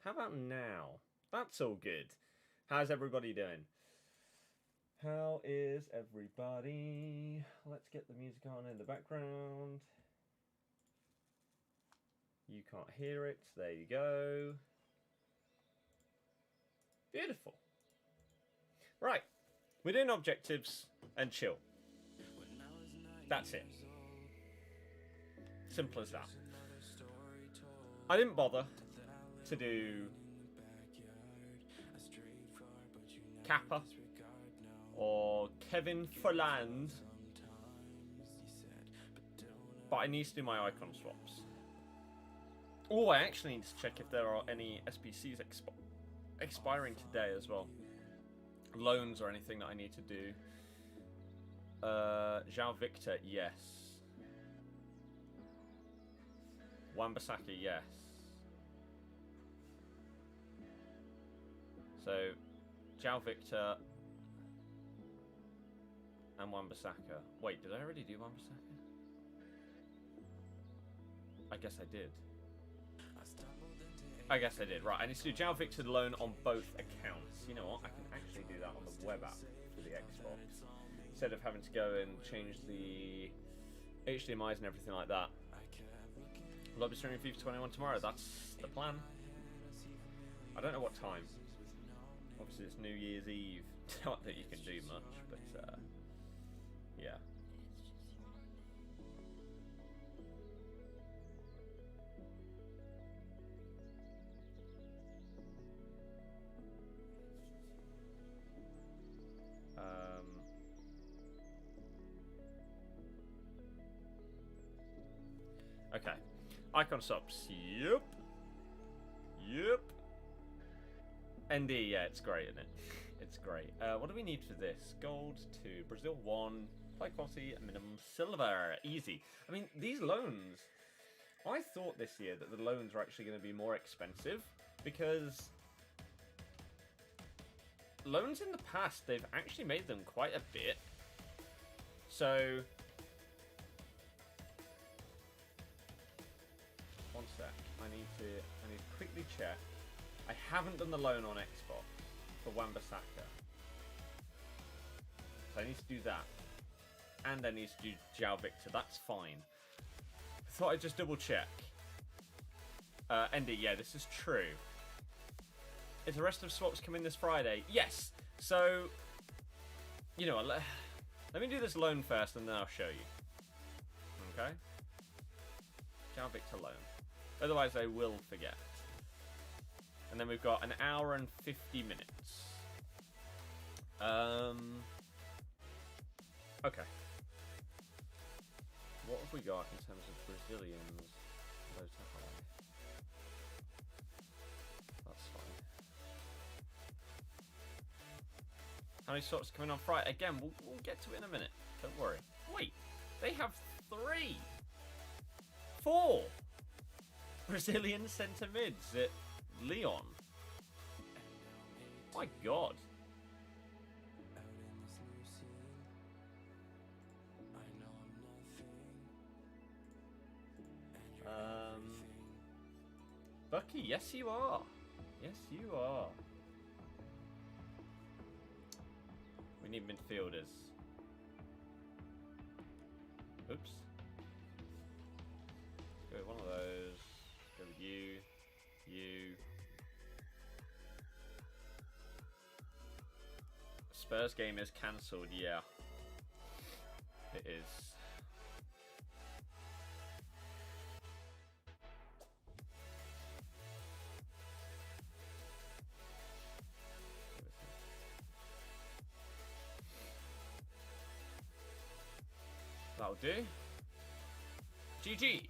How about now? That's all good. How's everybody doing? How is everybody? Let's get the music on in the background. You can't hear it. There you go. Beautiful. Right. We're doing objectives and chill. That's it. Simple as that. I didn't bother to do Kappa or Kevin Forland, but I need to do my icon swaps. Oh, I actually need to check if there are any SBCs expiring today as well. Loans or anything that I need to do. João Victor, yes. Wan-Bissaka, yes. So, João Victor and Wan-Bissaka. Wait, did I already do Wan-Bissaka? I guess I did. I guess I did. Right, I need to do João Victor loan on both accounts. You know what? I can actually do that on the web app for the Xbox. Instead of having to go and change the HDMIs and everything like that. I'll be streaming FIFA 21 tomorrow. That's the plan. I don't know what time. Obviously, it's New Year's Eve. Not that you can do much, but yeah. Okay. Icon subs. Yep. ND, yeah, it's great, isn't it? It's great. What do we need for this? Gold 2, Brazil 1, play quality, minimum silver. Easy. I mean, these loans, I thought this year that the loans were actually going to be more expensive because loans in the past, they've actually made them quite a bit. So, one sec. I need to quickly check. I haven't done the loan on Xbox for Wan-Bissaka. So I need to do that. And I need to do João Victor. That's fine. I thought I'd just double check. ND, yeah, this is true. Is the rest of swaps coming this Friday? Yes. So, you know, let me do this loan first and then I'll show you. Okay? João Victor loan. Otherwise I will forget. And then we've got an hour and 50 minutes. Okay. What have we got in terms of Brazilians? Low to high. That's fine. How many swaps coming on Friday? Again, we'll get to it in a minute. Don't worry. Wait, they have 4 Brazilian centre mids at Leon. My God. Bucky, yes you are. Yes you are. We need midfielders. Oops. Go with one of those. Go with you. You. Spurs game is cancelled, yeah. It is. That'll do. GG.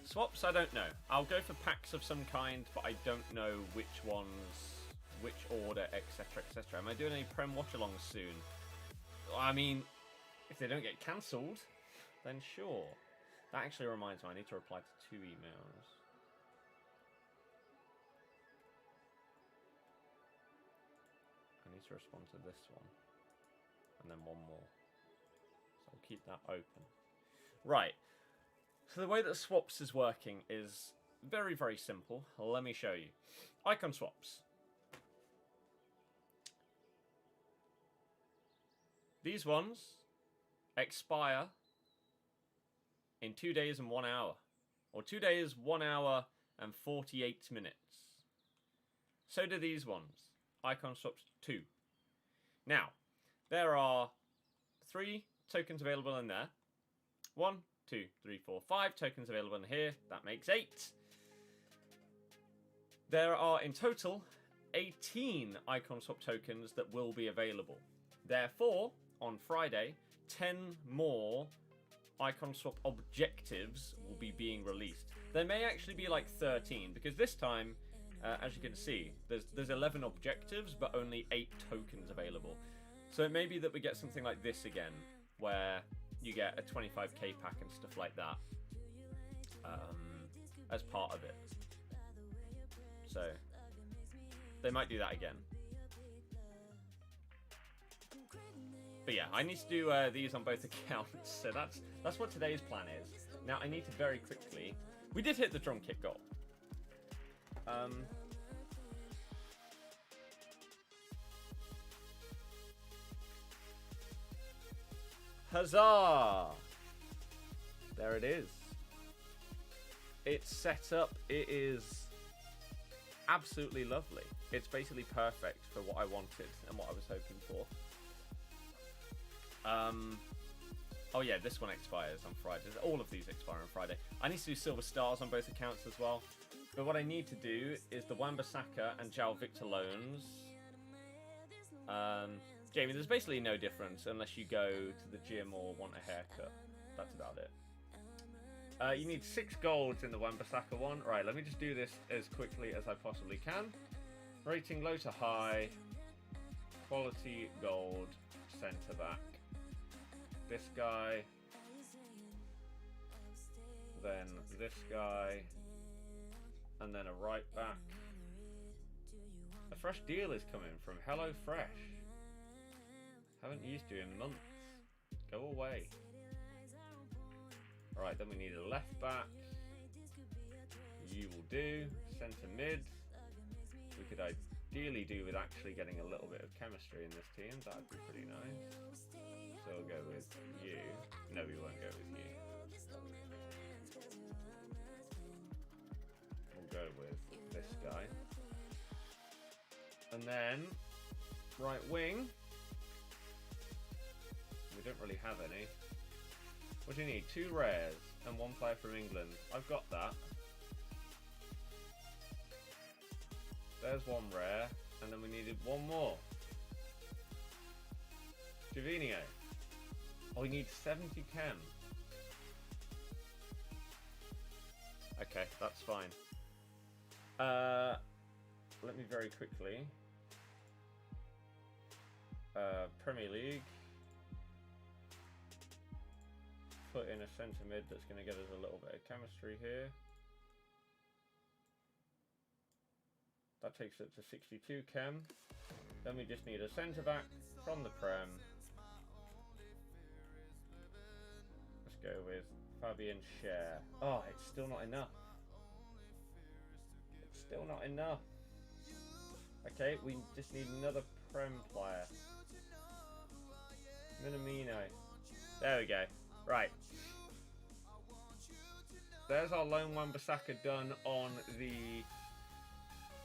Swaps, I don't know. I'll go for packs of some kind, but I don't know which ones, which order, etc, etc. Am I doing any Prem watch-alongs soon? I mean, if they don't get cancelled, then sure. That actually reminds me, I need to reply to 2 emails. I need to respond to this one. And then one more. So I'll keep that open. Right. So the way that swaps is working is very, very simple. Let me show you. Icon swaps. These ones expire in 2 days and 1 hour. Or 2 days, 1 hour, and 48 minutes. So do these ones. Icon swaps 2. Now, there are 3 tokens available in there. 1, 2, 3, 4, 5 tokens available in here. That makes 8. There are in total 18 icon swap tokens that will be available. Therefore, on Friday, 10 more icon swap objectives will be being released. There may actually be like 13, because this time, as you can see, there's 11 objectives, but only 8 tokens available. So it may be that we get something like this again, where you get a 25k pack and stuff like that as part of it. So they might do that again. But yeah, I need to do these on both accounts, so that's what today's plan is. Now I need to very quickly. We did hit the drum kick goal. Huzzah! There it is. It's set up. It is absolutely lovely. It's basically perfect for what I wanted and what I was hoping for. Oh yeah, this one expires on Friday. All of these expire on Friday. I need to do silver stars on both accounts as well. But what I need to do is the Wan-Bissaka and João Victor loans. Jamie, there's basically no difference unless you go to the gym or want a haircut. That's about it. You need 6 golds in the Wan-Bissaka one. Right, let me just do this as quickly as I possibly can. Rating low to high. Quality gold. Centre back. This guy. Then this guy. And then a right back. A fresh deal is coming from Hello Fresh. Haven't used you in months. Go away. Alright, then we need a left back. You will do. Centre mid. We could ideally do with actually getting a little bit of chemistry in this team. That would be pretty nice. So we'll go with you. No, we won't go with you. We'll go with this guy. And then, right wing. We don't really have any. What do you need? 2 rares and 1 player from England. I've got that. There's 1 rare, and then we needed 1 more. Javinho. Oh, we need 70 chem. Okay, that's fine. Let me very quickly. Premier League. Put in a centre mid that's going to get us a little bit of chemistry here. That takes it to 62 chem. Then we just need a centre back from the Prem. Let's go with Fabian Schär. Oh, it's still not enough. It's still not enough. Okay, we just need another Prem player. Minamino. There we go. Right. There's our lone Wan-Bissaka done on the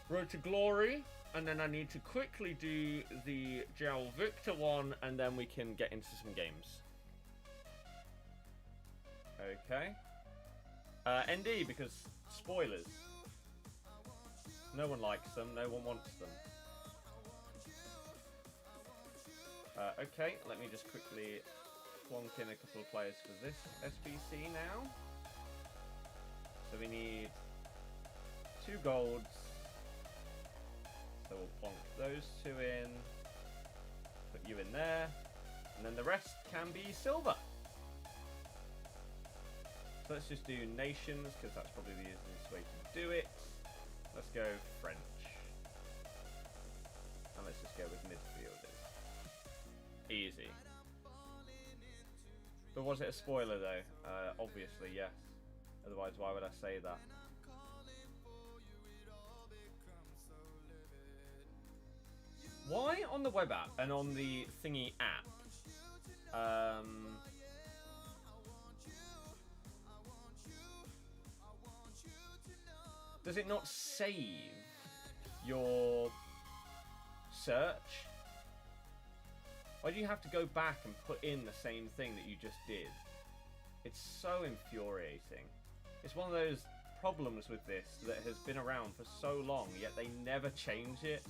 Road to Glory. And then I need to quickly do the João Victor one, and then we can get into some games. Okay. ND, because spoilers. No one likes them, no one wants them. Okay, let me just quickly plonk in a couple of players for this SBC now. So we need 2 golds. So we'll plonk those 2 in. Put you in there. And then the rest can be silver. So let's just do nations, because that's probably the easiest way to do it. Let's go French. And let's just go with midfielders. Easy. But was it a spoiler though? Obviously yes. Otherwise why would I say that? Why on the web app and on the thingy app? Does it not save your search? Why do you have to go back and put in the same thing that you just did? It's so infuriating. It's one of those problems with this that has been around for so long, yet they never change it.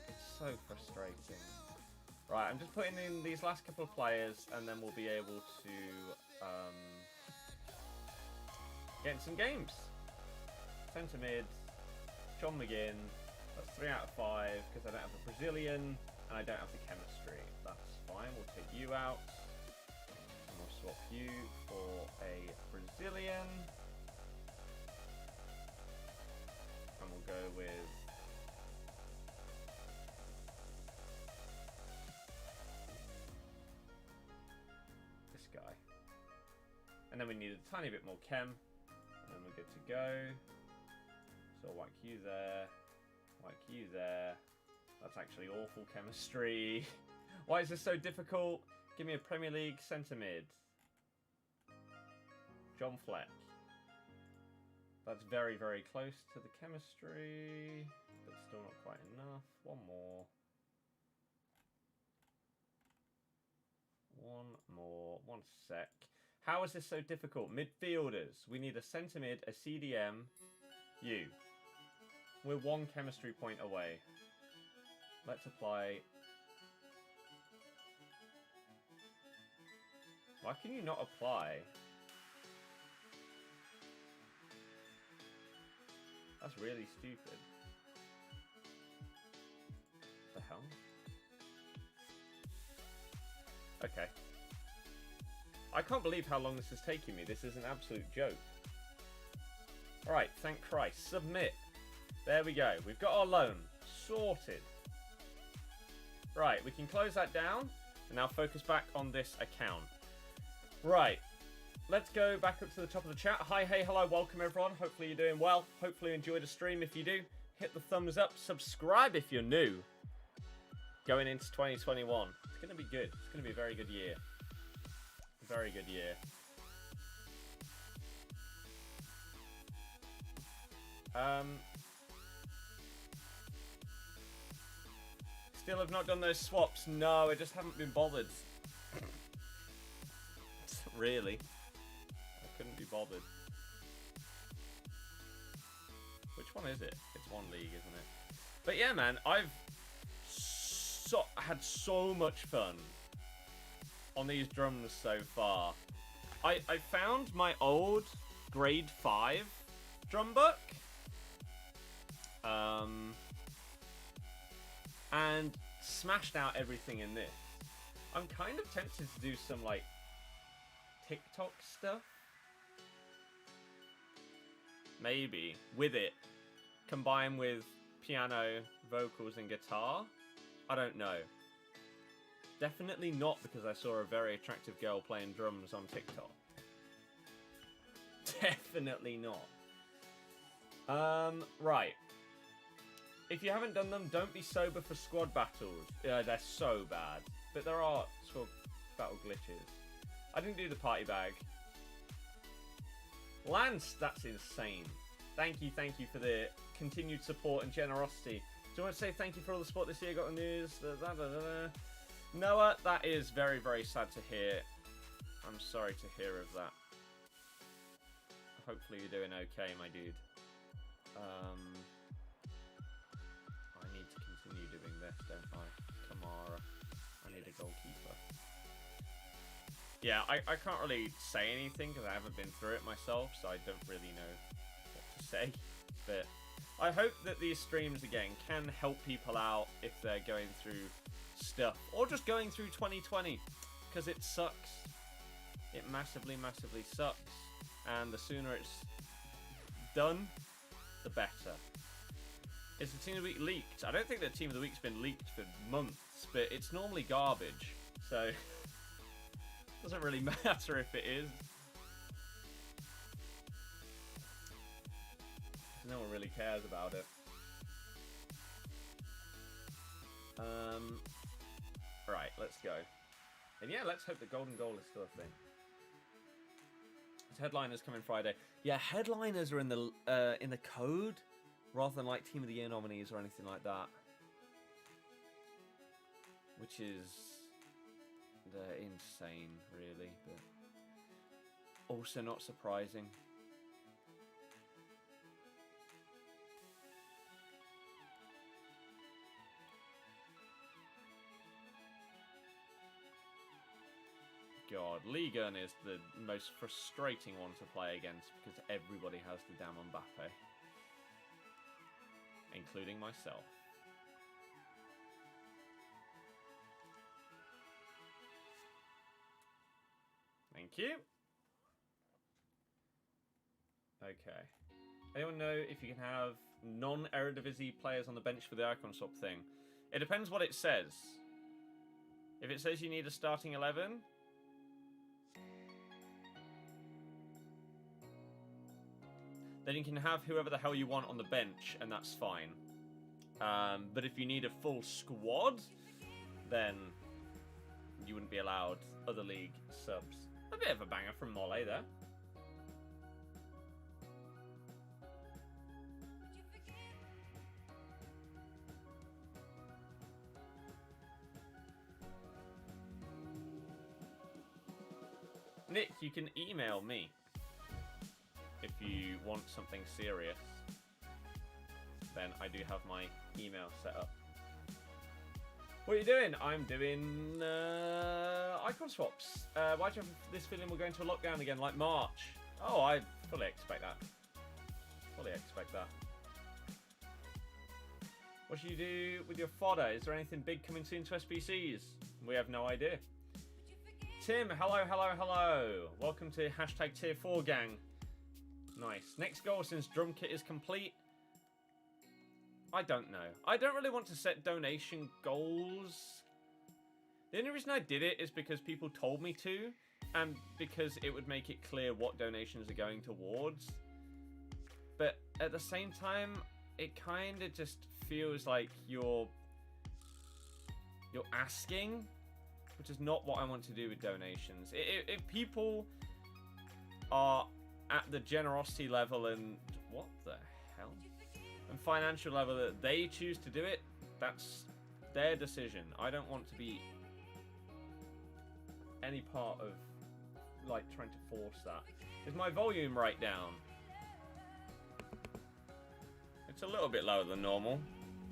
It's so frustrating. Right, I'm just putting in these last couple of players, and then we'll be able to get in some games. Centre mid, John McGinn. That's 3 out of 5 because I don't have the Brazilian and I don't have the chemistry. That's fine. We'll take you out. And we'll swap you for a Brazilian. And we'll go with this guy. And then we need a tiny bit more chem. And then we're good to go. So whack you there. Whack you there. That's actually awful chemistry. Why is this so difficult? Give me a Premier League centre mid. John Fleck. That's very, very close to the chemistry, but still not quite enough. One more. One more. One sec. How is this so difficult? Midfielders. We need a centre mid, a CDM, you. We're 1 chemistry point away. Let's apply. Why can you not apply? That's really stupid. What the hell? Okay. I can't believe how long this is taking me. This is an absolute joke. Alright, thank Christ. Submit. There we go. We've got our loan sorted. Right, we can close that down and now focus back on this account. Right, let's go back up to the top of the chat. Hi, hey, hello, welcome everyone. Hopefully you're doing well. Hopefully you enjoyed the stream. If you do, hit the thumbs up. Subscribe if you're new. Going into 2021. It's going to be good. It's going to be a very good year. Very good year. Still have not done those swaps. No, I just haven't been bothered. Really. I couldn't be bothered. Which one is it? It's one league, isn't it? But yeah, man, I've had so much fun on these drums so far. I found my old grade 5 drum book. And smashed out everything in this. I'm kind of tempted to do some like TikTok stuff. Maybe with it. Combine with piano, vocals and guitar. I don't know. Definitely not because I saw a very attractive girl playing drums on TikTok. Definitely not. Right. If you haven't done them, don't be sober for squad battles. They're so bad. But there are squad battle glitches. I didn't do the party bag. Lance, that's insane. Thank you for the continued support and generosity. Do you want to say thank you for all the support this year? Got the news. Noah, that is very, very sad to hear. I'm sorry to hear of that. Hopefully you're doing okay, my dude. I need to continue doing this, don't I? Kamara. I need a goalkeeper. Yeah, I can't really say anything because I haven't been through it myself, so I don't really know what to say. But I hope that these streams, again, can help people out if they're going through stuff. Or just going through 2020. Because it sucks. It massively, massively sucks. And the sooner it's done, the better. Is the Team of the Week leaked? I don't think the Team of the Week's been leaked for months, but it's normally garbage. So, it doesn't really matter if it is. No one really cares about it. Right, let's go. And yeah, let's hope the golden goal is still a thing. Headliners coming Friday. Yeah, headliners are in the code rather than like Team of the Year nominees or anything like that, which is insane, really, but also not surprising. God, Ligue 1 is the most frustrating one to play against because everybody has the damn Mbappe. Including myself. Thank you. Okay. Anyone know if you can have non-Eredivisie players on the bench for the icon swap thing? It depends what it says. If it says you need a starting 11... then you can have whoever the hell you want on the bench, and that's fine. But if you need a full squad, then you wouldn't be allowed other league subs. A bit of a banger from Mole there. Nick, you can email me. If you want something serious, then I do have my email set up. What are you doing? I'm doing icon swaps. Why do you have this feeling we're going to a lockdown again like March? Oh, I fully expect that. Fully expect that. What should you do with your fodder? Is there anything big coming soon to SBCs? We have no idea. Tim, hello, hello, hello. Welcome to hashtag tier 4 gang. Nice. Next goal since drum kit is complete. I don't know. I don't really want to set donation goals. The only reason I did it is because people told me to, and because it would make it clear what donations are going towards. But at the same time, it kind of just feels like you're asking, which is not what I want to do with donations. If people are at the generosity level and what the hell and financial level that they choose to do it, that's their decision. I don't want to be any part of like trying to force that. Is my volume right down? It's a little bit lower than normal.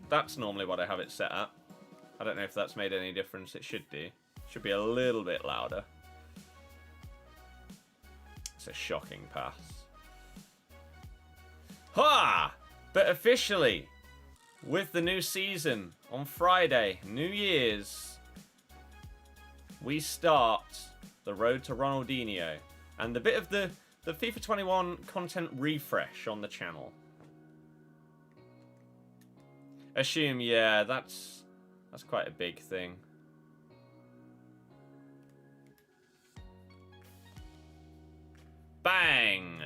That's normally what I have it set at. I don't know if that's made any difference. It should do. Should be a little bit louder. It's a shocking pass. Ha! But officially, with the new season on Friday, New Year's, we start the road to Ronaldinho and the bit of the FIFA 21 content refresh on the channel. Assume, yeah, that's quite a big thing. Bang!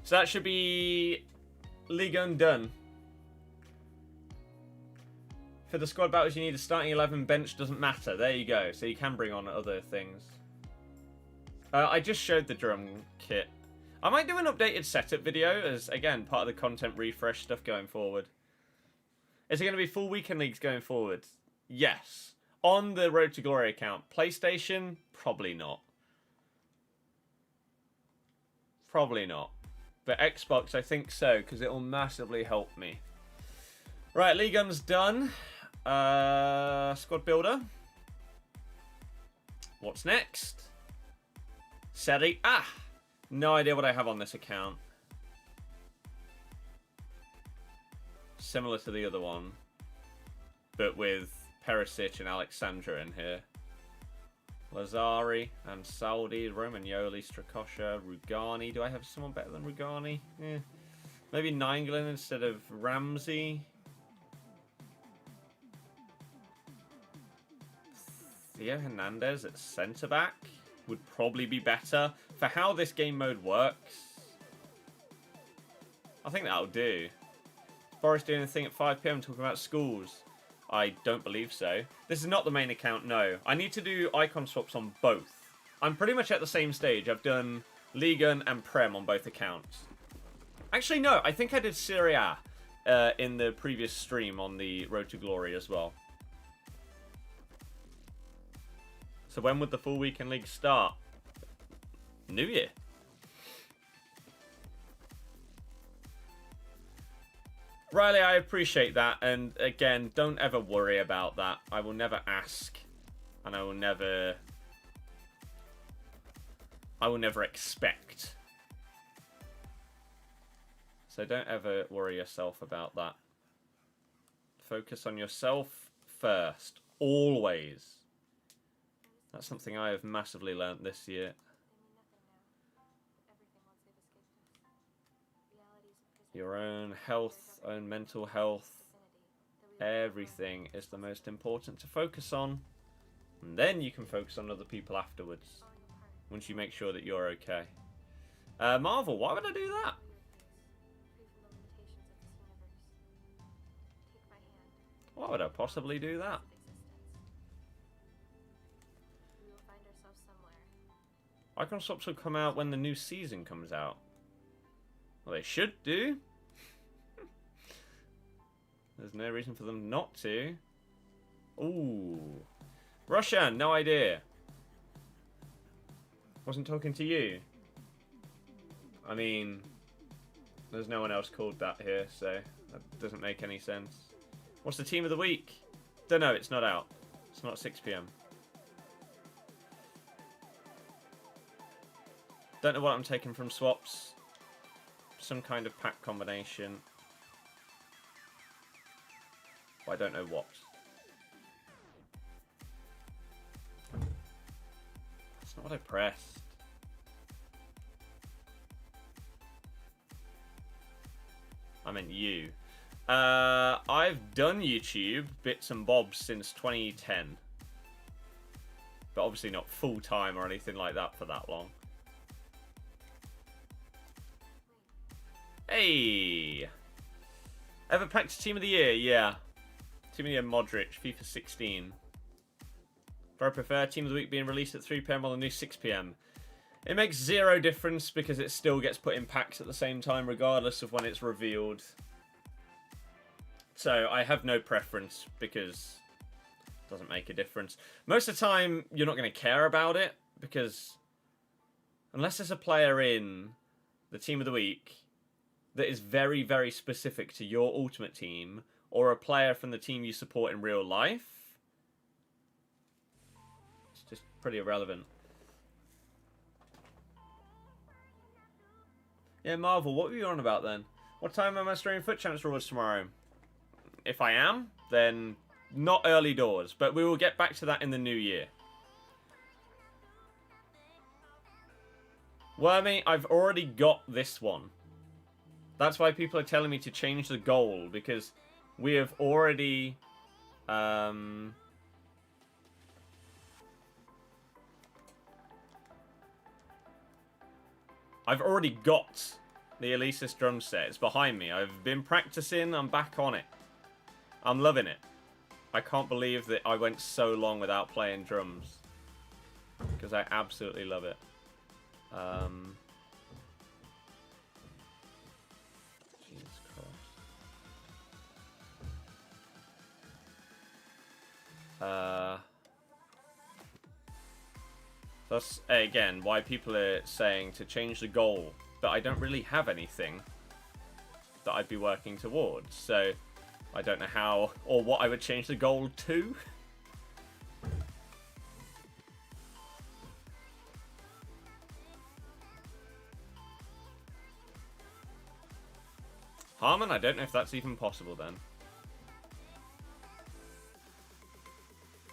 So that should be Ligue 1 done. For the squad battles, you need a starting 11. Bench doesn't matter. There you go. So you can bring on other things. I just showed the drum kit. I might do an updated setup video as, again, part of the content refresh stuff going forward. Is it going to be full weekend leagues going forward? Yes. On the Road to Glory account. PlayStation? Probably not. Probably not. But Xbox, I think so, because it will massively help me. Right, League 1's done. Squad builder. What's next? Serie A. No idea what I have on this account. Similar to the other one, but with Perisic and Alexandra in here. Lazari and Saudi, Romagnoli, Strakosha, Rugani. Do I have someone better than Rugani? Eh. Maybe Nainggolan instead of Ramsey. Theo Hernandez at centre-back would probably be better. For how this game mode works, I think that'll do. Boris doing a thing at 5 PM talking about schools. I don't believe so. This is not the main account, no. I need to do icon swaps on both. I'm pretty much at the same stage. I've done Ligue 1 and Prem on both accounts. Actually, no. I think I did Serie A in the previous stream on the Road to Glory as well. So when would the full weekend league start? New Year. Riley, I appreciate that, and again, don't ever worry about that. I will never ask, and I will never expect. So don't ever worry yourself about that. Focus on yourself first, always. That's something I have massively learnt this year. Your own health, own mental health, everything is the most important to focus on. And then you can focus on other people afterwards. Once you make sure that you're okay. Marvel, why would I do that? Why would I possibly do that? Icon swaps will come out when the new season comes out. Well, they should do. There's no reason for them not to. Ooh. Russia, no idea. Wasn't talking to you. I mean, there's no one else called that here, so that doesn't make any sense. What's the team of the week? Don't know, it's not out. It's not 6 PM. Don't know what I'm taking from swaps. Some kind of pack combination. But I don't know what. That's not what I pressed. I meant you. I've done YouTube bits and bobs since 2010. But obviously not full time or anything like that for that long. Hey! Ever packed Team of the Year? Yeah. Team of the Year Modric, FIFA 16. Do I prefer Team of the Week being released at 3 PM or the new 6 PM? It makes zero difference because it still gets put in packs at the same time regardless of when it's revealed. So I have no preference because it doesn't make a difference. Most of the time you're not going to care about it because unless there's a player in the Team of the Week that is very, very specific to your ultimate team or a player from the team you support in real life, it's just pretty irrelevant. Yeah, Marvel, what were you on about then? What time am I streaming FUT Champs Rewards tomorrow? If I am, then not early doors, but we will get back to that in the new year. Wormy, I've already got this one. That's why people are telling me to change the goal, because we have already... I've already got the Elysis drum set. It's behind me. I've been practicing. I'm back on it. I'm loving it. I can't believe that I went so long without playing drums. Because I absolutely love it. Jesus Christ. That's, again, why people are saying to change the goal. But I don't really have anything that I'd be working towards. So, I don't know how or what I would change the goal to. Harmon, I don't know if that's even possible then.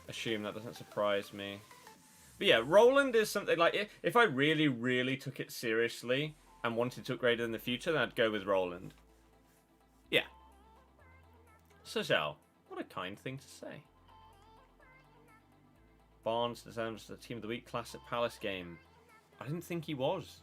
Assume that doesn't surprise me. But yeah, Roland is something like, if I really, really took it seriously and wanted to upgrade it in the future, then I'd go with Roland. Yeah. Sajal, what a kind thing to say. Barnes deserves the Team of the Week Classic Palace game. I didn't think he was.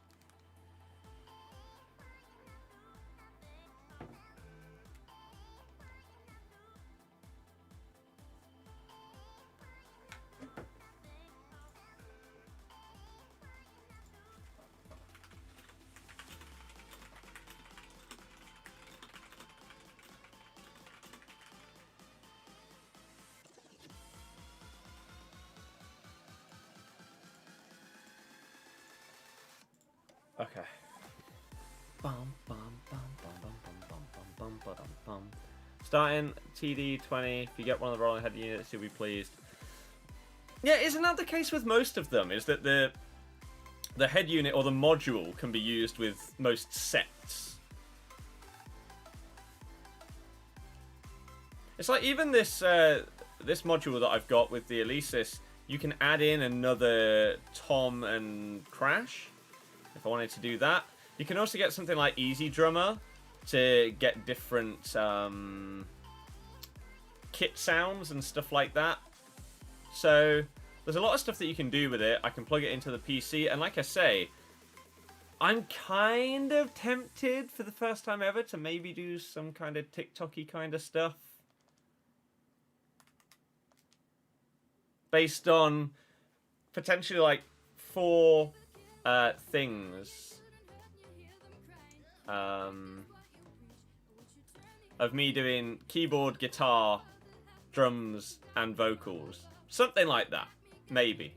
Okay. Starting TD20. If you get one of the rolling head units, you'll be pleased. Yeah, isn't that the case with most of them? Is that the head unit or the module can be used with most sets? It's like even this this module that I've got with the Elysis, you can add in another Tom and Crash if I wanted to do that. You can also get something like Easy Drummer to get different kit sounds and stuff like that. So there's a lot of stuff that you can do with it. I can plug it into the PC, and like I say, I'm kind of tempted for the first time ever to maybe do some kind of TikTok-y kind of stuff. Based on potentially like 4 things of me doing keyboard, guitar, drums, and vocals. Something like that. Maybe.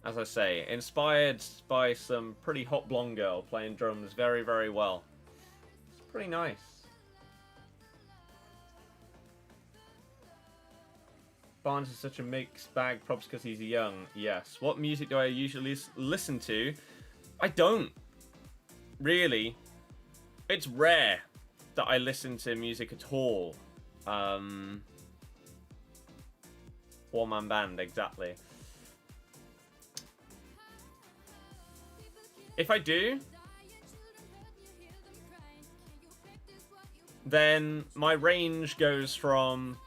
As I say, inspired by some pretty hot blonde girl playing drums very, very well. It's pretty nice. Barnes is such a mixed bag, probably because he's young. Yes. What music do I usually listen to? I don't. Really. It's rare that I listen to music at all. One-man band, exactly. If I do, then my range goes from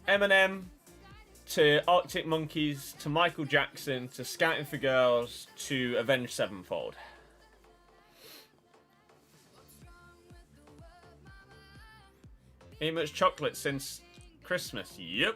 Eminem to Arctic Monkeys to Michael Jackson to Scouting for Girls to Avenged Sevenfold. Ain't much chocolate since Christmas. Yep.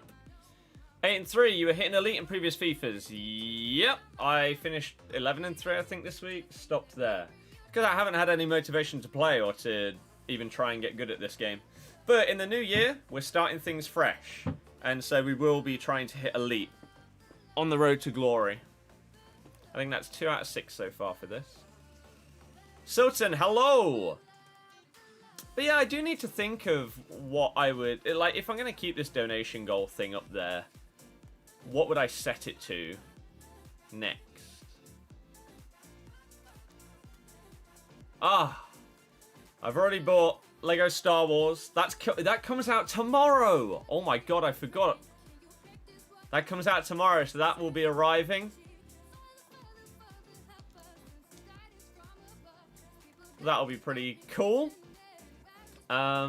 8-3. You were hitting elite in previous FIFAs. Yep. I finished 11-3, I think, this week. Stopped there because I haven't had any motivation to play or to even try and get good at this game. But in the new year, we're starting things fresh, and so we will be trying to hit elite on the road to glory. I think that's 2 out of 6 so far for this. Sultan, hello. But yeah, I do need to think of what I would... Like, if I'm going to keep this donation goal thing up there, what would I set it to next? Ah, I've already bought Lego Star Wars. That comes out tomorrow. Oh my god, I forgot. That comes out tomorrow, so that will be arriving. That'll be pretty cool. I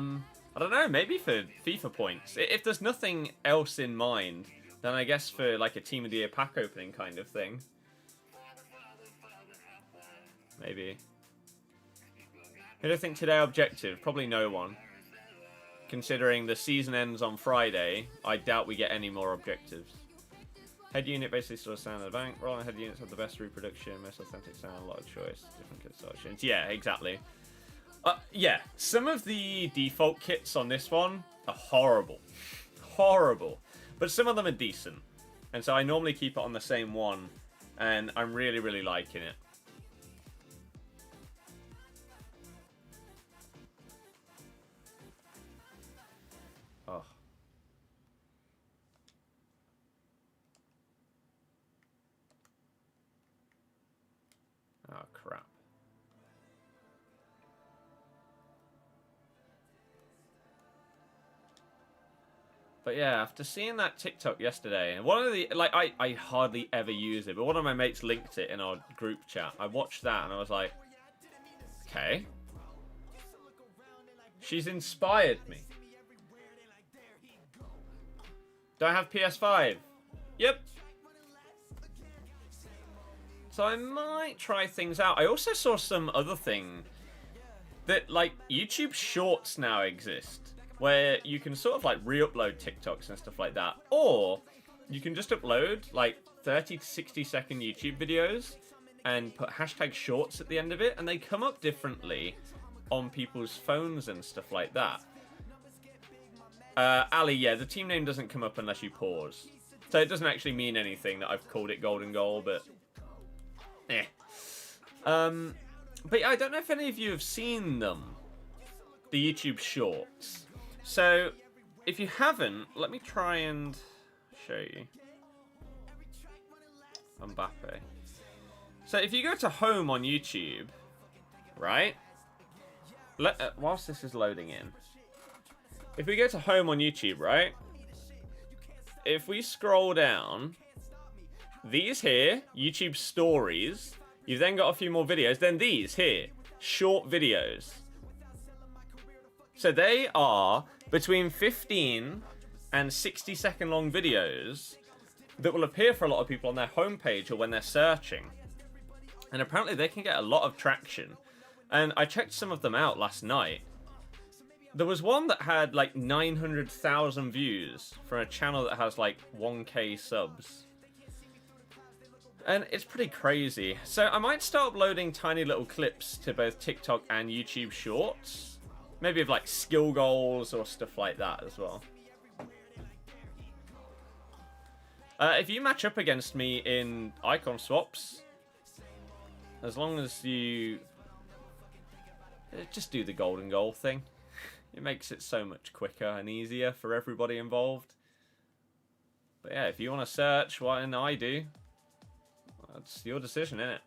don't know, maybe for FIFA points. If there's nothing else in mind, then I guess for like a Team of the Year pack opening kind of thing. Maybe. Who do I think today objective? Probably no one. Considering the season ends on Friday, I doubt we get any more objectives. Head unit basically sort of sound of the bank. Rolling head units have the best reproduction, most authentic sound, a lot of choice, different kit options. Yeah, exactly. Yeah, some of the default kits on this one are horrible. Horrible. But some of them are decent. And so I normally keep it on the same one. And I'm really, really liking it. Oh. Oh, crap. But yeah, after seeing that TikTok yesterday, and one of the, like, I hardly ever use it, but one of my mates linked it in our group chat. I watched that and I was like, okay. She's inspired me. Do I have PS5? Yep. So I might try things out. I also saw some other thing that, like, YouTube Shorts now exist, where you can sort of like re-upload TikToks and stuff like that, or you can just upload like 30 to 60 second YouTube videos and put hashtag shorts at the end of it, and they come up differently on people's phones and stuff like that. Ali, yeah, the team name doesn't come up unless you pause, so it doesn't actually mean anything that I've called it Golden Goal, but But yeah, I don't know if any of you have seen them. The YouTube Shorts. So, if you haven't, let me try and show you. Mbappe. So, if you go to home on YouTube, right? Whilst this is loading in. If we go to home on YouTube, right? If we scroll down, these here, YouTube Stories. You've then got a few more videos. Then these here, short videos. So they are between 15 and 60-second long videos that will appear for a lot of people on their homepage or when they're searching. And apparently they can get a lot of traction. And I checked some of them out last night. There was one that had like 900,000 views from a channel that has like 1k subs. And it's pretty crazy. So I might start uploading tiny little clips to both TikTok and YouTube Shorts. Maybe of like skill goals or stuff like that as well. If you match up against me in icon swaps, as long as you just do the golden goal thing, it makes it so much quicker and easier for everybody involved. But yeah, if you want to search what I do, that's your decision, innit?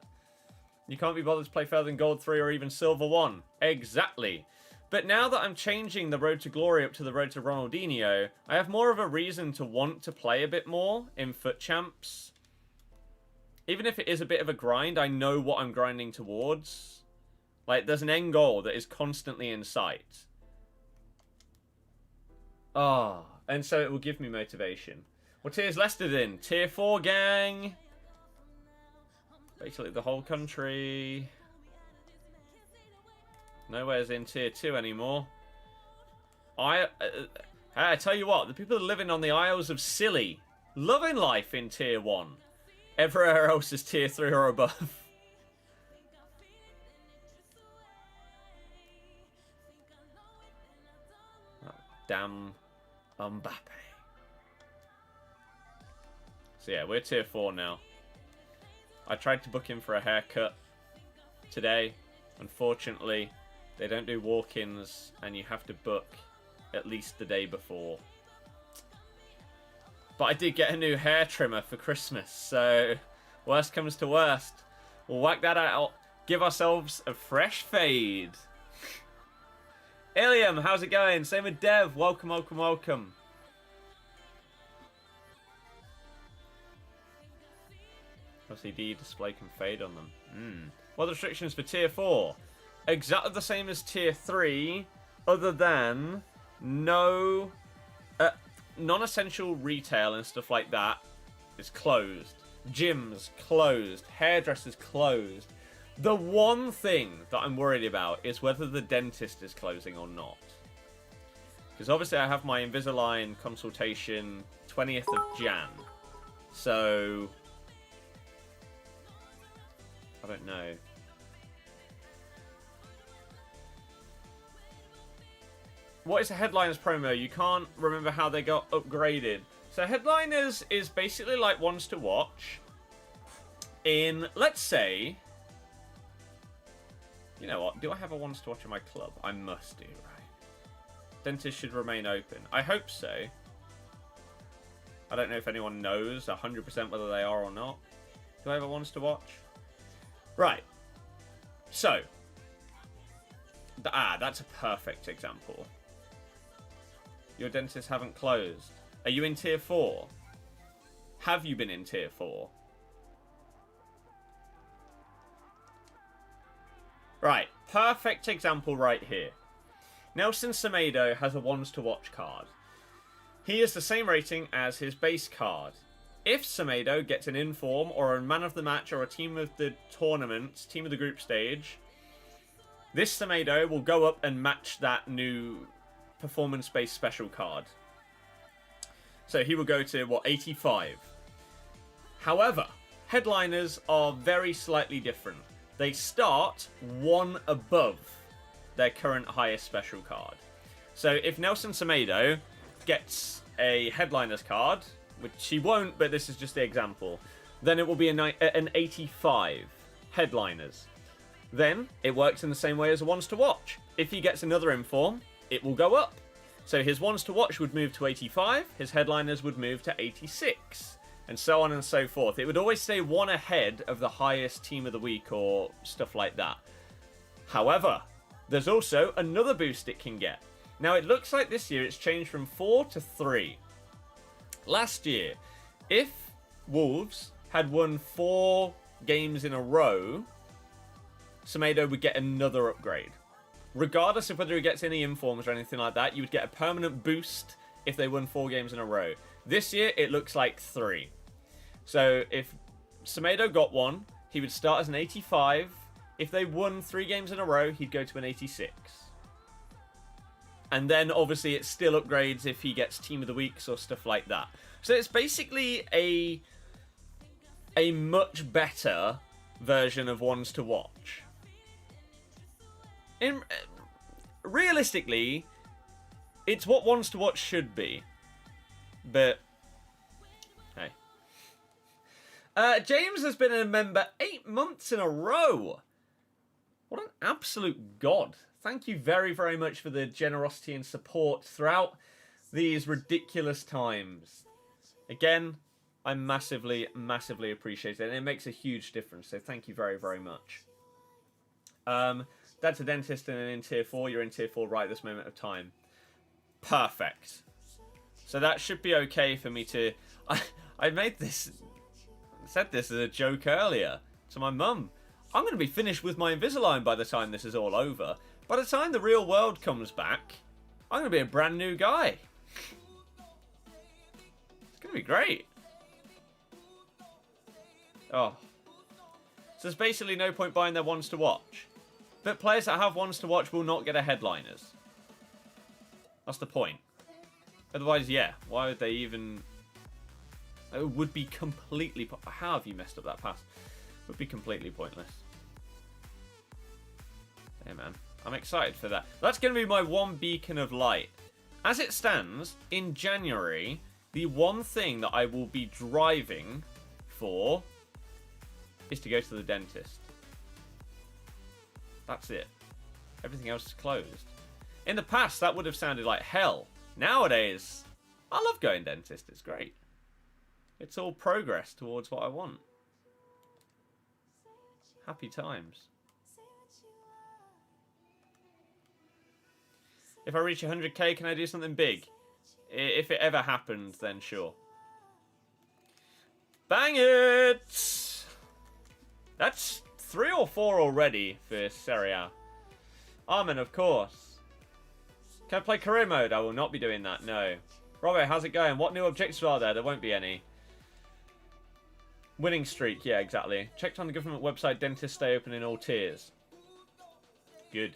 You can't be bothered to play further than Gold 3 or even Silver 1. Exactly. But now that I'm changing the Road to Glory up to the Road to Ronaldinho, I have more of a reason to want to play a bit more in FUT Champs. Even if it is a bit of a grind, I know what I'm grinding towards. Like, there's an end goal that is constantly in sight. And so it will give me motivation. What tier's Leicester in? Tier 4, gang! Basically the whole country. Nowhere's in tier 2 anymore. I tell you what, the people living on the Isles of Scilly, loving life in tier 1. Everywhere else is tier 3 or above. Oh, damn Mbappe. So yeah, we're tier 4 now. I tried to book him for a haircut today. Unfortunately, they don't do walk-ins, and you have to book at least the day before. But I did get a new hair trimmer for Christmas, so worst comes to worst, we'll whack that out, give ourselves a fresh fade. Ilium, how's it going? Same with Dev, welcome, welcome, welcome. LCD display can fade on them. What are the restrictions for tier 4? Exactly the same as tier 3, other than no non-essential retail and stuff like that is closed. Gyms closed. Hairdressers closed. The one thing that I'm worried about is whether the dentist is closing or not. Because obviously I have my Invisalign consultation 20th of Jan. So I don't know. What is a Headliners promo? You can't remember how they got upgraded. So Headliners is basically like ones to watch in, let's say, you know what, do I have a ones to watch in my club? I must do, right? Dentist should remain open. I hope so. I don't know if anyone knows 100% whether they are or not. Do I have a ones to watch? Right. So. That's a perfect example. Your dentists haven't closed. Are you in tier 4? Have you been in tier 4? Right. Perfect example right here. Nelson Semedo has a ones to watch card. He is the same rating as his base card. If Semedo gets an inform or a man of the match or a team of the tournament, team of the group stage, this Semedo will go up and match that new performance-based special card. So he will go to, what, 85. However, Headliners are very slightly different. They start one above their current highest special card. So if Nelson Semedo gets a Headliners card, which he won't, but this is just the example, then it will be an 85 Headliners. then it works in the same way as a ones to watch. If he gets another inform, it will go up. So his ones to watch would move to 85, his headliners would move to 86, and so on and so forth. It would always stay one ahead of the highest team of the week or stuff like that. However, there's also another boost it can get. Now, it looks like this year it's changed from 4 to 3. Last year, if Wolves had won 4 games in a row, Semedo would get another upgrade. Regardless of whether he gets any informs or anything like that, you would get a permanent boost if they won 4 games in a row. This year, it looks like 3. So if Semedo got one, he would start as an 85. If they won 3 games in a row, he'd go to an 86. And then, obviously, it still upgrades if he gets Team of the Weeks or stuff like that. So it's basically a much better version of ones to watch. Realistically, it's what ones to watch should be. But, hey. James has been a member 8 months in a row. What an absolute god. Thank you very, very much for the generosity and support throughout these ridiculous times. Again, I massively, massively appreciate it. And it makes a huge difference. So thank you very, very much. Dad's a dentist and in tier 4. You're in tier 4 right at this moment of time. Perfect. So that should be okay for me to... I said this as a joke earlier to my mum. I'm going to be finished with my Invisalign by the time this is all over. By the time the real world comes back, I'm going to be a brand new guy. It's going to be great. Oh. So there's basically no point buying their ones to watch. But players that have ones to watch will not get a headliners. That's the point. Otherwise, yeah, why would they even... It would be completely... How have you messed up that pass? It would be completely pointless. Hey, man. I'm excited for that. That's going to be my one beacon of light. As it stands, in January, the one thing that I will be driving for is to go to the dentist. That's it. Everything else is closed. In the past, that would have sounded like hell. Nowadays, I love going dentist. It's great. It's all progress towards what I want. Happy times. If I reach 100k, can I do something big? If it ever happened, then sure. Bang it! That's 3 or 4 already for Serie A. Armin, of course. Can I play career mode? I will not be doing that, no. Robbo, how's it going? What new objectives are there? There won't be any. Winning streak, yeah, exactly. Checked on the government website, dentists stay open in all tiers. Good.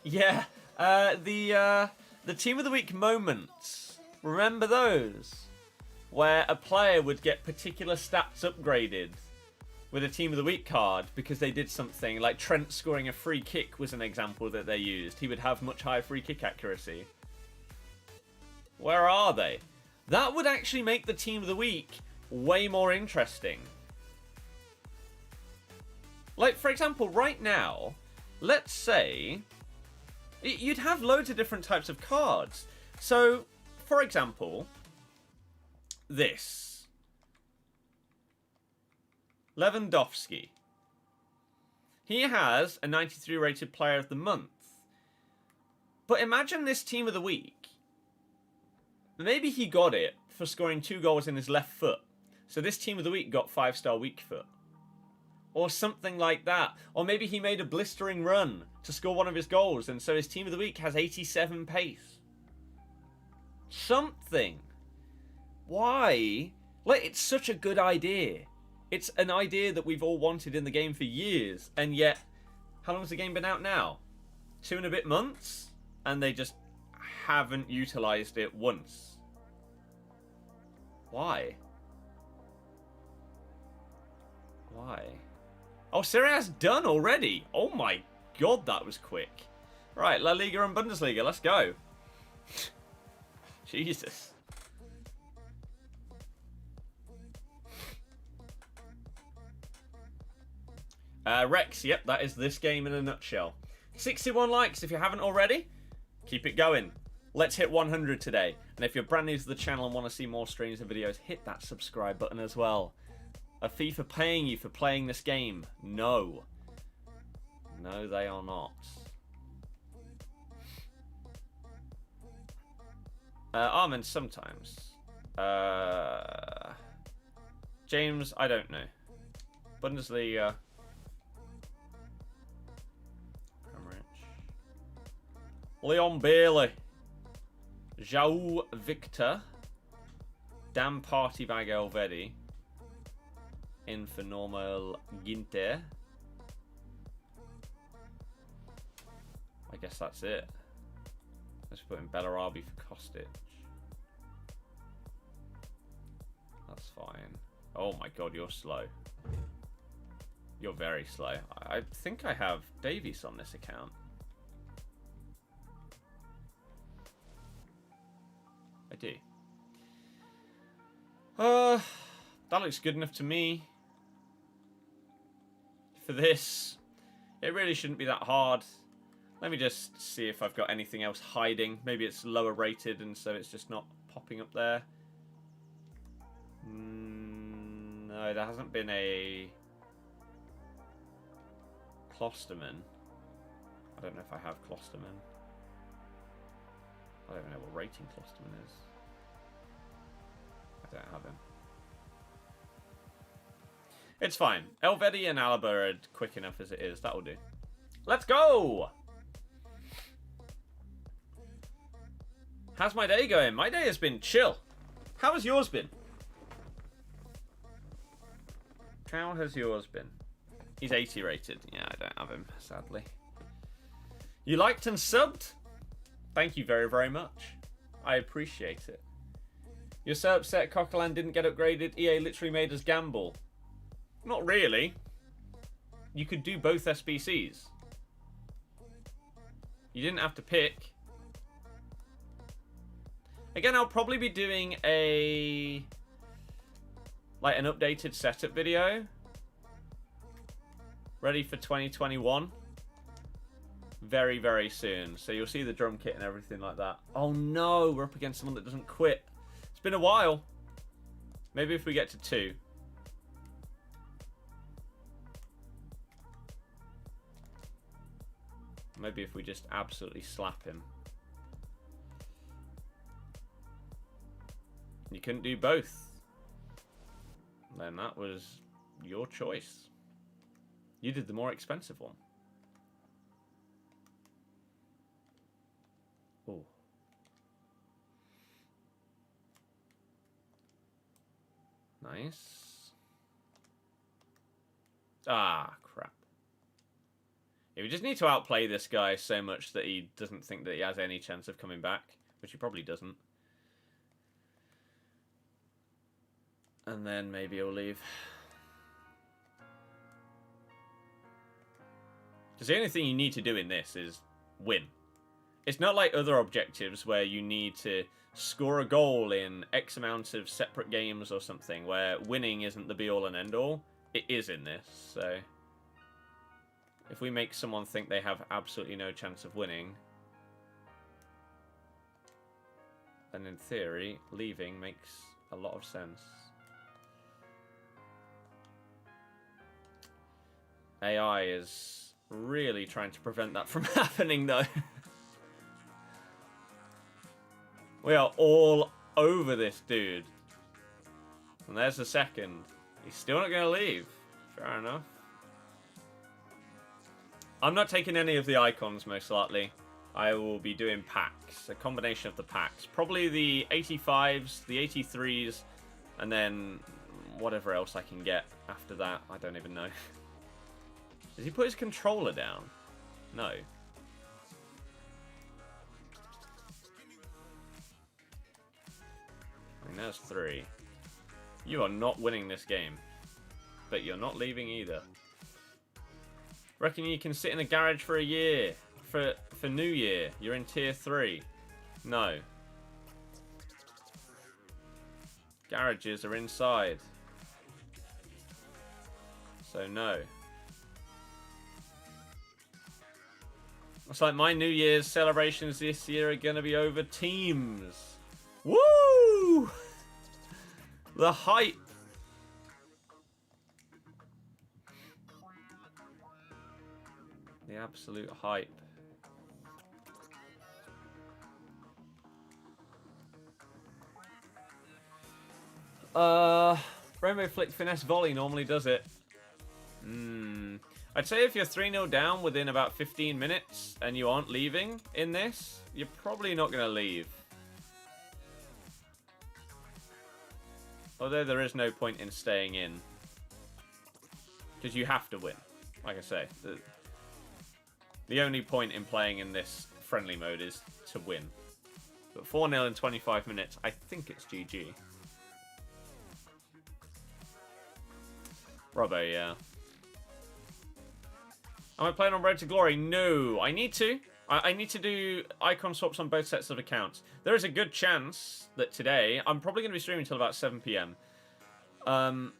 Yeah, the Team of the Week moments. Remember those? Where a player would get particular stats upgraded with a Team of the Week card because they did something, like Trent scoring a free kick was an example that they used. He would have much higher free kick accuracy. Where are they? That would actually make the Team of the Week way more interesting. Like, for example, right now, let's say... You'd have loads of different types of cards. So, for example, this. Lewandowski. He has a 93 rated player of the month. But imagine this Team of the Week. Maybe he got it for scoring 2 goals in his left foot. So this Team of the Week got 5-star weak foot. Or something like that. Or maybe he made a blistering run to score one of his goals, and so his Team of the Week has 87 pace. Something. Why? Like, it's such a good idea. It's an idea that we've all wanted in the game for years, and yet, how long has the game been out now? 2 and a bit months? And they just haven't utilised it once. Why? Why? Oh, Serie A's done already. Oh my god, that was quick. Right, La Liga and Bundesliga, let's go. Jesus. Rex, yep, that is this game in a nutshell. 61 likes if you haven't already. Keep it going. Let's hit 100 today. And if you're brand new to the channel and want to see more streams and videos, hit that subscribe button as well. Are FIFA paying you for playing this game? No. No, they are not. Armin, sometimes. James, I don't know. Bundesliga. Leon Bailey. João Victor. Dan Partybag Elvedi. Informal Ginte. I guess that's it. Let's put in Bellarabi for Kostic. That's fine. Oh my god, you're slow. You're very slow. I think I have Davies on this account. I do. That looks good enough to me. For this, it really shouldn't be that hard. Let me just see if I've got anything else hiding. Maybe it's lower rated and so it's just not popping up there. No, there hasn't been a Klosterman. I don't know if I have Klosterman. I don't even know what rating Klosterman is. I don't have him. It's fine. Elvedi and Alaba are quick enough as it is. That'll do. Let's go! How's my day going? My day has been chill. How has yours been? How has yours been? He's 80 rated. Yeah, I don't have him, sadly. You liked and subbed? Thank you very, very much. I appreciate it. You're so upset Coquelin didn't get upgraded. EA literally made us gamble. Not really. You could do both SBCs. You didn't have to pick. Again, I'll probably be doing an updated setup video. Ready for 2021. Very, very soon. So you'll see the drum kit and everything like that. Oh no, we're up against someone that doesn't quit. It's been a while. Maybe if we get to 2. Maybe if we just absolutely slap him. You couldn't do both. Then that was your choice. You did the more expensive one. Oh. Nice. Ah, crap. Yeah, we just need to outplay this guy so much that he doesn't think that he has any chance of coming back, which he probably doesn't. And then maybe he'll leave. Because the only thing you need to do in this is win. It's not like other objectives where you need to score a goal in X amount of separate games or something, where winning isn't the be-all and end-all. It is in this, so... If we make someone think they have absolutely no chance of winning, then in theory, leaving makes a lot of sense. AI is really trying to prevent that from happening, though. We are all over this dude. And there's the second. He's still not going to leave. Fair enough. I'm not taking any of the icons, most likely. I will be doing packs. A combination of the packs. Probably the 85s, the 83s, and then whatever else I can get after that. I don't even know. Does he put his controller down? No. I mean, there's 3. You are not winning this game. But you're not leaving either. Reckon you can sit in a garage for a year? For New Year? You're in tier 3. No. Garages are inside. So no. It's like my New Year's celebrations this year are going to be over teams. Woo! The hype. The absolute hype. Rainbow Flick Finesse Volley normally does it. I'd say if you're 3-0 down within about 15 minutes and you aren't leaving in this, you're probably not going to leave. Although there is no point in staying in. Because you have to win. Like I say, the only point in playing in this friendly mode is to win. But 4-0 in 25 minutes, I think it's GG. Robbo, yeah. Am I playing on Road to Glory? No, I need to. I need to do icon swaps on both sets of accounts. There is a good chance that today, I'm probably going to be streaming until about 7 PM, that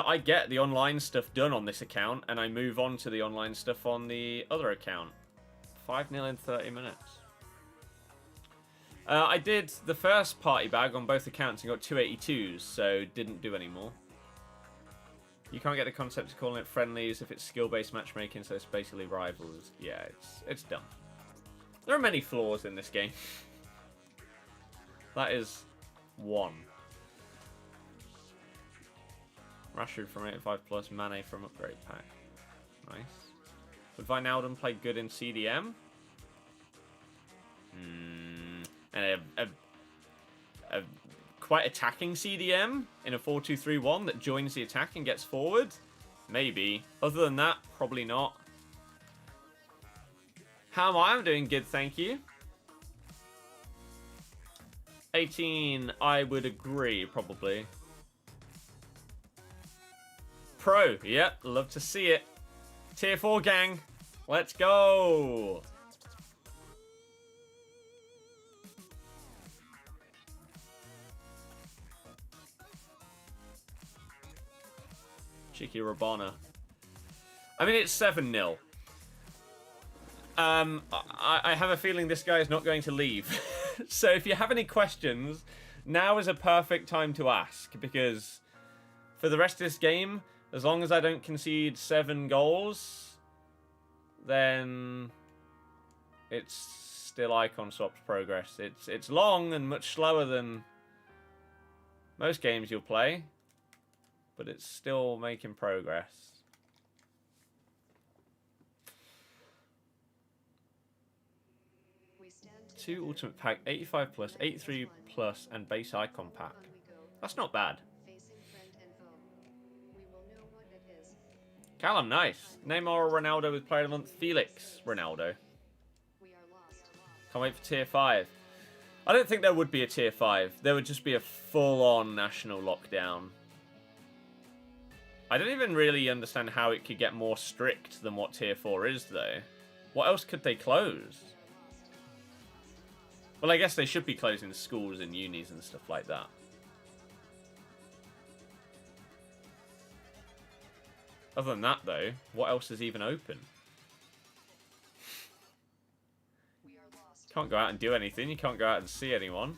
I get the online stuff done on this account, and I move on to the online stuff on the other account. 5-0 in 30 minutes. I did the first party bag on both accounts and got 282s, so didn't do any more. You can't get the concept of calling it friendlies if it's skill-based matchmaking, so it's basically rivals. Yeah, it's dumb. There are many flaws in this game. That is one. Rashford from 85 plus, Mane from upgrade pack. Nice. Would Wijnaldum play good in CDM? And a quite attacking CDM in a 4-2-3-1 that joins the attack and gets forward? Maybe. Other than that, probably not. How am I? I'm doing good, thank you. 18, I would agree, probably. Pro, yep, love to see it. Tier 4 gang, let's go. Cheeky Rabona. I mean, it's 7-0. I have a feeling this guy is not going to leave. So if you have any questions, now is a perfect time to ask. Because for the rest of this game, as long as I don't concede 7 goals, then it's still icon swaps progress. It's long and much slower than most games you'll play, but it's still making progress. Two ultimate pack, 85 plus, 83 plus, and base icon pack. That's not bad. Callum, nice. Neymar or Ronaldo with player of the month. Felix Ronaldo. Can't wait for tier 5. I don't think there would be a tier 5. There would just be a full-on national lockdown. I don't even really understand how it could get more strict than what tier 4 is, though. What else could they close? Well, I guess they should be closing schools and unis and stuff like that. Other than that, though, what else is even open? Can't go out and do anything. You can't go out and see anyone.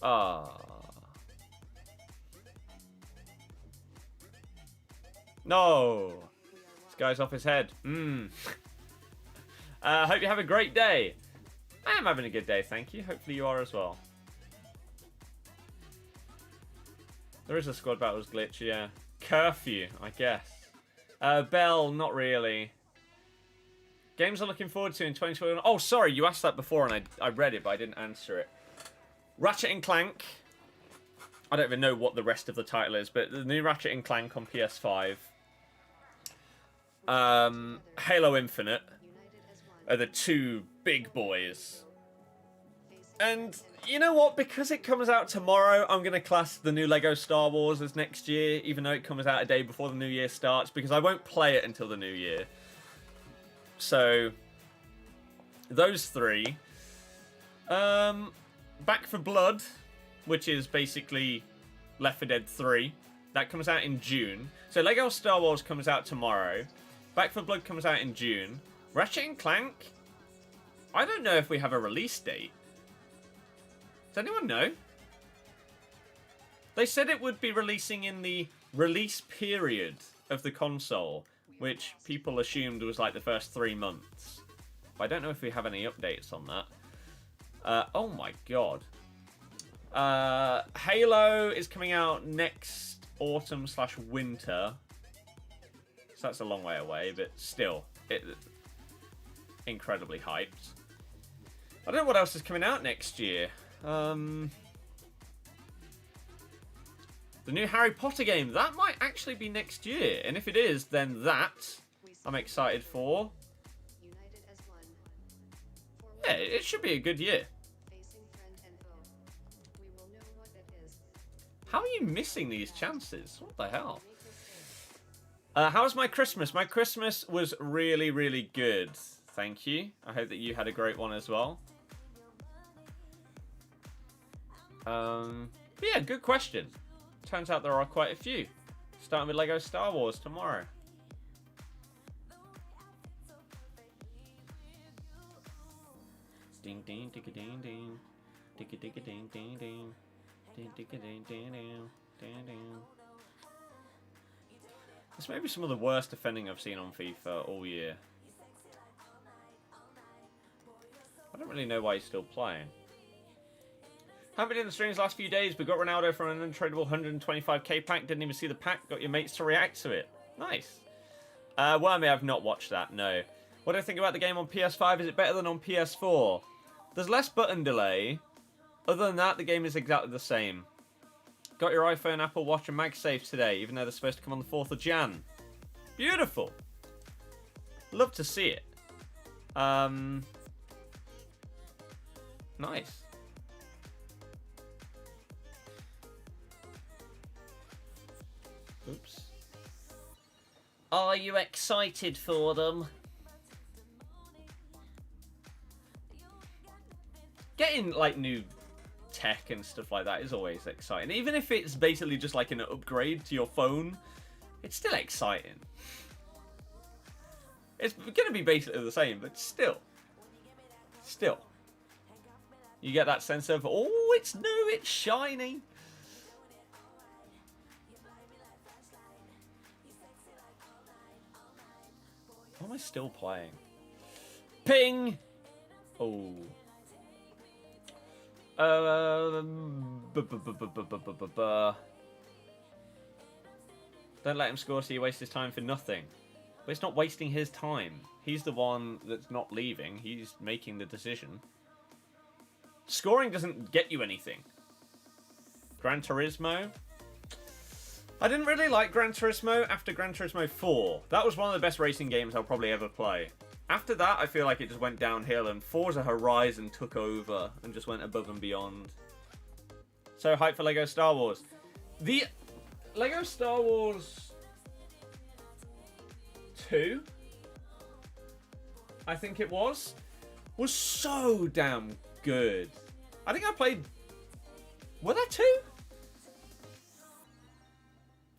Ah. No. This guy's off his head. Hope you have a great day. I am having a good day, thank you. Hopefully you are as well. There is a squad battles glitch, yeah. Curfew, I guess. Bell, not really. Games I'm looking forward to in 2021. Oh, sorry, you asked that before and I read it, but I didn't answer it. Ratchet and Clank. I don't even know what the rest of the title is, but the new Ratchet and Clank on PS5. Halo Infinite are the two big boys. And you know what? Because it comes out tomorrow, I'm going to class the new Lego Star Wars as next year, even though it comes out a day before the new year starts, because I won't play it until the new year. So, those three. Back for Blood, which is basically Left 4 Dead 3, That comes out in June. So Lego Star Wars comes out tomorrow. Back 4 Blood comes out in June. Ratchet and Clank, I don't know if we have a release date. Does anyone know? They said it would be releasing in the release period of the console, which people assumed was like the first 3 months. But I don't know if we have any updates on that. Oh my god. Halo is coming out next autumn/winter. So that's a long way away, but still, incredibly hyped. I don't know what else is coming out next year. The new Harry Potter game, that might actually be next year. And if it is, then that I'm excited for. Yeah, it should be a good year. How are you missing these chances? What the hell? How was my Christmas? My Christmas was really, really good. Thank you. I hope that you had a great one as well. But yeah, good question. Turns out there are quite a few. Starting with Lego Star Wars tomorrow. Ding ding ding ding ding. Ding ding ding ding ding. Ding ding ding ding ding ding. This may be some of the worst defending I've seen on FIFA all year. I don't really know why he's still playing. Haven't been in the streams the last few days, but got Ronaldo from an untradeable 125k pack. Didn't even see the pack. Got your mates to react to it. Nice. Wormy, I've not watched that, no. What do I think about the game on PS5? Is it better than on PS4? There's less button delay. Other than that, the game is exactly the same. Got your iPhone, Apple Watch, and MagSafe today, even though they're supposed to come on the 4th of Jan. Beautiful. Love to see it. Nice. Oops. Are you excited for them? Getting, like, new tech and stuff like that is always exciting. Even if it's basically just like an upgrade to your phone, it's still exciting. It's going to be basically the same, but still. You get that sense of, oh, it's new, it's shiny. Why am I still playing? Ping! Oh. Don't let him score so you waste his time for nothing. But it's not wasting his time. He's the one that's not leaving. He's making the decision. Scoring doesn't get you anything. Gran Turismo. I didn't really like Gran Turismo after Gran Turismo 4. That was one of the best racing games I'll probably ever play. After that, I feel like it just went downhill, and Forza Horizon took over and just went above and beyond. So hype for Lego Star Wars. The Lego Star Wars 2, I think it was so damn good. I think I played... Were there 2?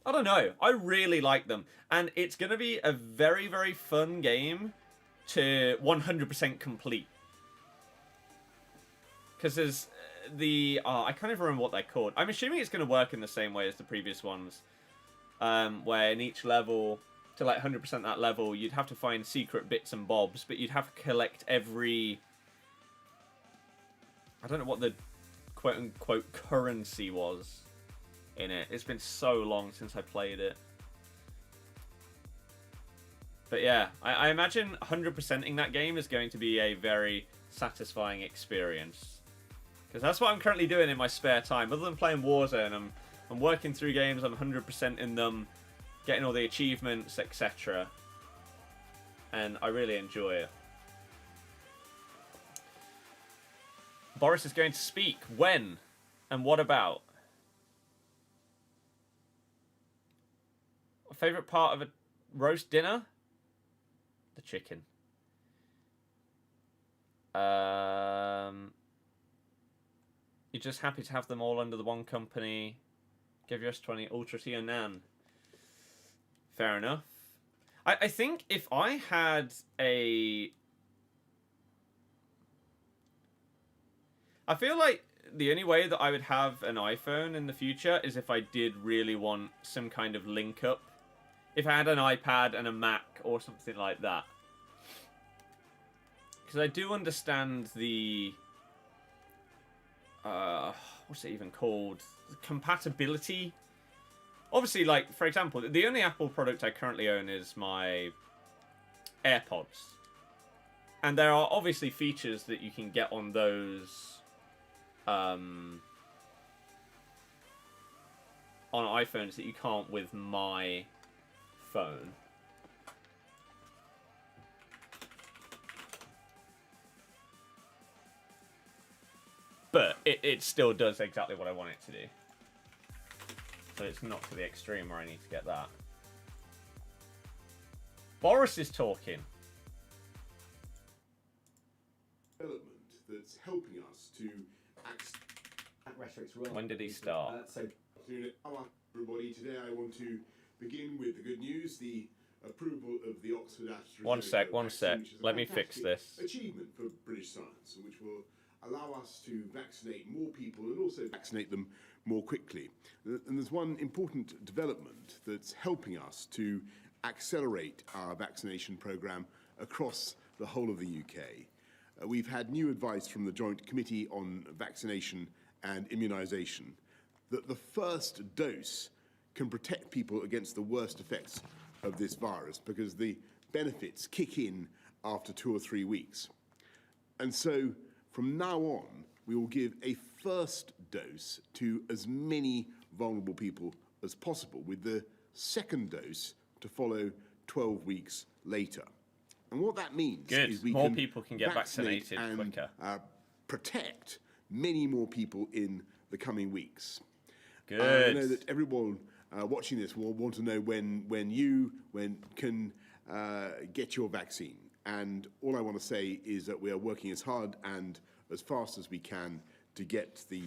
I don't know. I really like them. And it's going to be a very, very fun game to 100% complete. Because there's the... I can't even remember what they're called. I'm assuming it's going to work in the same way as the previous ones. Where in each level, to like 100% that level, you'd have to find secret bits and bobs. But you'd have to collect every... I don't know what the quote-unquote currency was in it. It's been so long since I played it. But yeah, I imagine 100%ing that game is going to be a very satisfying experience. Because that's what I'm currently doing in my spare time. Other than playing Warzone, I'm working through games, I'm 100% in them, getting all the achievements, etc. And I really enjoy it. Boris is going to speak. When? And what about? Favourite part of a roast dinner? The chicken. You're just happy to have them all under the one company. Give your S20 Ultra to your nan. Fair enough. I think if I had a... I feel like the only way that I would have an iPhone in the future is if I did really want some kind of link up. If I had an iPad and a Mac or something like that. Because I do understand the... what's it even called? Compatibility. Obviously, like, for example, the only Apple product I currently own is my AirPods. And there are obviously features that you can get on those on iPhones that you can't with my phone. But it still does exactly what I want it to do. So it's not to the extreme where I need to get that. Boris is talking. Development that's helping us to When did he start? Hello everybody, today I want to begin with the good news, the approval of the Oxford AstraZeneca One sec. Let me fix this. Achievement for British science, which will allow us to vaccinate more people and also vaccinate them more quickly. And there's one important development that's helping us to accelerate our vaccination programme across the whole of the UK. We've had new advice from the Joint Committee on Vaccination and Immunisation that the first dose can protect people against the worst effects of this virus because the benefits kick in after 2 or 3 weeks. And so from now on, we will give a first dose to as many vulnerable people as possible, with the second dose to follow 12 weeks later. And what that means is we more people can get vaccinated and, quicker. Protect many more people in the coming weeks. Good. I know that everyone watching this will want to know when you can get your vaccine. And all I want to say is that we are working as hard and as fast as we can to get the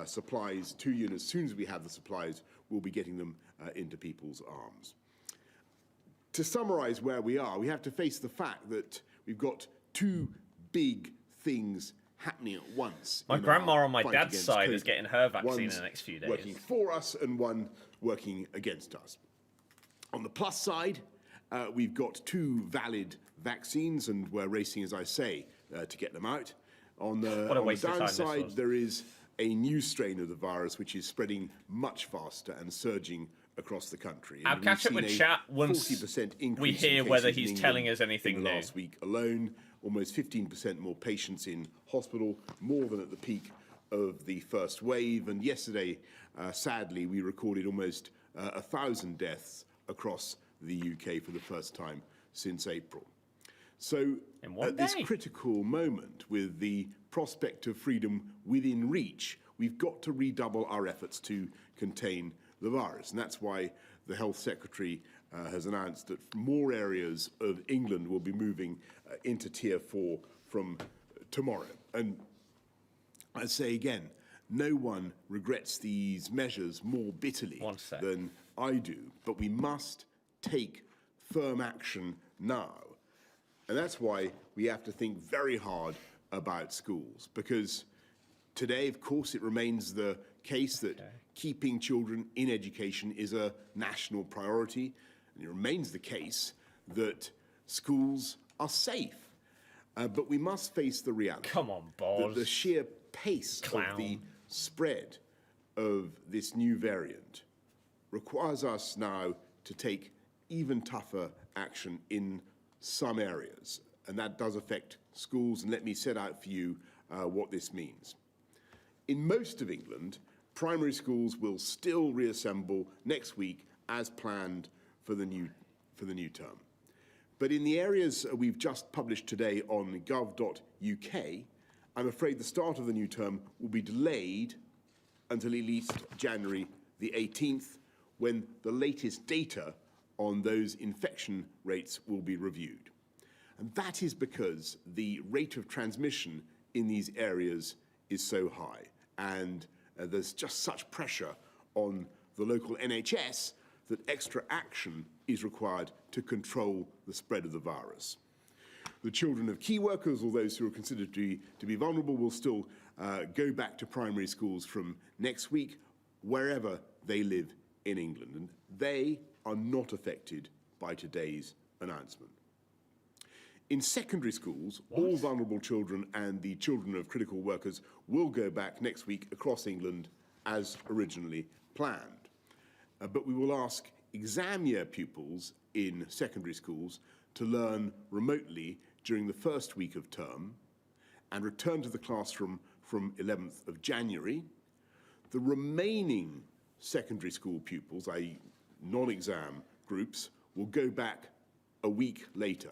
supplies to you. And as soon as we have the supplies, we'll be getting them into people's arms. To summarise where we are, we have to face the fact that we've got two big things happening at once. My grandma on my dad's side is getting her vaccine in the next few days. Working for us and one working against us. On the plus side, we've got two valid vaccines and we're racing, as I say, to get them out. On the downside, there is a new strain of the virus which is spreading much faster and surging across the country. I'll catch up with chat once we hear whether he's telling us anything new. Last week alone, almost 15% more patients in hospital, more than at the peak of the first wave. And yesterday, sadly, we recorded almost 1,000 deaths across the UK for the first time since April. So at this critical moment, with the prospect of freedom within reach, we've got to redouble our efforts to contain the virus. And that's why the Health Secretary has announced that more areas of England will be moving into Tier 4 from tomorrow. And I say again, no one regrets these measures more bitterly than I do, but we must take firm action now. And that's why we have to think very hard about schools, because today, of course, it remains the case that keeping children in education is a national priority, and it remains the case that schools are safe. But we must face the reality that the sheer pace of the spread of this new variant requires us now to take even tougher action in some areas, and that does affect schools, and let me set out for you what this means. In most of England, primary schools will still reassemble next week as planned for the new term. But in the areas we've just published today on gov.uk, I'm afraid the start of the new term will be delayed until at least January the 18th, when the latest data on those infection rates will be reviewed. And that is because the rate of transmission in these areas is so high, and there's just such pressure on the local NHS that extra action is required to control the spread of the virus. The children of key workers or those who are considered to be vulnerable will still go back to primary schools from next week, wherever they live in England. And they are not affected by today's announcement. In secondary schools, all vulnerable children and the children of critical workers will go back next week across England as originally planned. But we will ask exam year pupils in secondary schools to learn remotely during the first week of term and return to the classroom from 11th of January. The remaining secondary school pupils, i.e. non-exam groups, will go back a week later.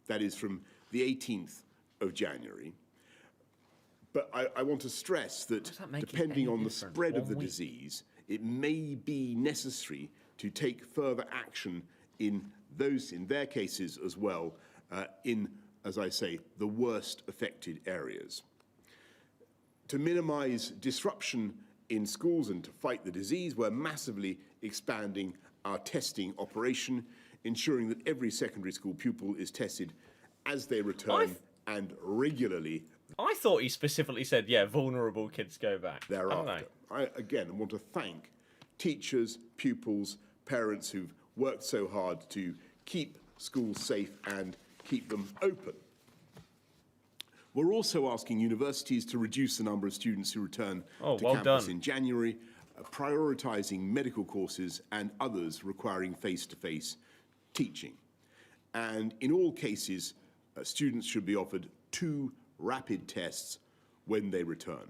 That is from the 18th of January. But I want to stress that depending on the spread of the disease, it may be necessary to take further action in their cases as well, in, as I say, the worst affected areas. To minimize disruption in schools and to fight the disease, we're massively expanding our testing operation, ensuring that every secondary school pupil is tested as they return and regularly. I thought he specifically said, yeah, vulnerable kids go back. Thereafter. I again want to thank teachers, pupils, parents who've worked so hard to keep schools safe and keep them open. We're also asking universities to reduce the number of students who return to campus in January, prioritising medical courses and others requiring face-to-face teaching. And in all cases, students should be offered 2 rapid tests when they return.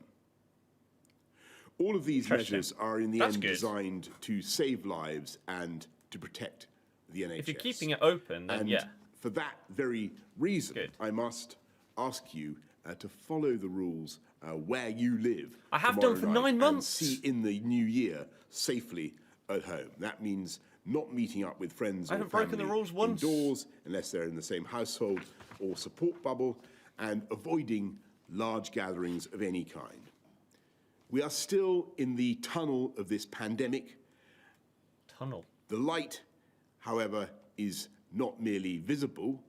All of these measures are in the end designed to save lives and to protect the NHS. If you're keeping it open, then and for that very reason, I must ask you to follow the rules where you live. I have done for 9 months. And see in the new year safely at home. That means not meeting up with friends or family the rules once. indoors unless they're in the same household or support bubble, and avoiding large gatherings of any kind. We are still in the tunnel of this pandemic. The light, however, is not merely visible.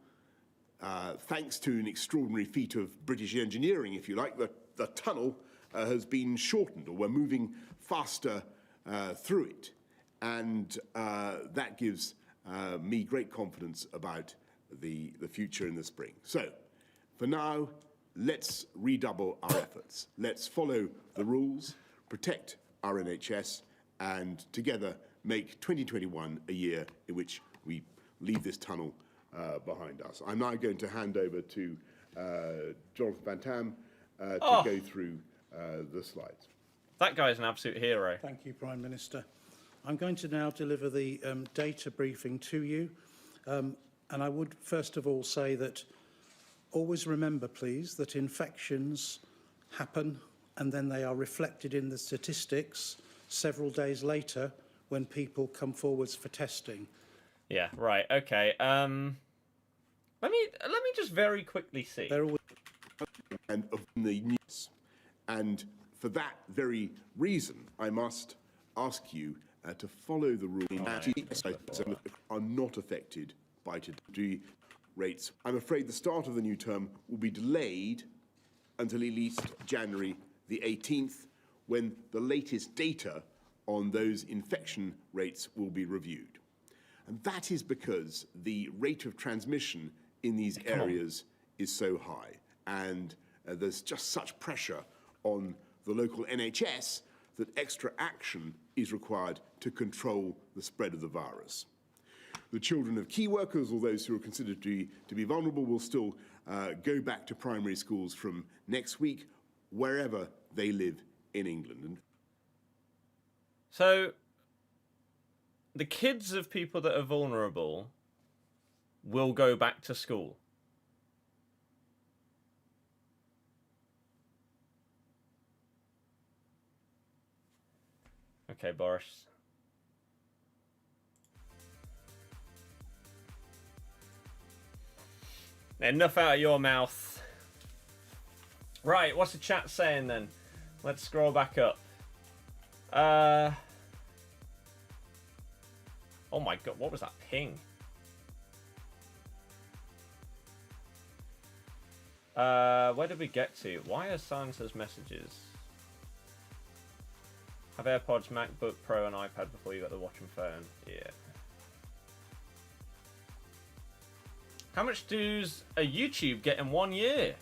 Thanks to an extraordinary feat of British engineering, if you like, the tunnel has been shortened, or we're moving faster through it. And that gives me great confidence about the future in the spring. So, for now, let's redouble our efforts. Let's follow the rules, protect our NHS, and together make 2021 a year in which we leave this tunnel behind us. I'm now going to hand over to Jonathan Van Tam to go through the slides. That guy's an absolute hero. Thank you, Prime Minister. I'm going to now deliver the data briefing to you. And I would first of all say that always remember, please, that infections happen and then they are reflected in the statistics several days later when people come forwards for testing. Yeah, right, okay. Let me just very quickly see. And of the news. And for that very reason, I must ask you to follow the rules are not affected by today's rates. I'm afraid the start of the new term will be delayed until at least January the 18th, when the latest data on those infection rates will be reviewed. And that is because the rate of transmission in these areas is so high, and there's just such pressure on the local NHS that extra action is required to control the spread of the virus. The children of key workers or those who are considered to be vulnerable will still go back to primary schools from next week, wherever they live in England. So, the kids of people that are vulnerable will go back to school. Okay, Boris. Enough out of your mouth. Right, what's the chat saying then? Let's scroll back up. Oh my god, what was that ping? Where did we get to? Why are silencers messages? Have AirPods, MacBook Pro, and iPad before you got the watch and phone. Yeah. How much does a YouTube get in 1 year?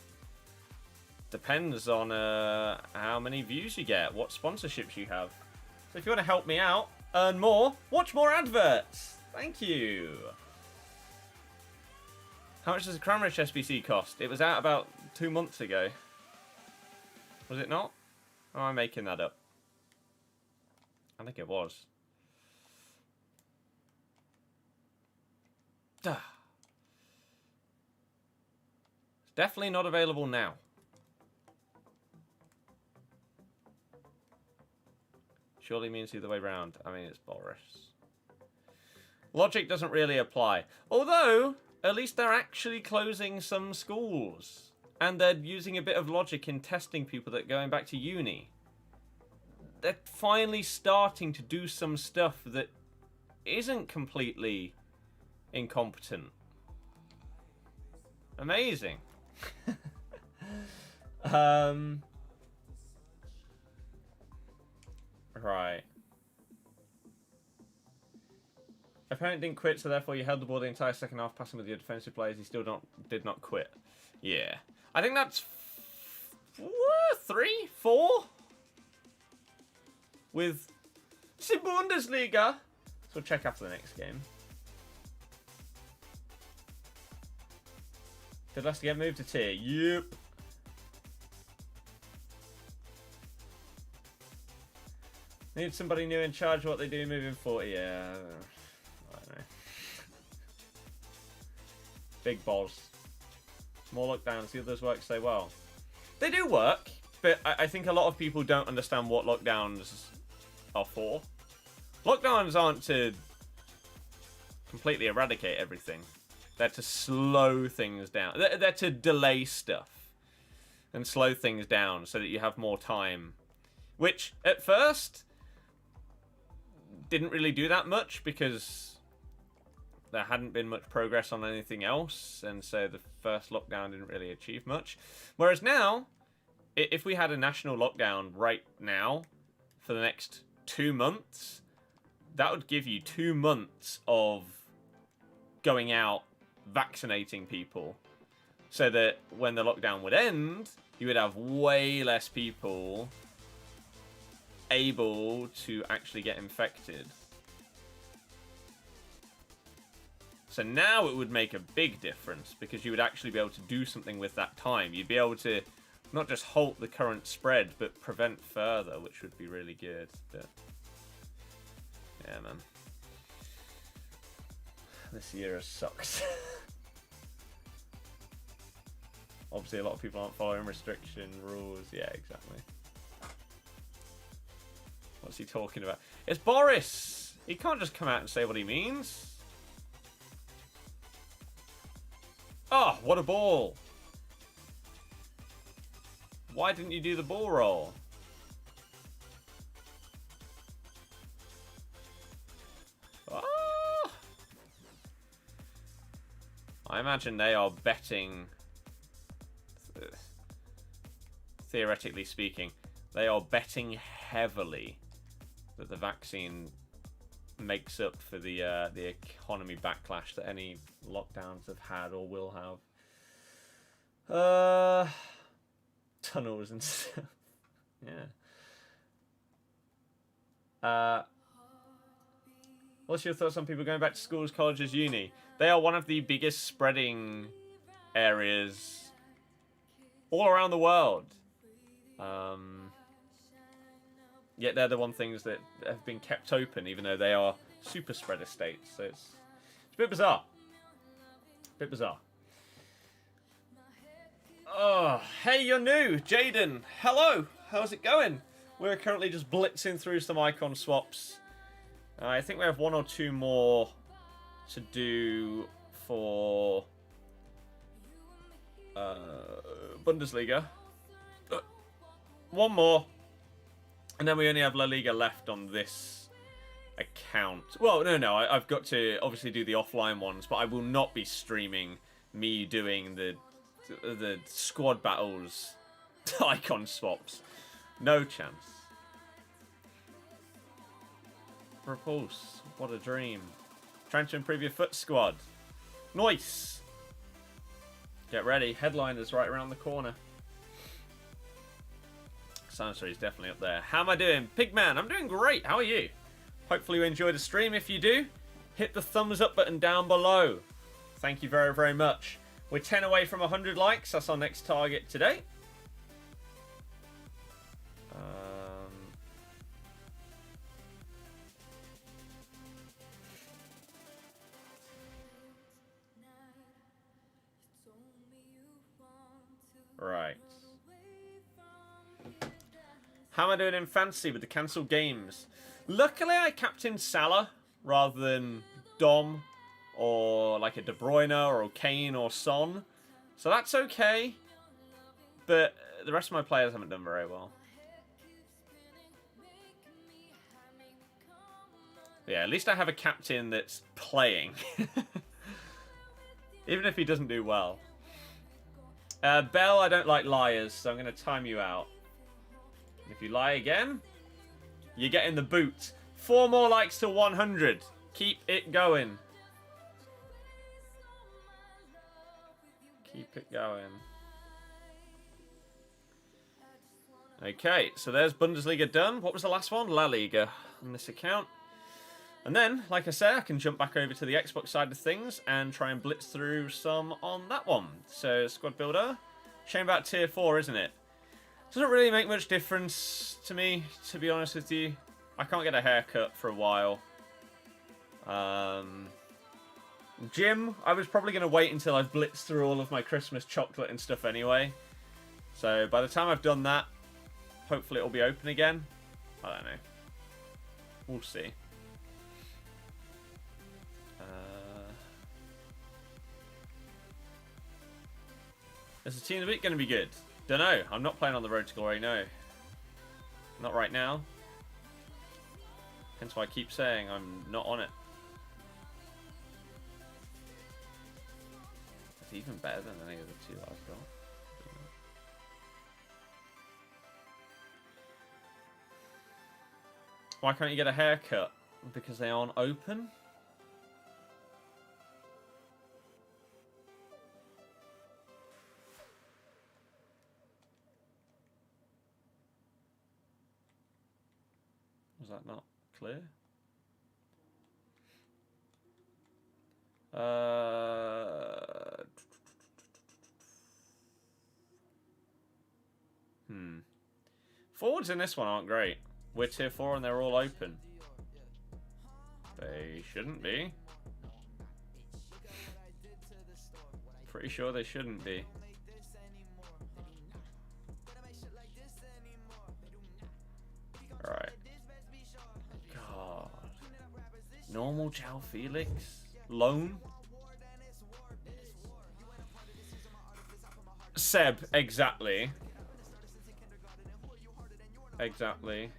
Depends on how many views you get, what sponsorships you have. So if you want to help me out, earn more, watch more adverts. Thank you. How much does a Cranbridge SBC cost? It was out about 2 months ago. Was it not? Or am I making that up? I think it was. Duh. It's definitely not available now. Surely means the other way round. I mean, it's Boris. Logic doesn't really apply. Although, at least they're actually closing some schools. And they're using a bit of logic in testing people that are going back to uni. They're finally starting to do some stuff that isn't completely incompetent. Amazing. Right. Opponent didn't quit, so therefore you held the ball the entire second half, passing with your defensive players. He still did not quit. Yeah. I think that's 3, 4? With the Bundesliga. So we'll check after the next game. Did Leicester get moved to tier? Yep. Need somebody new in charge of what they do moving forward. Yeah. I don't know. Big balls. More lockdowns. The others work so well. They do work, but I think a lot of people don't understand what lockdowns are for. Lockdowns aren't to completely eradicate everything. They're to slow things down. They're to delay stuff and slow things down so that you have more time. Which, at first, didn't really do that much because there hadn't been much progress on anything else, and so the first lockdown didn't really achieve much. Whereas now, if we had a national lockdown right now for the next 2 months, that would give you 2 months of going out, vaccinating people, so that when the lockdown would end, you would have way less people able to actually get infected. So now it would make a big difference because you would actually be able to do something with that time. You'd be able to not just halt the current spread, but prevent further, which would be really good. But yeah, man. This year has sucked. Obviously, a lot of people aren't following restriction rules. Yeah, exactly. What's he talking about? It's Boris! He can't just come out and say what he means. Oh, what a ball. Why didn't you do the ball roll? Oh. I imagine they are betting, theoretically speaking, they are betting heavily that the vaccine makes up for the economy backlash that any lockdowns have had or will have. Tunnels and stuff. Yeah. What's your thoughts on people going back to schools, colleges, uni? They are one of the biggest spreading areas all around the world. Yet they're the one things that have been kept open, even though they are super spreader states. So it's a bit bizarre. Bit bizarre. Oh, hey, you're new, Jaden. Hello. How's it going? We're currently just blitzing through some icon swaps. I think we have 1 or 2 more to do for Bundesliga. 1 more. And then we only have La Liga left on this account. Well, no, I've got to obviously do the offline ones, but I will not be streaming me doing the squad battles icon swaps. No chance. Repulse. What a dream. Trying to improve your FUT squad. Nice. Get ready. Headliners right around the corner. Sanctuary is definitely up there. How am I doing? Pigman, I'm doing great. How are you? Hopefully you enjoyed the stream. If you do, hit the thumbs up button down below. Thank you very, very much. We're 10 away from 100 likes. That's our next target today. Right. How am I doing in fantasy with the cancelled games? Luckily, I captained Salah rather than Dom or like a De Bruyne or Kane or Son. So that's okay. But the rest of my players haven't done very well. Yeah, at least I have a captain that's playing. Even if he doesn't do well. Bell, I don't like liars, so I'm going to time you out. If you lie again, you're getting the boot. 4 more likes to 100. Keep it going. Keep it going. Okay, so there's Bundesliga done. What was the last one? La Liga on this account. And then, like I say, I can jump back over to the Xbox side of things and try and blitz through some on that one. So, squad builder. Shame about tier 4, isn't it? Doesn't really make much difference to me, to be honest with you. I can't get a haircut for a while. Gym, I was probably going to wait until I've blitzed through all of my Christmas chocolate and stuff anyway. So, by the time I've done that, hopefully it'll be open again. I don't know. We'll see. Is the team of the week going to be good? Don't know. I'm not playing on the road to glory, no. Not right now. Hence why I keep saying I'm not on it. It's even better than any of the two I've got. Why can't you get a haircut? Because they aren't open? Was that not clear? Forwards in this one aren't great. We're tier 4 and they're all open. They shouldn't be. Pretty sure they shouldn't be. Alright. God. Normal João Felix? Loan? Seb, exactly. Exactly.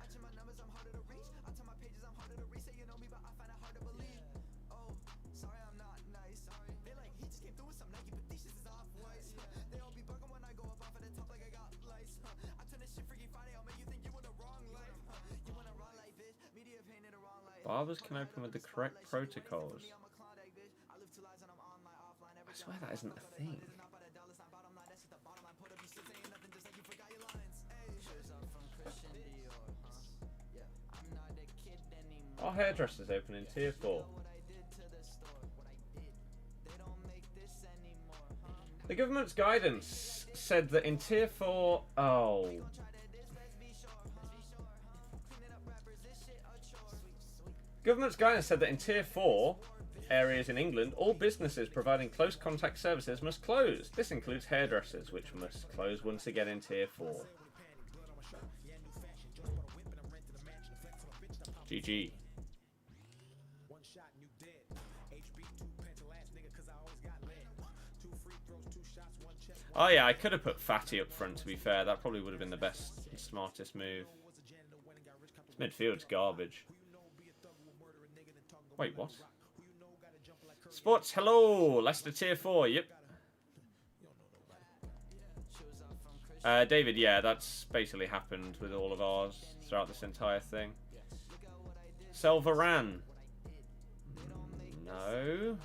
Barbers can open with the correct protocols. I swear that isn't a thing. Our hairdresser's open in tier 4. The government's guidance said that in tier 4... Oh. Government's guidance said that in tier 4 areas in England, all businesses providing close contact services must close. This includes hairdressers, which must close once again in tier 4. GG. Oh yeah, I could have put Fatty up front, to be fair. That probably would have been the best and smartest move. This midfield's garbage. Wait, what? Sports, hello! Leicester tier 4, yep. David, yeah, that's basically happened with all of ours throughout this entire thing. Selvaran. No.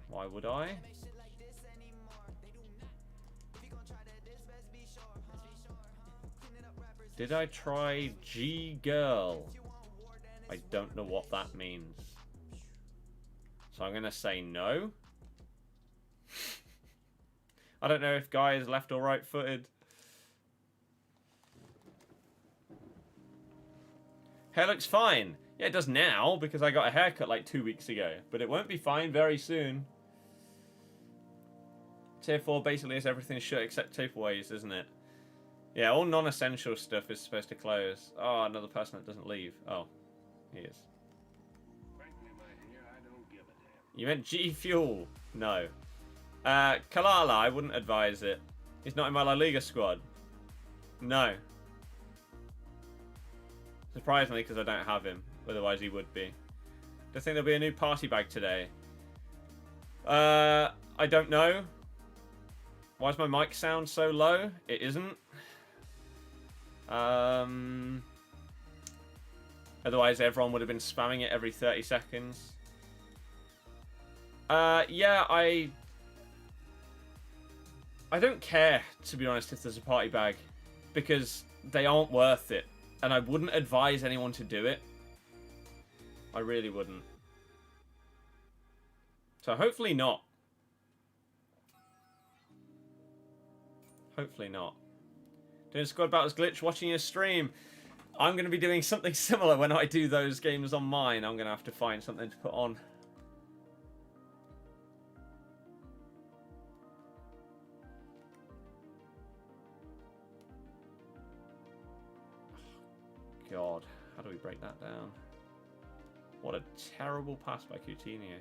Why would I? Did I try G-Girl? I don't know what that means. So I'm going to say no. I don't know if Guy is left or right-footed. Hair looks fine. Yeah, it does now, because I got a haircut like 2 weeks ago. But it won't be fine very soon. Tier 4 basically is everything shut except takeaways, isn't it? Yeah, all non-essential stuff is supposed to close. Oh, another person that doesn't leave. Oh, he is. You meant G Fuel? No. Kalala, I wouldn't advise it. He's not in my La Liga squad. No. Surprisingly, because I don't have him. Otherwise, he would be. Do you think there'll be a new party bag today? I don't know. Why does my mic sound so low? It isn't. Otherwise, everyone would have been spamming it every 30 seconds. Yeah, I don't care, to be honest, if there's a party bag. Because they aren't worth it. And I wouldn't advise anyone to do it. I really wouldn't. So hopefully not. Hopefully not. Doing squad battles glitch, watching your stream. I'm going to be doing something similar when I do those games on mine. I'm going to have to find something to put on. God, how do we break that down? What a terrible pass by Coutinho.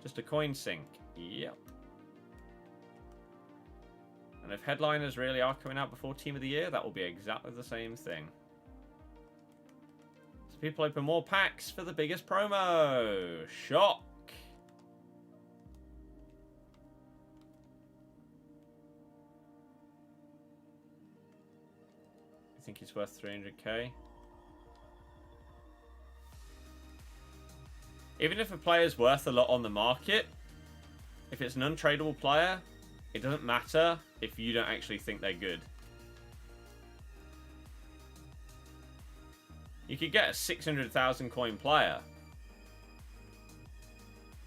Just a coin sink. Yep. And if headliners really are coming out before Team of the Year, that will be exactly the same thing. So people open more packs for the biggest promo. Shock. I think he's worth 300k. Even if a player's worth a lot on the market, if it's an untradeable player, it doesn't matter if you don't actually think they're good. You could get a 600,000 coin player.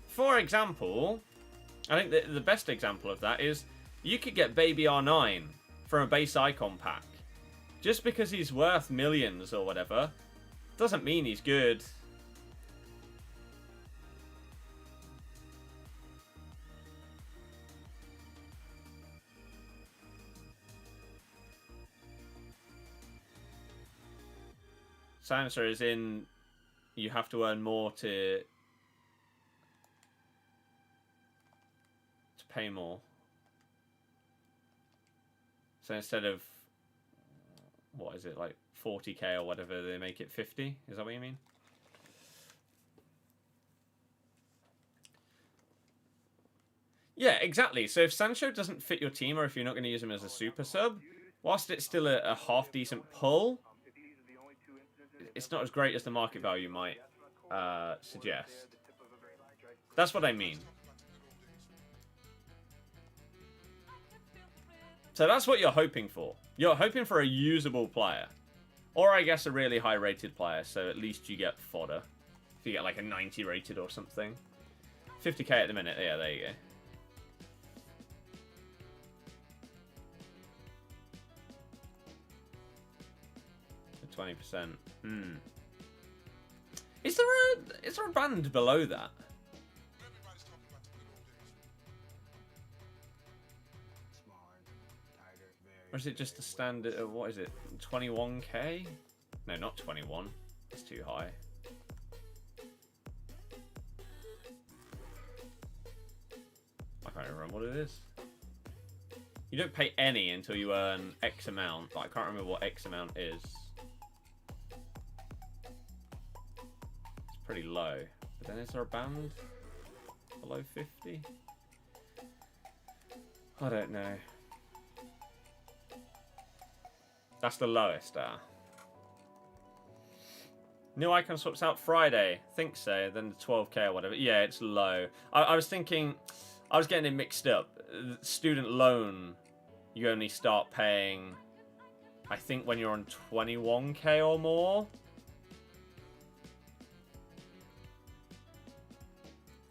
For example, I think the best example of that is you could get Baby R9 from a base icon pack. Just because he's worth millions or whatever, doesn't mean he's good. Answer is in you have to earn more to pay more. So instead of what is it, like 40k or whatever, they make it 50? Is that what you mean? Yeah, exactly. So if Sancho doesn't fit your team, or if you're not going to use him as a super sub, whilst it's still a half decent pull, it's not as great as the market value might suggest. That's what I mean. So that's what you're hoping for. You're hoping for a usable player. Or I guess a really high rated player, so at least you get fodder. If you get like a 90 rated or something. 50k at the minute, yeah, there you go. 20%. Is there a band below that? Or is it just the standard of, what is it, 21k? No, not 21. It's too high. I can't remember what it is. You don't pay any until you earn X amount, but I can't remember what X amount is. Pretty low. But then is there a band below 50? I don't know. That's the lowest, New icon swaps out Friday. Think so. Then the 12k or whatever. Yeah, it's low. I was thinking... I was getting it mixed up. Student loan, you only start paying... I think when you're on 21k or more.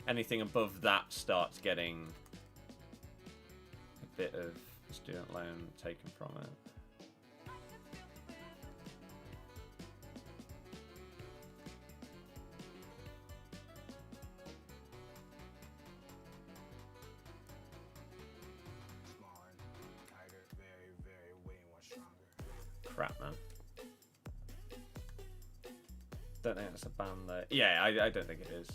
Anything above that starts getting a bit of student loan taken from it. Crap, man. Don't think that's a band though. Yeah, I don't think it is.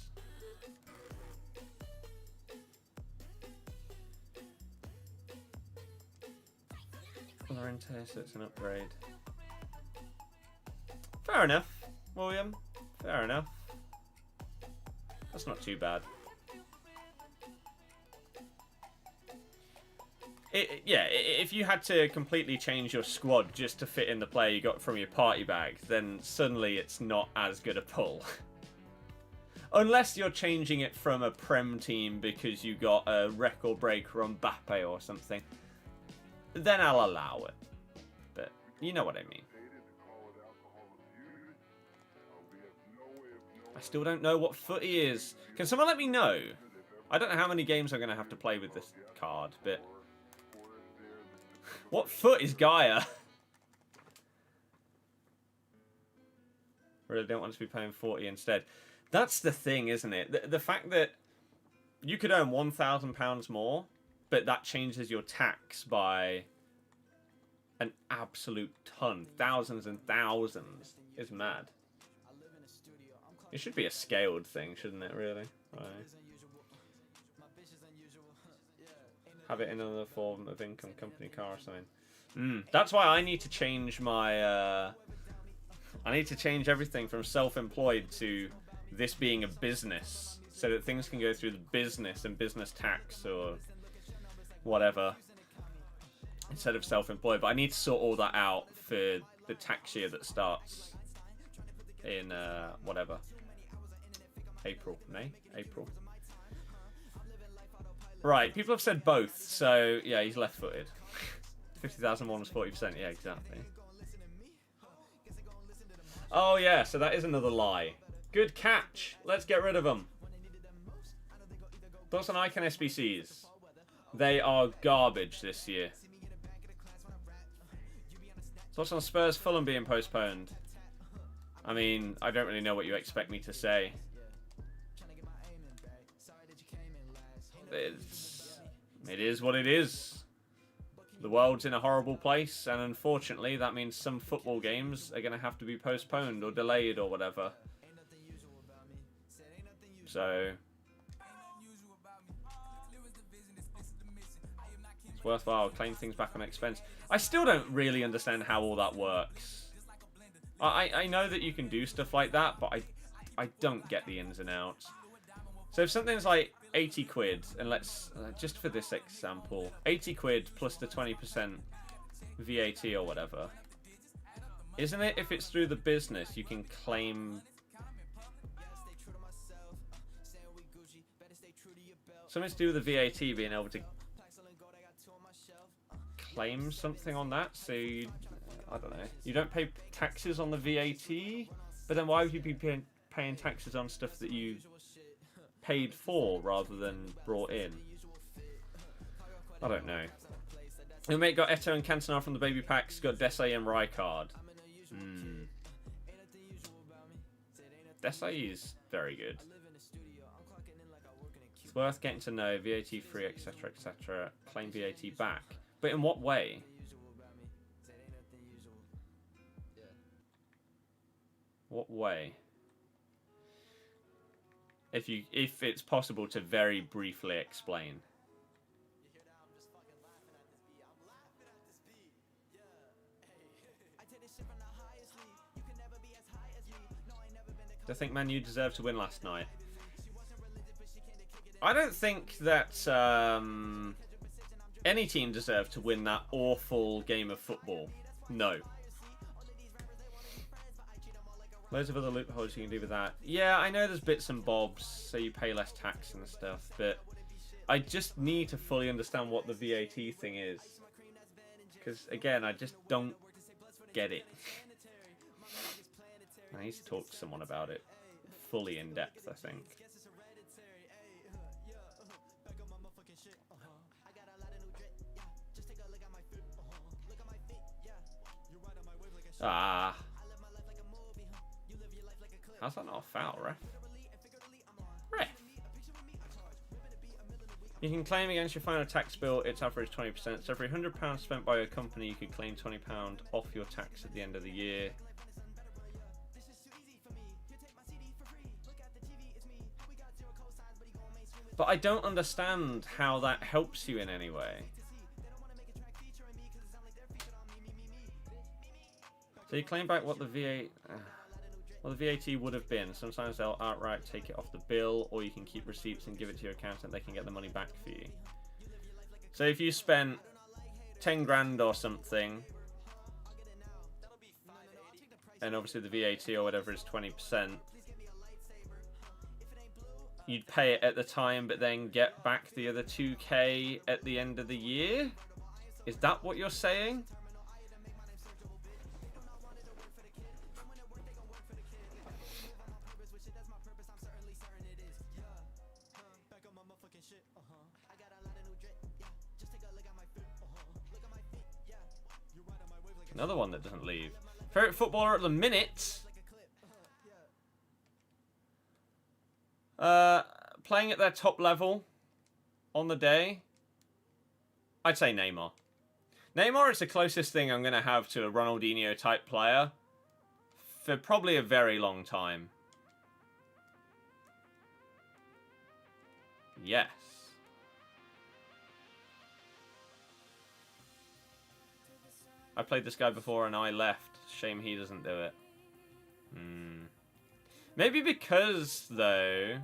Lorente, so it's an upgrade. Fair enough, William. Fair enough. That's not too bad. Yeah, if you had to completely change your squad just to fit in the player you got from your party bag, then suddenly it's not as good a pull. Unless you're changing it from a Prem team because you got a record breaker on Mbappe or something, then I'll allow it. But you know what I mean. I still don't know what footy is. Can someone let me know? I don't know how many games I'm going to have to play with this card, but... What foot is Gaia? Really don't want to be paying 40 instead. That's the thing, isn't it? The fact that you could earn £1,000 more, but that changes your tax by an absolute ton. Thousands and thousands is mad. It should be a scaled thing, shouldn't it, really? Right. Have it in another form of income, company car or something. That's why I need to change my... I need to change everything from self-employed to this being a business, so that things can go through the business and business tax or whatever, instead of self-employed. But I need to sort all that out for the tax year that starts in, whatever, April. Right, people have said both, so yeah, he's left-footed. 50,001 was 40%, yeah, exactly. Oh yeah, so that is another lie. Good catch. Let's get rid of them. Thoughts on Icon SBCs? They are garbage this year. Thoughts on Spurs Fulham being postponed? I mean, I don't really know what you expect me to say. It is what it is. The world's in a horrible place, and unfortunately that means some football games are going to have to be postponed or delayed or whatever. So it's worthwhile claim things back on expense. I still don't really understand how all that works. I know that you can do stuff like that, but I don't get the ins and outs. So if something's like 80 quid, and let's, just for this example, 80 quid plus the 20% VAT or whatever, isn't it if it's through the business you can claim something to do with the VAT, being able to claim something on that? So you, I don't know, you don't pay taxes on the VAT, but then why would you be paying taxes on stuff that you paid for rather than brought in? I don't know. My mate got Eto and Cantona from the baby packs, got Desai and Rijkaard. Desai is very good. It's worth getting to know, VAT free, etc, etc. Claim VAT back. But in what way? What way? If it's possible to very briefly explain. Do I think Man U deserved to win last night? I don't think that any team deserved to win that awful game of football. No. Loads of other loopholes you can do with that. Yeah, I know there's bits and bobs, so you pay less tax and stuff, but I just need to fully understand what the VAT thing is. Because, again, I just don't get it. I need to talk to someone about it fully in depth, I think. Ah. How's that not a foul, ref? Ref. You can claim against your final tax bill its average 20%. So every £100 spent by your company, you could claim £20 off your tax at the end of the year. But I don't understand how that helps you in any way. So you claim back what the VAT would have been. Sometimes they'll outright take it off the bill, or you can keep receipts and give it to your accountant. They can get the money back for you. So if you spent 10 grand or something, and obviously the VAT or whatever is 20%, you'd pay it at the time, but then get back the other 2k at the end of the year? Is that what you're saying? Another one that doesn't leave. Favorite footballer at the minute? Playing at their top level on the day, I'd say Neymar. Neymar is the closest thing I'm going to have to a Ronaldinho type player for probably a very long time. Yes. I played this guy before and I left. Shame he doesn't do it. Maybe because, though...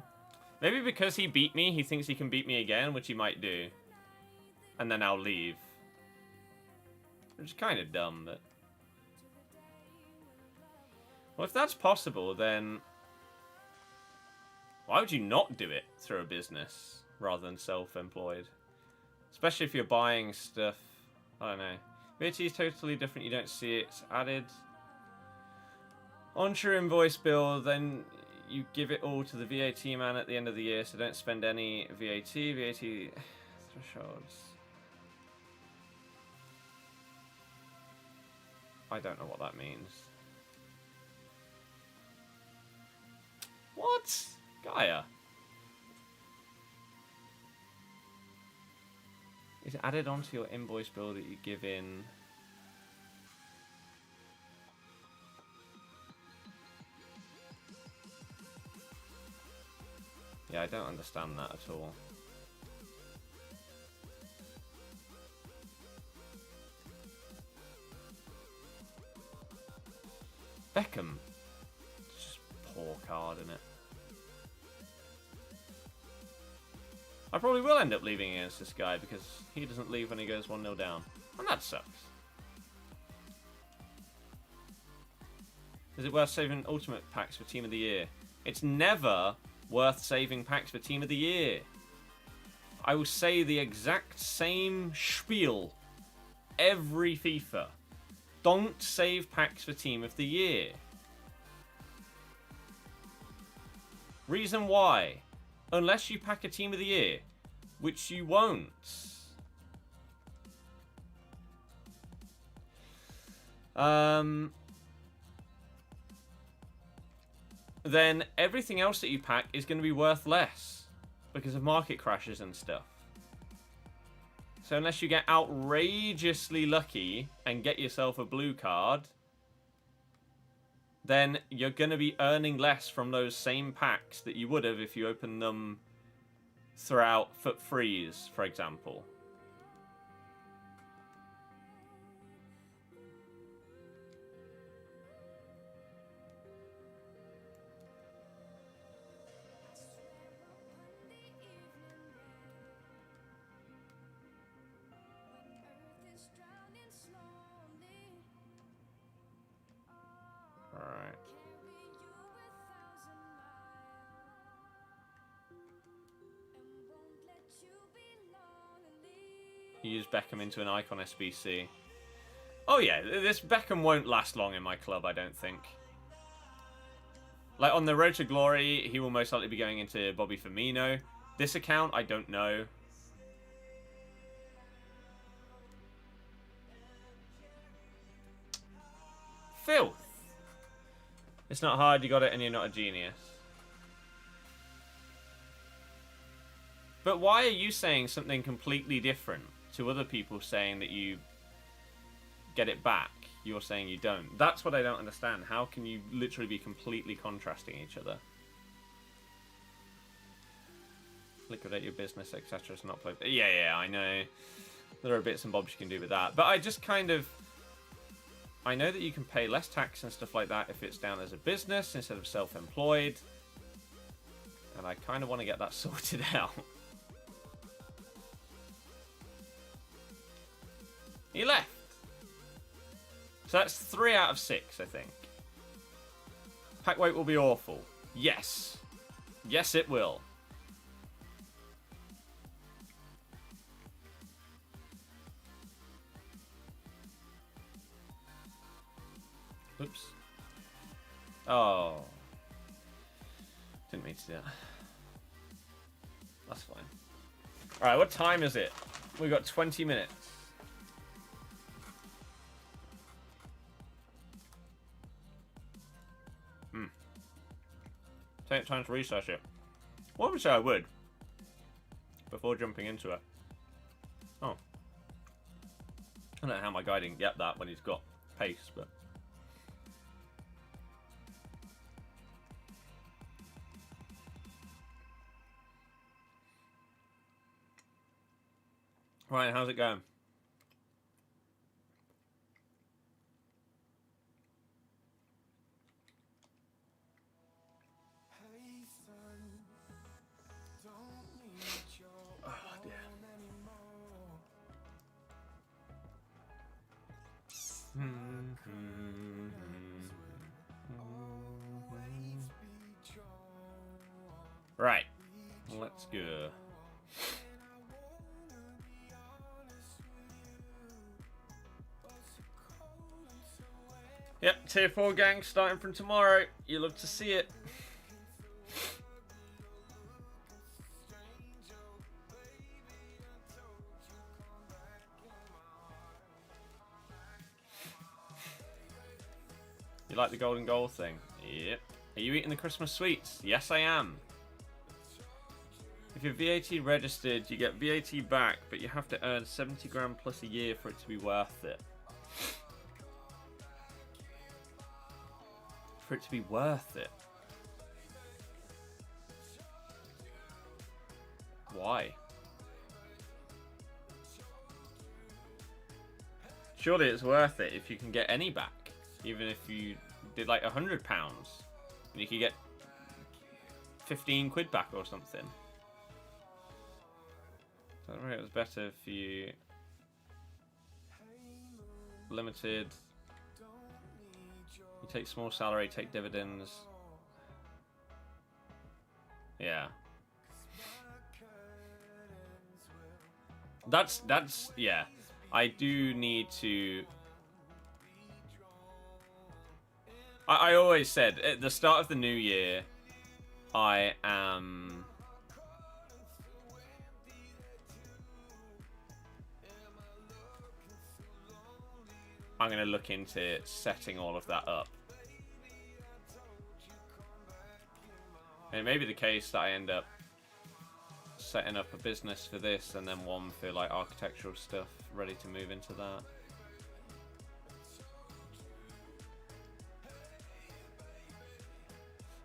Maybe because he beat me, he thinks he can beat me again, which he might do. And then I'll leave. Which is kind of dumb, but... Well, if that's possible, then... Why would you not do it through a business rather than self-employed? Especially if you're buying stuff... I don't know. VAT is totally different. You don't see it. It's added onto your invoice bill. Then you give it all to the VAT man at the end of the year. So don't spend any VAT. VAT thresholds. I don't know what that means. What? Gaia. Is added onto your invoice bill that you give in. Yeah, I don't understand that at all. Beckham. It's just poor card, isn't it? I probably will end up leaving against this guy because he doesn't leave when he goes 1-0 down. And that sucks. Is it worth saving ultimate packs for Team of the Year? It's never worth saving packs for Team of the Year. I will say the exact same spiel every FIFA. Don't save packs for Team of the Year. Reason why? Unless you pack a Team of the Year, which you won't. Then everything else that you pack is going to be worth less because of market crashes and stuff. So unless you get outrageously lucky and get yourself a blue card, then you're going to be earning less from those same packs that you would have if you opened them throughout FUT Freeze, for example. Alright. Use Beckham into an icon SBC. Oh yeah, this Beckham won't last long in my club, I don't think. Like, on the Road to Glory, he will most likely be going into Bobby Firmino. This account, I don't know. Filth. It's not hard, you got it, and you're not a genius. But why are you saying something completely different to other people saying that you get it back? You're saying you don't. That's what I don't understand. How can you literally be completely contrasting each other? Liquidate your business, etc. It's not play. Yeah, I know. There are bits and bobs you can do with that. But I just kind of... I know that you can pay less tax and stuff like that if it's down as a business instead of self-employed. And I kind of want to get that sorted out. He left. So that's 3 out of 6, I think. Pack weight will be awful. Yes. Yes, it will. Oops. Oh. Didn't mean to do that. That's fine. Alright, what time is it? We've got 20 minutes. Take time to research it. Well, I would say I would. Before jumping into it. Oh. I don't know how my guy didn't get that when he's got pace, but... Right, how's it going? Right, let's go. Yep, tier 4 gang starting from tomorrow. You love to see it. You like the golden goal thing? Yep. Are you eating the Christmas sweets? Yes, I am. If you're VAT registered, you get VAT back, but you have to earn 70 grand plus a year for it to be worth it. For it to be worth it. Why? Surely it's worth it if you can get any back. Even if you did like £100, you could get 15 quid back or something. I don't know, it was better for you. Limited. You take small salary, take dividends. Yeah. That's yeah. I do need to. I always said at the start of the new year, I'm going to look into setting all of that up. And it may be the case that I end up setting up a business for this and then one for like architectural stuff, ready to move into that.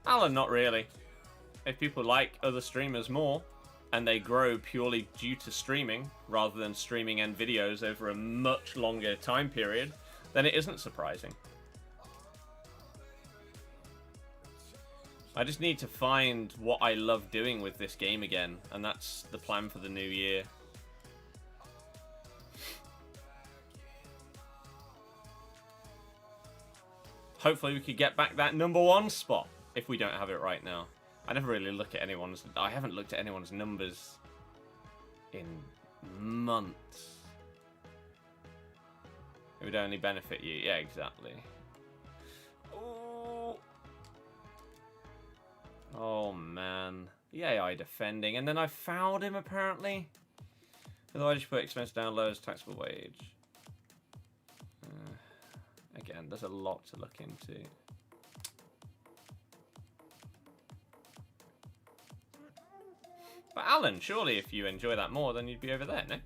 Alan, not really. If people like other streamers more, and they grow purely due to streaming, rather than streaming and videos over a much longer time period, then it isn't surprising. I just need to find what I love doing with this game again, and that's the plan for the new year. Hopefully we could get back that #1 spot if we don't have it right now. I never really look at anyone's... I haven't looked at anyone's numbers in months. It would only benefit you. Yeah, exactly. Oh, oh man. The AI defending. And then I fouled him, apparently. Otherwise, you put expense down, lowest taxable wage. Again, there's a lot to look into. But Alan, surely if you enjoy that more, then you'd be over there, no?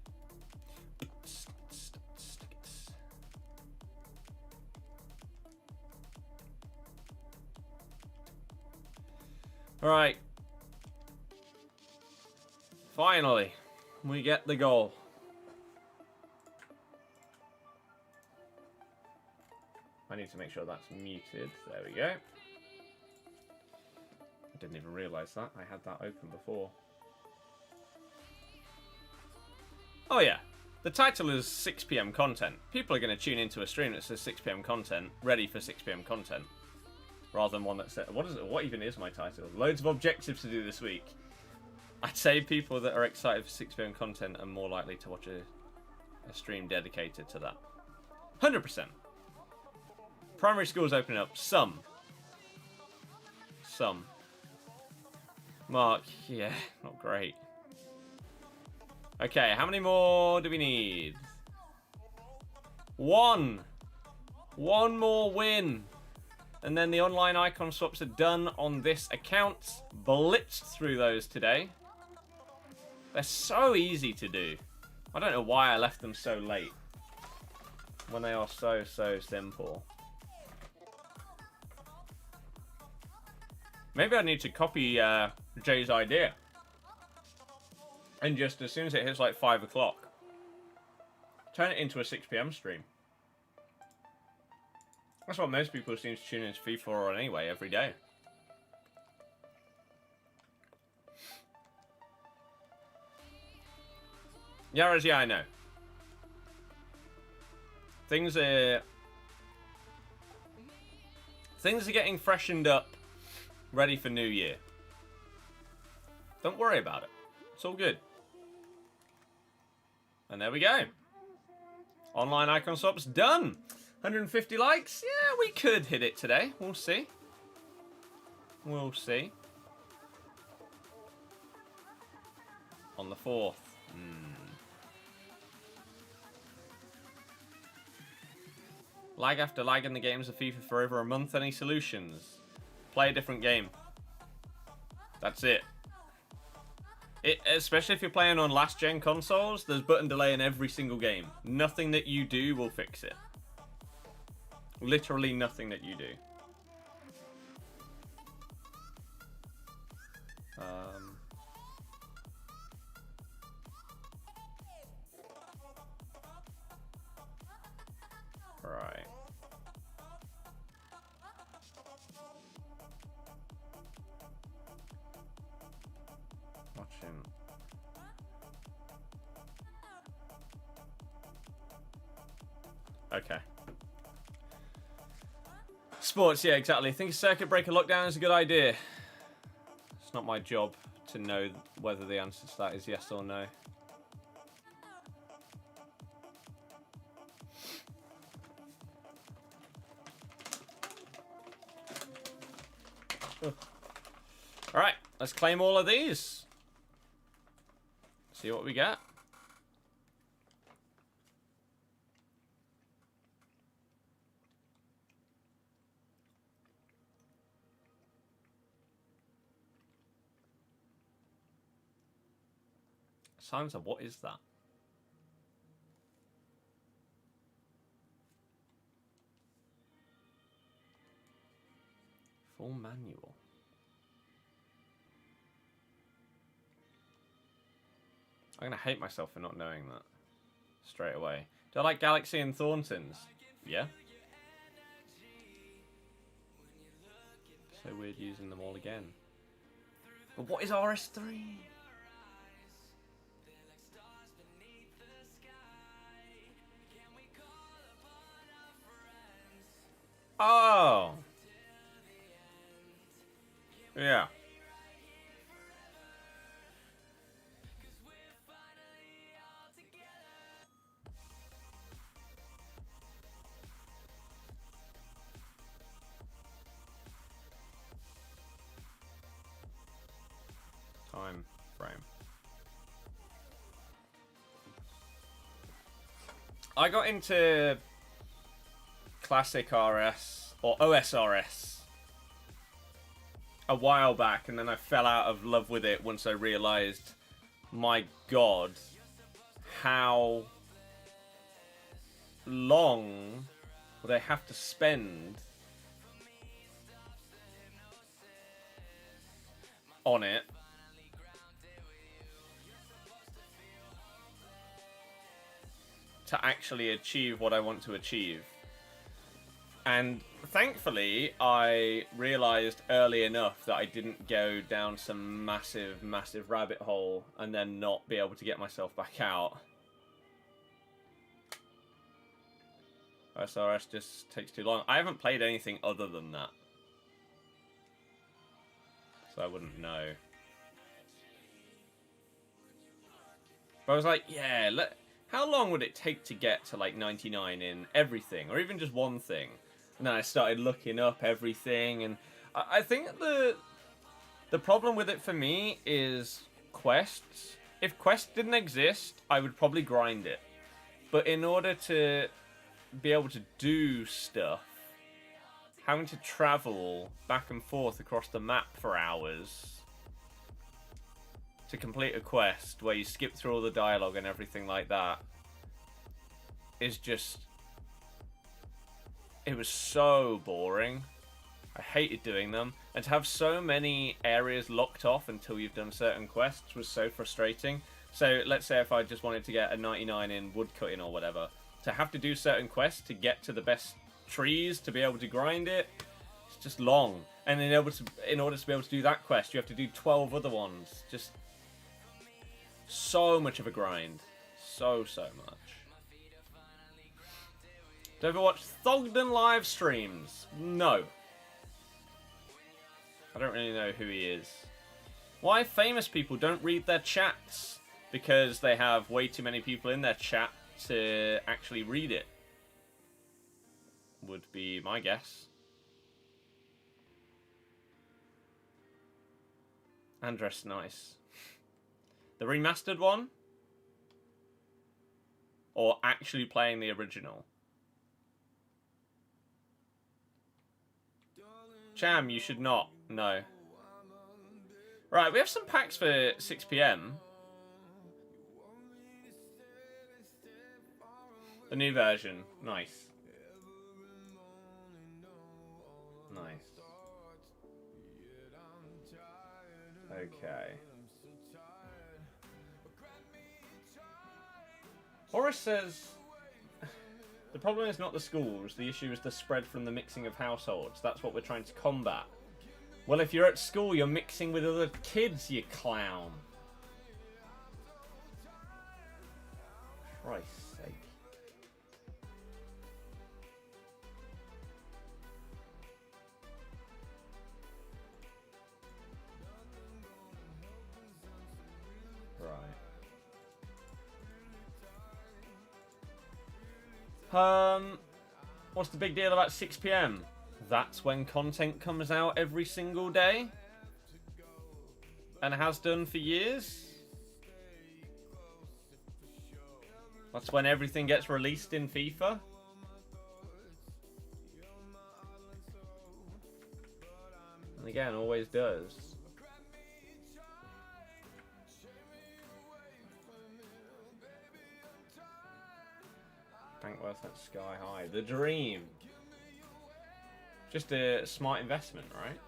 Alright. Finally, we get the goal. I need to make sure that's muted. There we go. I didn't even realise that. I had that open before. Oh yeah. The title is 6 PM content. People are going to tune into a stream that says 6 PM content, ready for 6 PM content. Rather than one that says... What even is my title? Loads of objectives to do this week. I'd say people that are excited for 6 PM content are more likely to watch a stream dedicated to that. 100%. Primary schools opening up. Some. Mark, yeah, not great. Okay, how many more do we need? One more win. And then the online icon swaps are done on this account. Blitzed through those today. They're so easy to do. I don't know why I left them so late. When they are so simple. Maybe I need to copy Jay's idea. And just as soon as it hits like 5 o'clock, turn it into a 6 PM stream. That's what most people seem to tune into FIFA on anyway, every day. Yaras, yeah, I know. Things are getting freshened up, ready for New Year. Don't worry about it. It's all good. And there we go. Online icon swaps done. 150 likes. Yeah, we could hit it today. We'll see. We'll see. On the 4th. Lag after lag in the games of FIFA for over a month. Any solutions? Play a different game. That's it. Especially if you're playing on last-gen consoles, there's button delay in every single game. Nothing that you do will fix it. Literally nothing that you do. Right. Watching. Okay. Sports, yeah, exactly. I think a circuit breaker lockdown is a good idea. It's not my job to know whether the answer to that is yes or no. Alright, let's claim all of these. See what we get. Sounds of what is that? Full manual. I'm gonna hate myself for not knowing that straight away. Do I like Galaxy and Thorntons? Yeah. So weird using them all again. But what is RS3? Oh, Yeah. Time frame. I got into Classic RS or OSRS a while back, and then I fell out of love with it once I realized, my God, how long would I have to spend on it to actually achieve what I want to achieve. And thankfully, I realized early enough that I didn't go down some massive, massive rabbit hole and then not be able to get myself back out. OSRS just takes too long. I haven't played anything other than that, so I wouldn't know. But I was like, yeah, how long would it take to get to like 99 in everything, or even just one thing? And then I started looking up everything, and I think the problem with it for me is quests. If quests didn't exist, I would probably grind it. But in order to be able to do stuff, having to travel back and forth across the map for hours to complete a quest where you skip through all the dialogue and everything like that is just... It was so boring. I hated doing them. And to have so many areas locked off until you've done certain quests was so frustrating. So let's say if I just wanted to get a 99 in woodcutting or whatever, to have to do certain quests to get to the best trees to be able to grind it, it's just long. And in order to be able to do that quest, you have to do 12 other ones. Just so much of a grind. So much. Do you ever watch Thogden live streams? No. I don't really know who he is. Why famous people don't read their chats? Because they have way too many people in their chat to actually read it. Would be my guess. And dressed nice. The remastered one? Or actually playing the original? Cham, you should not. No. Right, we have some packs for 6 PM. The new version. Nice. Nice. Okay. Boris says, the problem is not the schools, the issue is the spread from the mixing of households. That's what we're trying to combat. Well, if you're at school, you're mixing with other kids, you clown. Christ's sake. What's the big deal about 6 PM? That's when content comes out every single day. And has done for years. That's when everything gets released in FIFA. And again, always does. Bankworth at sky high. The dream. Just a smart investment, right?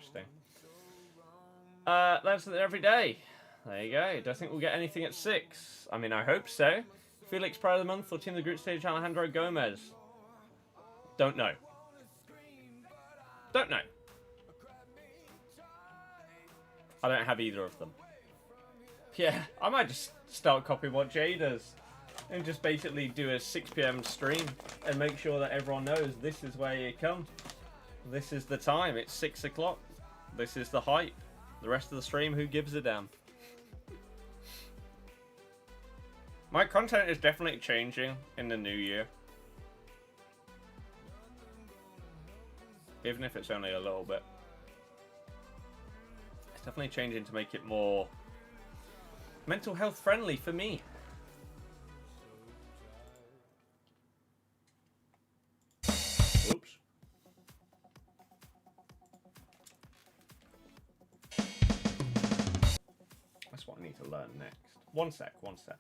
interesting. That's every day. There you go. Do I think we'll get anything at 6? I mean, I hope so. Felix Player of the Month or Team of the Group Stage, Alejandro Gomez. Don't know. Don't know. I don't have either of them. Yeah, I might just start copying what Jay does. And just basically do a 6 PM stream and make sure that everyone knows this is where you come. This is the time. It's 6 o'clock. This is the hype. The rest of the stream, who gives a damn? My content is definitely changing in the new year. Even if it's only a little bit. It's definitely changing to make it more mental health friendly for me. Oops. That's what I need to learn next. One sec, one sec.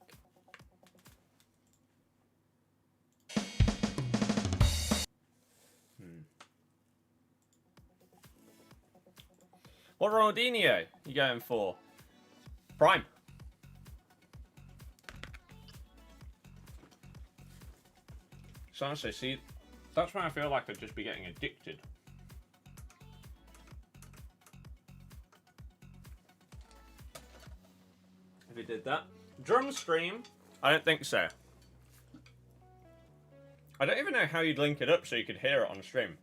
What Ronaldinho you going for? Prime. So honestly, see, that's when I feel like I'd just be getting addicted. If it did that. Drum stream? I don't think so. I don't even know how you'd link it up so you could hear it on stream.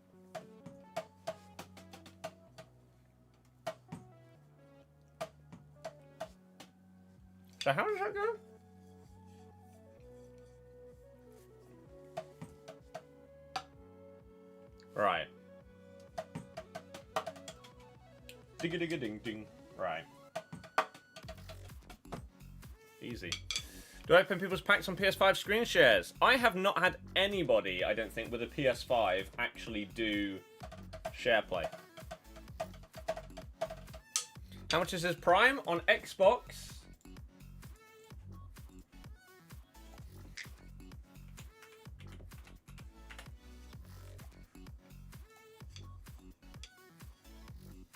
So how does that go? Right. Digga-digga-ding-ding. Right. Easy. Do I open people's packs on PS5 screen shares? I have not had anybody, I don't think, with a PS5 actually do share play. How much is his Prime on Xbox?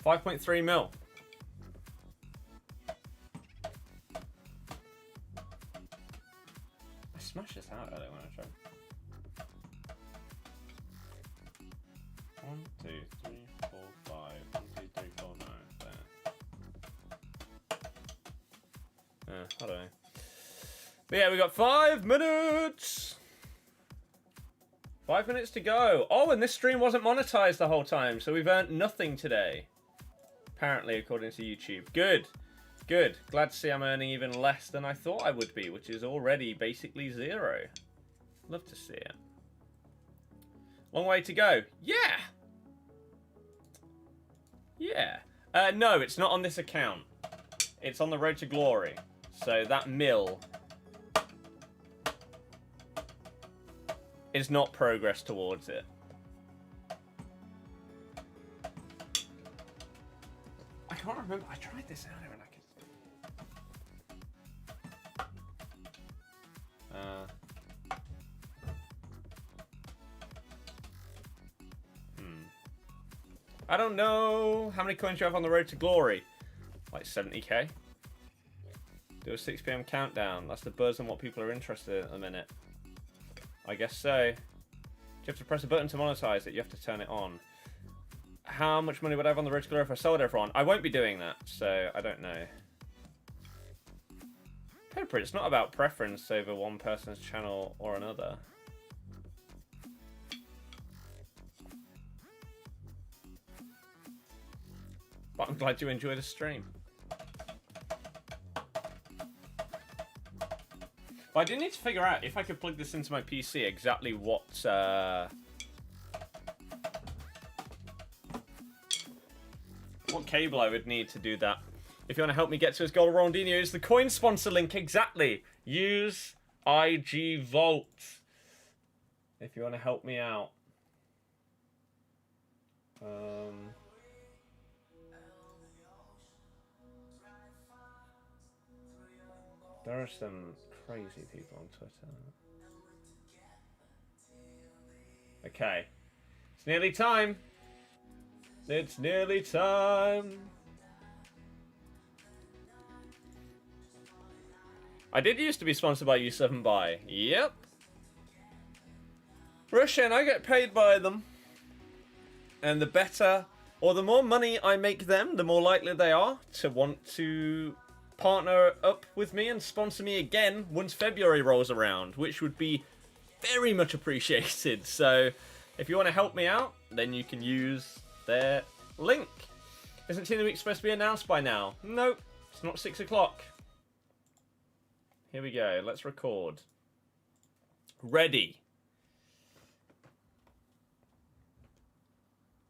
$5.3 mil. I smashed this out earlier when I tried. 1, 2, 3, 4, 5. 1, 2, 3, 4, no. There. I don't know. But yeah, we got 5 minutes. 5 minutes to go. Oh, and this stream wasn't monetized the whole time, so we've earned nothing today. Apparently, according to YouTube. Good. Good. Glad to see I'm earning even less than I thought I would be, which is already basically 0. Love to see it. Long way to go. Yeah! Yeah. No, it's not on this account. It's on the Road to Glory. So that mill is not progress towards it. I can't remember. I tried this earlier and I I don't know. How many coins do you have on the Road to Glory? Like 70k. Do a 6 PM countdown. That's the buzz and what people are interested in at the minute. I guess so. Do you have to press a button to monetize it? You have to turn it on. How much money would I have on the Road to Glory if I sold everyone? I won't be doing that, so I don't know. Pepper, it's not about preference over one person's channel or another. But I'm glad you enjoyed the stream. But I do need to figure out if I could plug this into my PC exactly what cable I would need to do that. If you want to help me get to his goal, Ronaldinho is the coin sponsor link. Exactly. Use IG Vault if you want to help me out. There are some crazy people on Twitter. Okay. It's nearly time. It's nearly time. I did used to be sponsored by U7Buy. Yep. Russian, I get paid by them. And the better, or the more money I make them, the more likely they are to want to partner up with me and sponsor me again once February rolls around, which would be very much appreciated. So if you want to help me out, then you can use their link. Isn't Team of the Week supposed to be announced by now? Nope, it's not 6 o'clock. Here we go, let's record. Ready.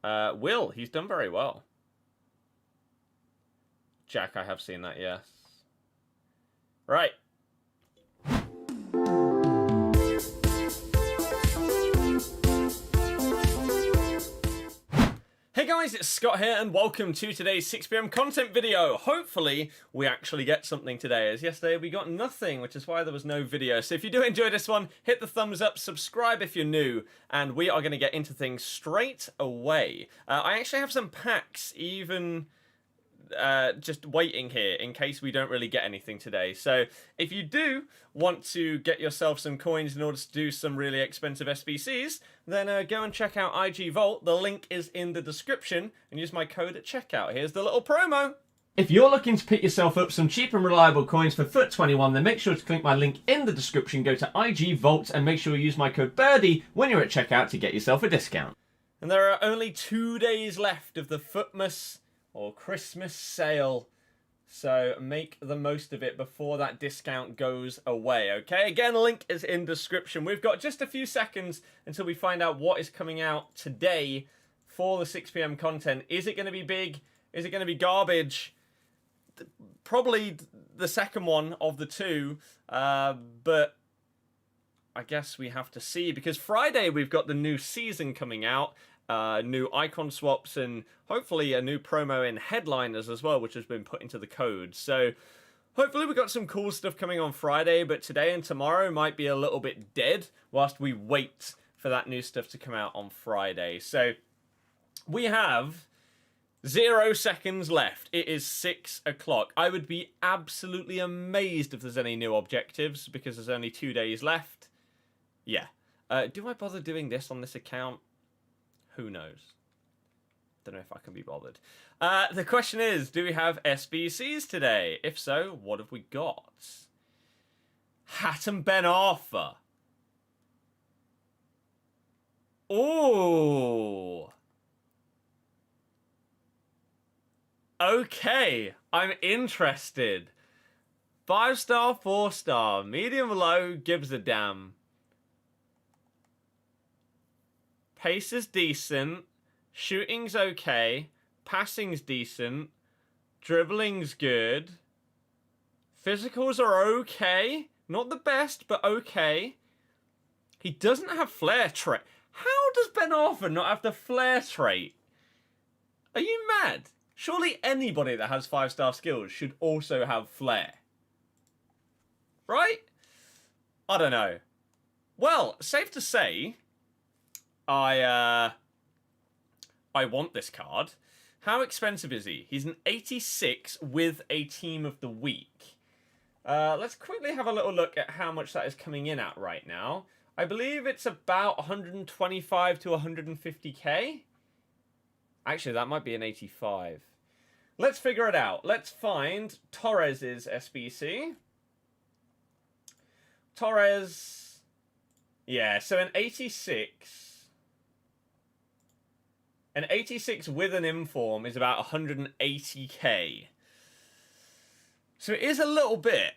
Will, he's done very well. Jack, I have seen that, yes. Right. Hey guys, it's Scott here and welcome to today's 6 PM content video. Hopefully we actually get something today, as yesterday we got nothing, which is why there was no video. So if you do enjoy this one, hit the thumbs up, subscribe if you're new, and we are going to get into things straight away. I actually have some packs even just waiting here in case we don't really get anything today. So if you do want to get yourself some coins in order to do some really expensive SBCs, then go and check out IG Vault. The link is in the description and use my code at checkout. Here's the little promo. If you're looking to pick yourself up some cheap and reliable coins for FUT 21, then make sure to click my link in the description, go to IG Vault and make sure you use my code Birdie when you're at checkout to get yourself a discount. And there are only 2 days left of the FUTmas or Christmas sale, so make the most of it before that discount goes away, okay? Again, link is in description. We've got just a few seconds until we find out what is coming out today for the 6 PM content. Is it going to be big? Is it going to be garbage? Probably the second one of the two, but I guess we have to see, because Friday we've got the new season coming out. New icon swaps and hopefully a new promo in headliners as well, which has been put into the code. So hopefully we've got some cool stuff coming on Friday, but today and tomorrow might be a little bit dead whilst we wait for that new stuff to come out on Friday. So we have 0 seconds left. It is 6 o'clock. I would be absolutely amazed if there's any new objectives because there's only 2 days left. Yeah. Do I bother doing this on this account? Who knows? Don't know if I can be bothered. The question is, do we have SBCs today? If so, what have we got? Hatton Ben Arthur. Ooh. Okay, I'm interested. 5-star, 4-star, medium low, gives a damn. Pace is decent, shooting's okay, passing's decent, dribbling's good, physicals are okay, not the best, but okay. He doesn't have flair trait. How does Ben Arthur not have the flair trait? Are you mad? Surely anybody that has 5-star skills should also have flair. Right? I don't know. Well, safe to say, I want this card. How expensive is he? He's an 86 with a team of the week. Let's quickly have a little look at how much that is coming in at right now. I believe it's about 125 to 150k. Actually, that might be an 85. Let's figure it out. Let's find Torres's SBC. Torres. Yeah, so an 86. An 86 with an inform is about 180k. So it is a little bit.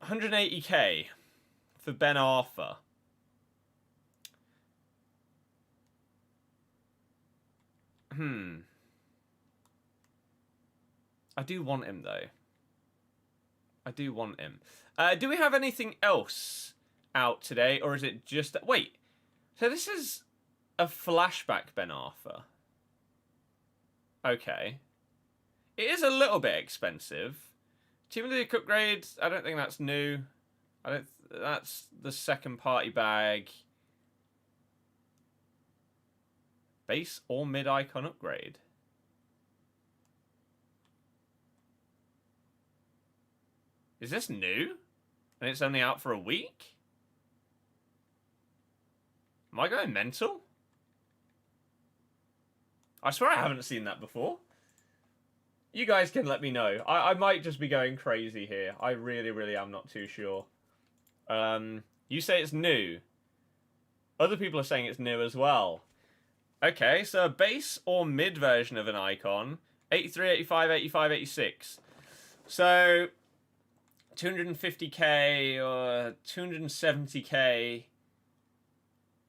180k for Ben Arthur. I do want him, though. I do want him. Do we have anything else out today, or is it just... Wait, so this is a flashback Ben Arthur. Okay. It is a little bit expensive. Team of the Week upgrades, I don't think that's new. That's the second party bag. Base or mid icon upgrade. Is this new? And it's only out for a week? Am I going mental? I swear I haven't seen that before. You guys can let me know. I might just be going crazy here. I really, really am not too sure. You say it's new. Other people are saying it's new as well. Okay, so a base or mid version of an icon. 83, 85, 85, 86. So 250k or 270k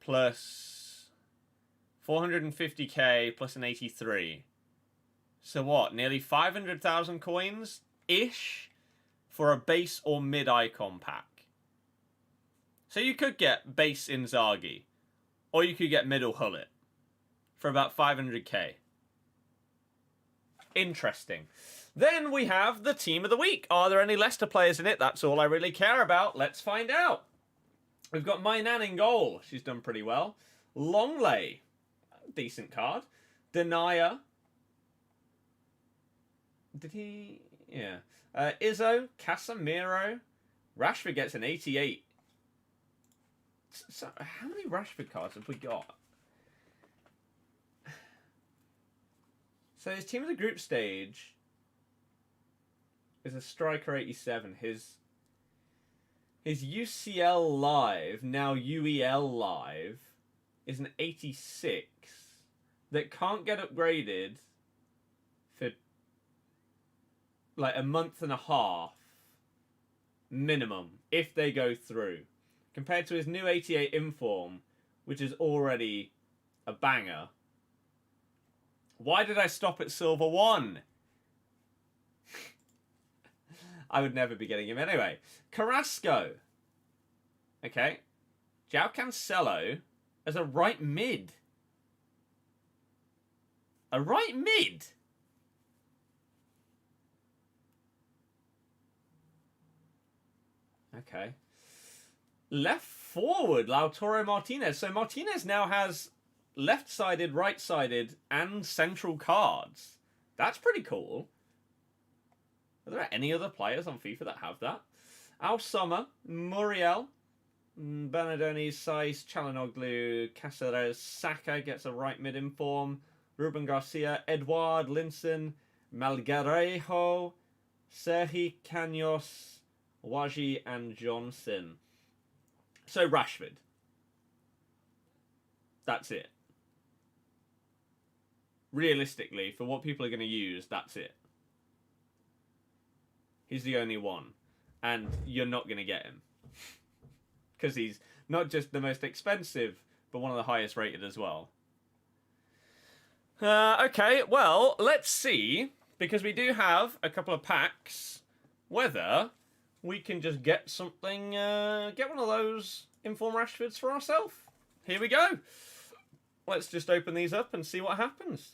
plus 450k plus an 83. So what? Nearly 500,000 coins-ish for a base or mid icon pack. So you could get base Inzaghi, or you could get middle Hullet for about 500k. Interesting. Then we have the team of the week. Are there any Leicester players in it? That's all I really care about. Let's find out. We've got My Nan in goal. She's done pretty well. Longley, decent card. Denier. Did he? Yeah. Izzo, Casemiro. Rashford gets an 88. So, how many Rashford cards have we got? So his team of the group stage is a striker 87. His UCL live, now UEL live, is an 86 that can't get upgraded for like a month and a half minimum if they go through. Compared to his new 88 Inform, which is already a banger. Why did I stop at Silver 1? I would never be getting him anyway. Carrasco. Okay. João Cancelo as a right mid. A right mid? Okay. Left forward, Lautaro Martinez. So Martinez now has left-sided, right-sided, and central cards. That's pretty cool. Are there any other players on FIFA that have that? Al Sommer, Muriel, Bernardoni, Saiz, Çalhanoğlu, Cáceres, Saka gets a right mid inform, Ruben Garcia, Edouard, Linson, Malgarejo, Sergi Canos, Waji, and Johnson. So Rashford. That's it. Realistically, for what people are going to use, that's it. He's the only one. And you're not going to get him. Because he's not just the most expensive, but one of the highest rated as well. Okay, well, let's see. Because we do have a couple of packs. Whether we can just get something, get one of those Inform Rashfords for ourselves. Here we go. Let's just open these up and see what happens.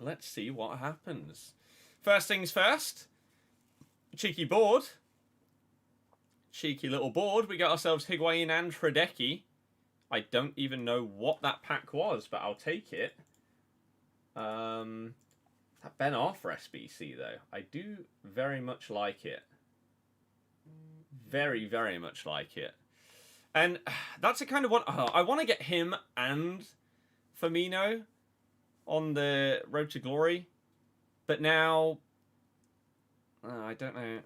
Let's see what happens. First things first. Cheeky board. Cheeky little board. We got ourselves Higuain and Hradecky. I don't even know what that pack was, but I'll take it. That Ben Arthur SBC, though. I do very much like it. Very, very much like it. And that's the kind of one... I want to get him and Firmino on the Road to Glory. But now... I don't know.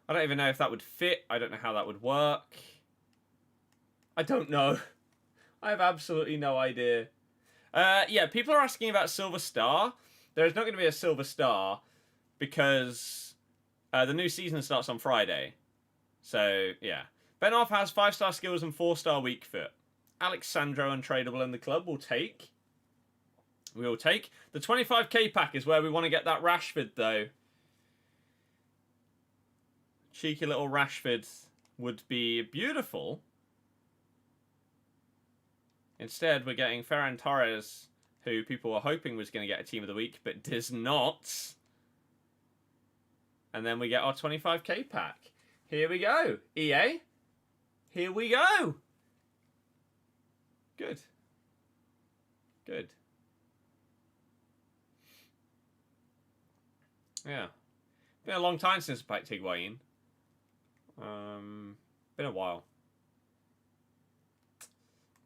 I don't even know if that would fit. I don't know how that would work. I don't know. I have absolutely no idea. Yeah, people are asking about Silver Star. There is not going to be a Silver Star because the new season starts on Friday. So, yeah. Ben Arthur has 5-star skills and 4-star weak foot. Alexandro untradeable in the club will take. We will take. The 25k pack is where we want to get that Rashford, though. Cheeky little Rashford would be beautiful. Instead, we're getting Ferran Torres, who people were hoping was going to get a team of the week, but does not. And then we get our 25k pack. Here we go. EA. Here we go. Good. Good. Yeah. Been a long time since I packed Higuain. Been a while.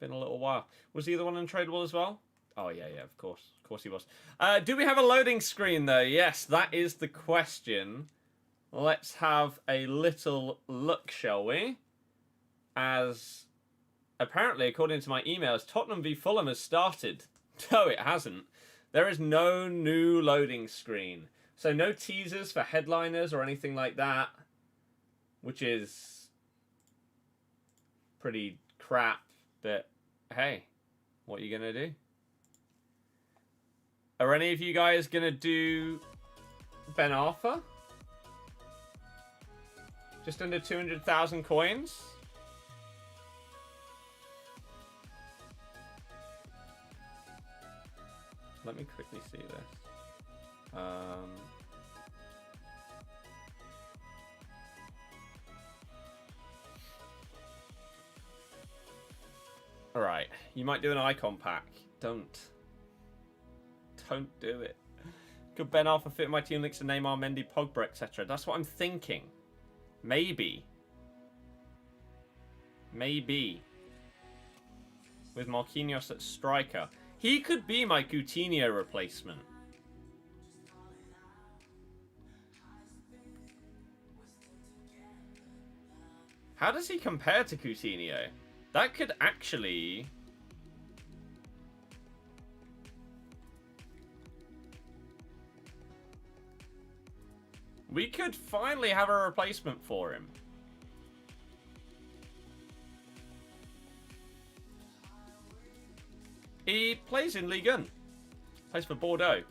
Been a little while. Was he the one untradeable as well? Oh, yeah, of course. Of course he was. Do we have a loading screen, though? Yes, that is the question. Let's have a little look, shall we? As, apparently, according to my emails, Tottenham v Fulham has started. No, it hasn't. There is no new loading screen. So no teasers for headliners or anything like that. Which is pretty crap. But, hey, what are you going to do? Are any of you guys going to do Ben Arthur? Just under 200,000 coins? Let me quickly see this. Alright, you might do an icon pack. Don't do it. Could Ben Arthur fit my team links to Neymar, Mendy, Pogba, etc.? That's what I'm thinking. Maybe. With Marquinhos at striker. He could be my Coutinho replacement. How does he compare to Coutinho? That could actually... We could finally have a replacement for him. He plays in Ligue 1. Plays for Bordeaux.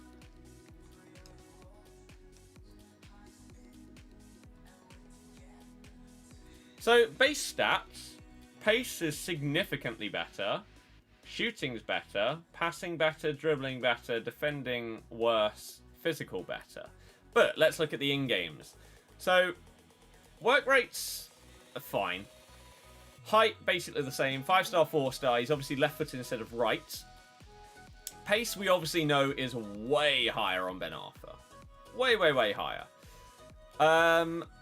So, base stats. Pace is significantly better. Shooting's better. Passing better. Dribbling better. Defending worse. Physical better. But let's look at the in-games. So, work rates are fine. Height, basically the same. 5-star, 4-star. He's obviously left-footed instead of right. Pace, we obviously know, is way higher on Ben Arthur. Way higher.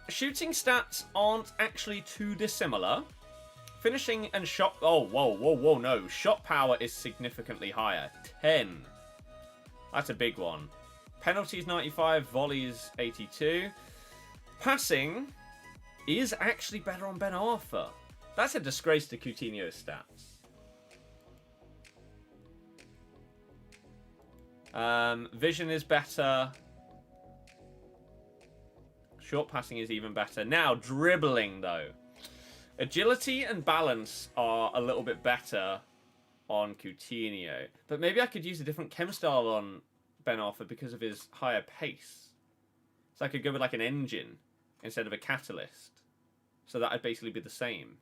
Shooting stats aren't actually too dissimilar. Finishing and shot... Oh, whoa, no. Shot power is significantly higher. 10. That's a big one. Penalties 95, volleys 82. Passing is actually better on Ben Arthur. That's a disgrace to Coutinho's stats. Vision is better. Short passing is even better. Now, dribbling, though. Agility and balance are a little bit better on Coutinho. But maybe I could use a different chem style on Ben Arthur because of his higher pace. So I could go with like an engine instead of a catalyst. So that would basically be the same.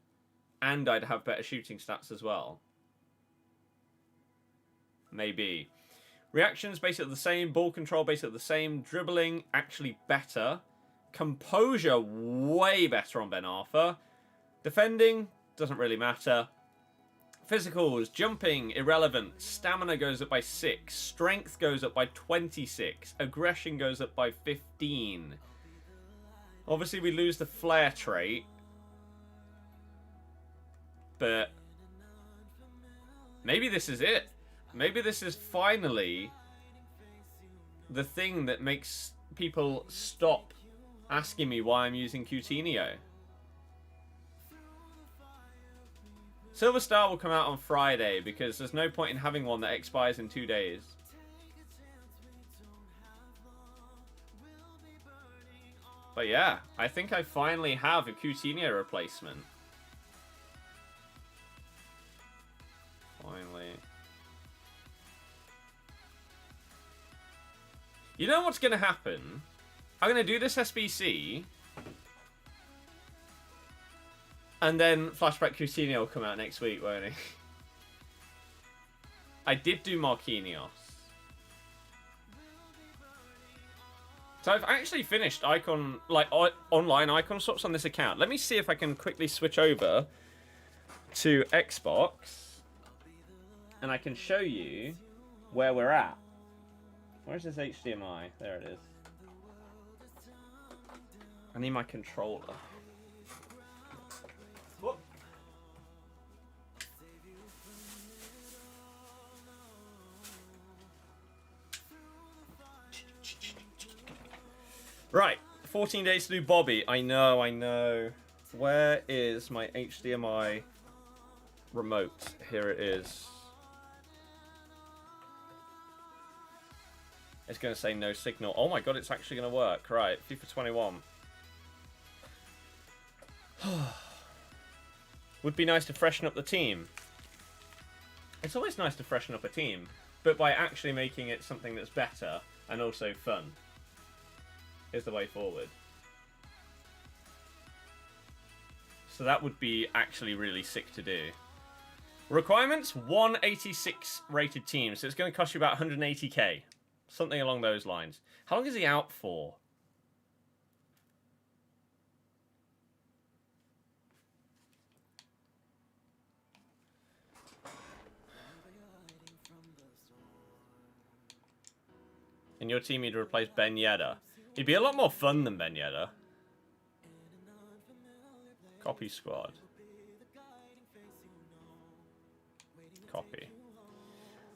And I'd have better shooting stats as well. Maybe. Reactions basically the same. Ball control basically the same. Dribbling actually better. Composure way better on Ben Arthur. Defending doesn't really matter. Physicals, jumping, irrelevant. Stamina goes up by 6. Strength goes up by 26. Aggression goes up by 15. Obviously, we lose the flair trait. But maybe this is it. Maybe this is finally the thing that makes people stop asking me why I'm using Coutinho. Silver Star will come out on Friday because there's no point in having one that expires in 2 days. But yeah, I think I finally have a Coutinho replacement. Finally. You know what's going to happen? I'm going to do this SBC. And then Flashback Coutinho will come out next week, won't he? I did do Marquinhos. So I've actually finished icon, like online icon swaps on this account. Let me see if I can quickly switch over to Xbox. And I can show you where we're at. Where's this HDMI? There it is. I need my controller. Whoop. Right, 14 days to do Bobby. I know. Where is my HDMI remote? Here it is. It's going to say no signal. Oh my god, it's actually going to work. Right, FIFA 21. Would be nice to freshen up the team. It's always nice to freshen up a team, but by actually making it something that's better and also fun is the way forward. So that would be actually really sick to do. Requirements, 186 rated team, so it's going to cost you about 180k. Something along those lines. How long is he out for? In your team, you'd replace Ben Yedder. He'd be a lot more fun than Ben Yedder. Copy squad. Copy.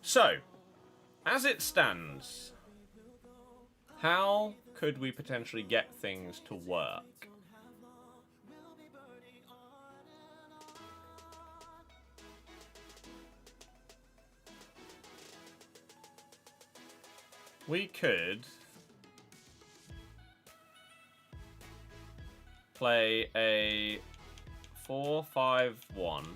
So, as it stands, how could we potentially get things to work? We could play a 4-5-1.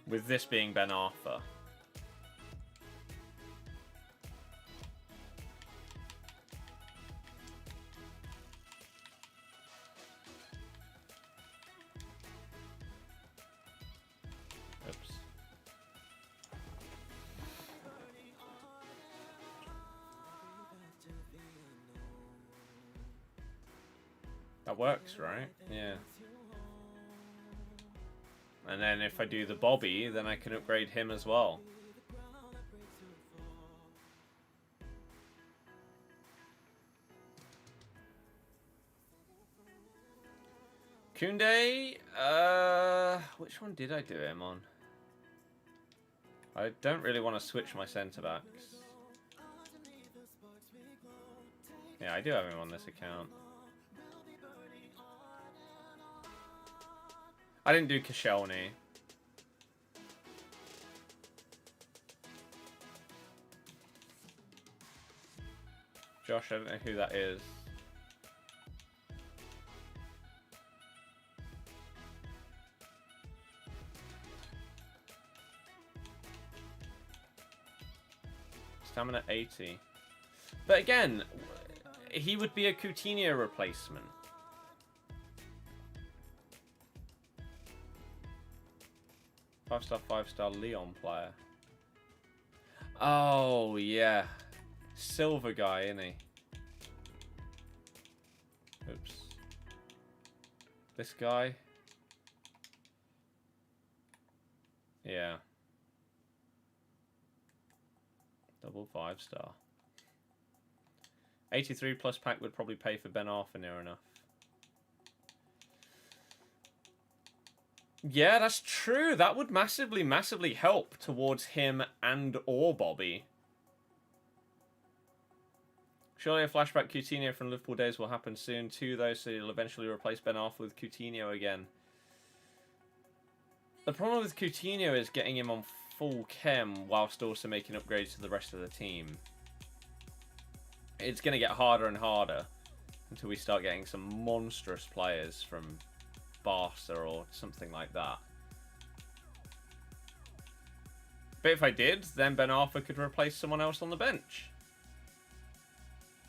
With this being Ben Arthur. Oops. That works, right? Yeah. And then if I do the Bobby, then I can upgrade him as well. Koundé, which one did I do him on? I don't really want to switch my centre-backs. Yeah, I do have him on this account. I didn't do Koscielny. Josh, I don't know who that is. Stamina 80. But again, he would be a Coutinho replacement. Five-star Leon player. Oh, yeah. Silver guy, isn't he? Oops. This guy? Yeah. Double 5-star. 83 plus pack would probably pay for Ben Arthur near enough. Yeah, that's true. That would massively, massively help towards him and or Bobby. Surely a flashback Coutinho from Liverpool days will happen soon too, though, so he'll eventually replace Ben Arthur with Coutinho again. The problem with Coutinho is getting him on full chem whilst also making upgrades to the rest of the team. It's going to get harder and harder until we start getting some monstrous players from Barca or something like that. But if I did, then Ben Arthur could replace someone else on the bench.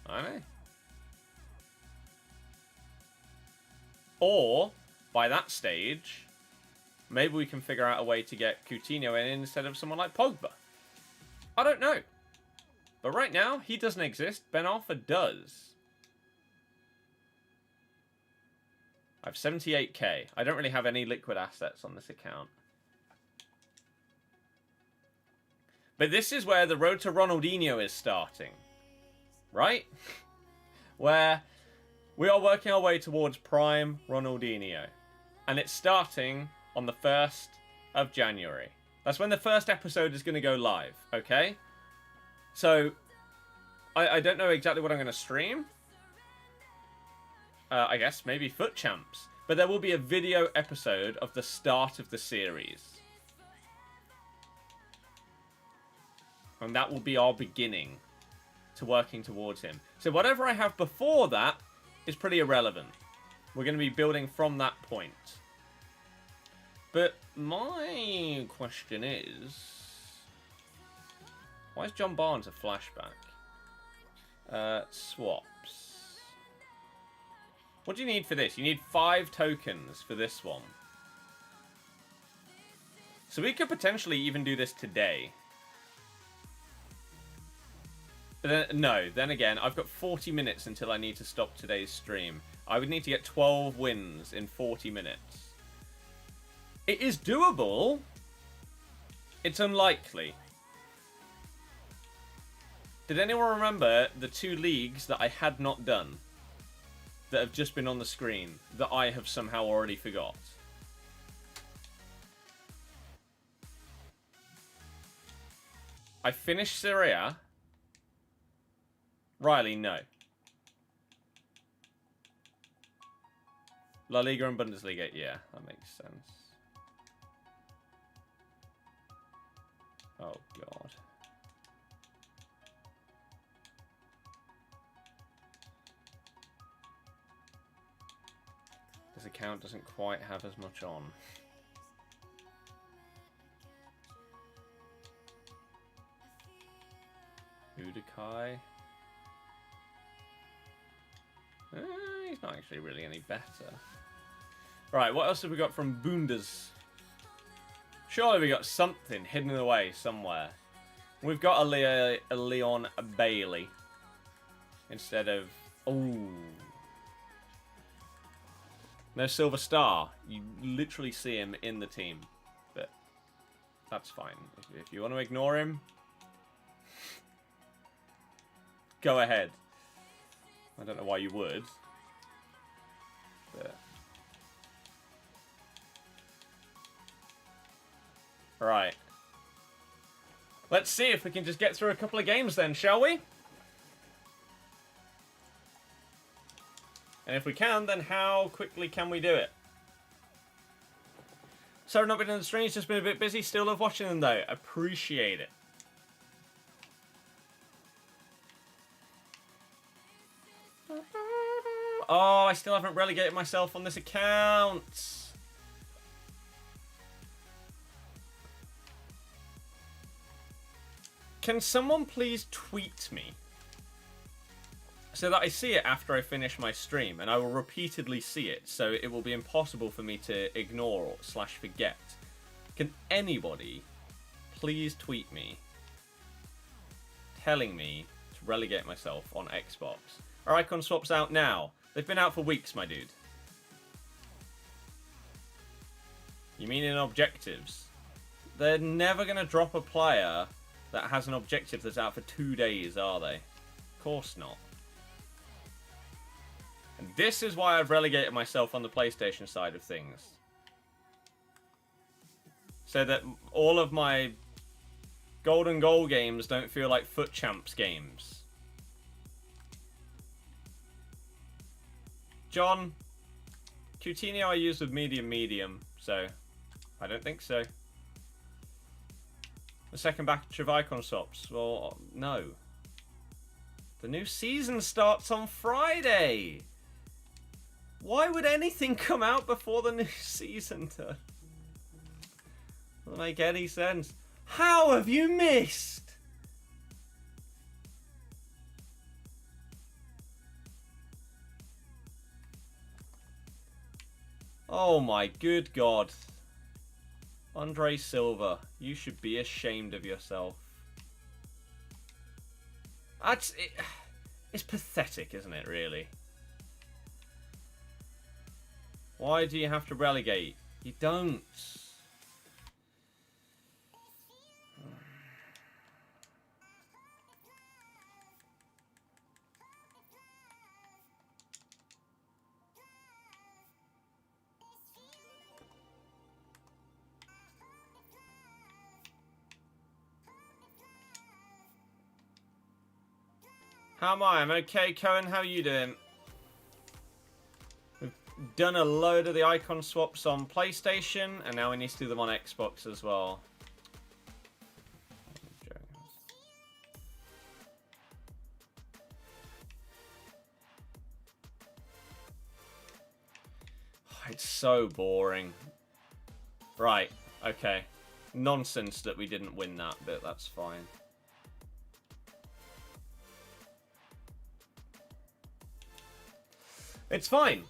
I know. Or, by that stage, maybe we can figure out a way to get Coutinho in instead of someone like Pogba. I don't know. But right now, he doesn't exist. Ben Arthur does. I have 78k. I don't really have any liquid assets on this account. But this is where the road to Ronaldinho is starting. Right? Where we are working our way towards prime Ronaldinho. And it's starting on the 1st of January. That's when the first episode is going to go live, okay? So, I don't know exactly what I'm going to stream. I guess maybe FUT Champs. But there will be a video episode of the start of the series. And that will be our beginning to working towards him. So whatever I have before that is pretty irrelevant. We're going to be building from that point. But my question is, why is John Barnes a flashback? Swaps. What do you need for this? You need 5 tokens for this one. So we could potentially even do this today. But then, no, then again, I've got 40 minutes until I need to stop today's stream. I would need to get 12 wins in 40 minutes. It is doable. It's unlikely. Did anyone remember the 2 leagues that I had not done? That have just been on the screen, that I have somehow already forgot? I finished Serie A. Riley, no. La Liga and Bundesliga, yeah, that makes sense. Oh, God. This account doesn't quite have as much on. Udakai. He's not actually really any better. Right, what else have we got from Bundes? Surely we got something hidden away somewhere. We've got a Leon Bailey. Instead of... Oh. No Silver Star. You literally see him in the team. But that's fine. If you want to ignore him, go ahead. I don't know why you would. But... Right. Let's see if we can just get through a couple of games then, shall we? And if we can, then how quickly can we do it? Sorry, not been in the streams, just been a bit busy. Still love watching them though. Appreciate it. Oh, I still haven't relegated myself on this account. Can someone please tweet me so that I see it after I finish my stream, and I will repeatedly see it, so it will be impossible for me to ignore or / forget. Can anybody please tweet me telling me to relegate myself on Xbox? Are icon swaps out now? They've been out for weeks, my dude. You mean in objectives? They're never going to drop a player that has an objective that's out for 2 days, are they? Of course not. And this is why I've relegated myself on the PlayStation side of things. So that all of my golden goal games don't feel like FUT Champs games. John, Coutinho I use with medium, so I don't think so. The second batch of icon swaps, well, no. The new season starts on Friday. Why would anything come out before the new season does? Doesn't make any sense. How have you missed? Oh my good God. Andre Silva, you should be ashamed of yourself. It's pathetic, isn't it, really? Why do you have to relegate? You don't. How am I? I'm okay, Cohen. How are you doing? We've done a load of the icon swaps on PlayStation, and now we need to do them on Xbox as well. It's so boring. Right, okay. Nonsense that we didn't win that bit, that's fine. It's fine.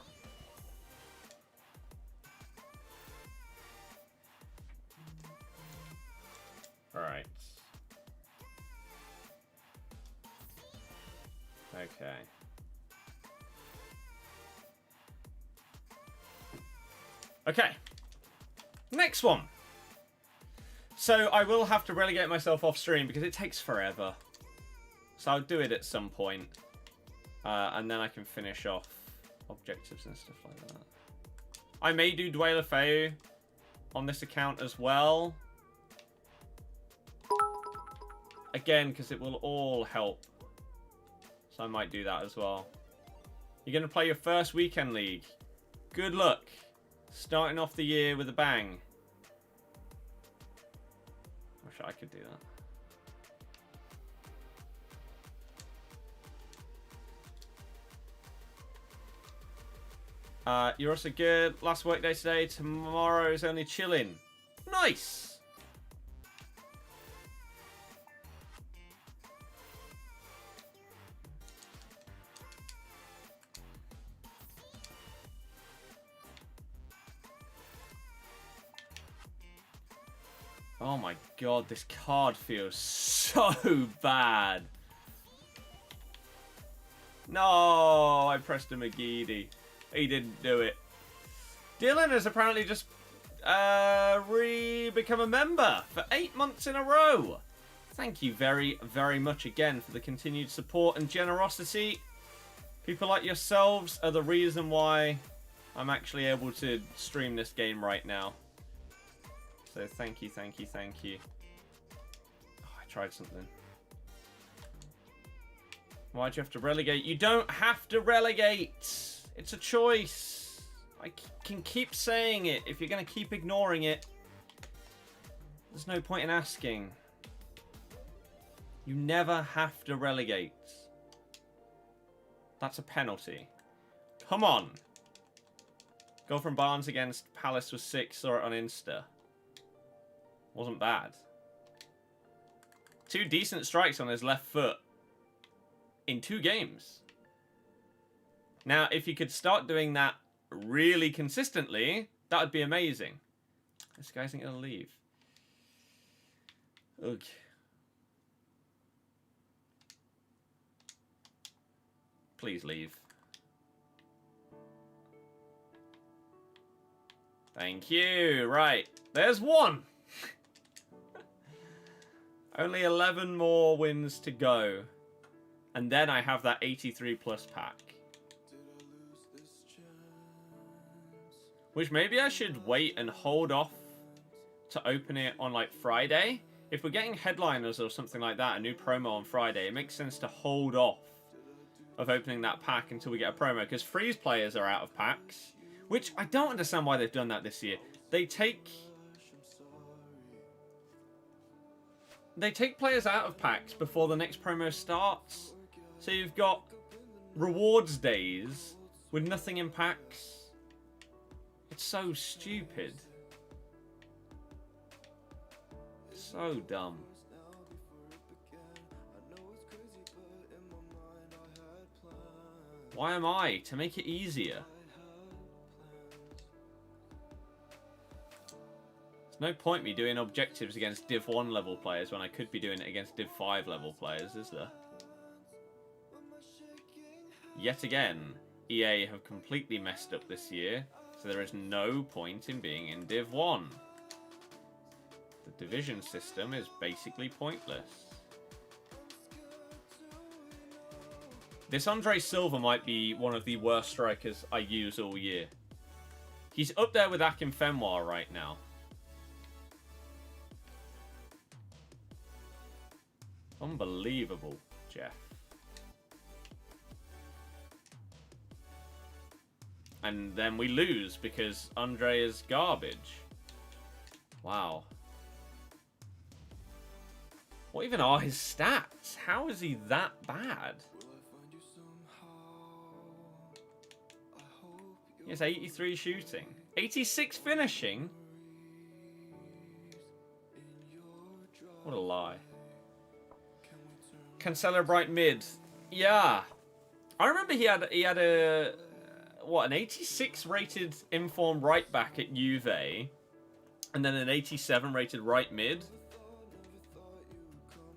Alright. Okay. Okay. Next one. So I will have to relegate myself off stream because it takes forever. So I'll do it at some point. And then I can finish off objectives and stuff like that. I may do Dwayla Feu on this account as well. Again, because it will all help. So I might do that as well. You're going to play your first weekend league. Good luck. Starting off the year with a bang. Wish I could do that. You're also good. Last work day today. Tomorrow is only chilling. Nice. Oh my god, this card feels so bad. No, I pressed a McGeady. He didn't do it. Dylan has apparently just become a member for 8 months in a row. Thank you very, very much again for the continued support and generosity. People like yourselves are the reason why I'm actually able to stream this game right now. So thank you, thank you, thank you. Oh, I tried something. Why'd you have to relegate? You don't have to relegate. It's a choice. I can keep saying it. If you're going to keep ignoring it, there's no point in asking. You never have to relegate. That's a penalty. Come on. Goal from Barnes against Palace was 6. Saw it on Insta. Wasn't bad. 2 decent strikes on his left foot in 2 games. Now, if you could start doing that really consistently, that would be amazing. This guy isn't going to leave. Ugh. Please leave. Thank you. Right. There's one. Only 11 more wins to go. And then I have that 83 plus pack. Which maybe I should wait and hold off to open it on like Friday. If we're getting headliners or something like that, a new promo on Friday, it makes sense to hold off of opening that pack until we get a promo. Because Freeze players are out of packs. Which I don't understand why they've done that this year. They take players out of packs before the next promo starts. So you've got rewards days with nothing in packs. It's so stupid. So dumb. Why am I? To make it easier. There's no point me doing objectives against Div 1 level players when I could be doing it against Div 5 level players, is there? Yet again, EA have completely messed up this year, so there is no point in being in Div 1. The division system is basically pointless. This Andre Silva might be one of the worst strikers I use all year. He's up there with Akinfenwa right now. Unbelievable, Jeff. and then we lose because Andre is garbage. Wow. What even are his stats? How is he that bad? He has 83 shooting. 86 finishing? What a lie. Cancelo right mid. Yeah. I remember he had a what, an 86 rated informed right back at Juve, and then an 87 rated right mid.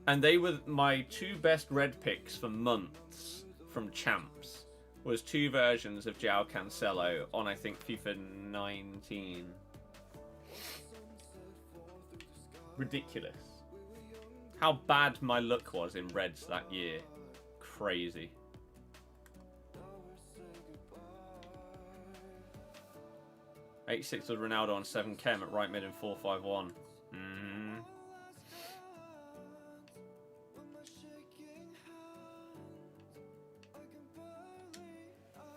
And they were my two best red picks for months from Champs. Was two versions of João Cancelo on, I think, FIFA 19. Ridiculous. How bad my luck was in Reds that year. Crazy. '86 with Ronaldo on 7 Chem at right mid and 4-5-1.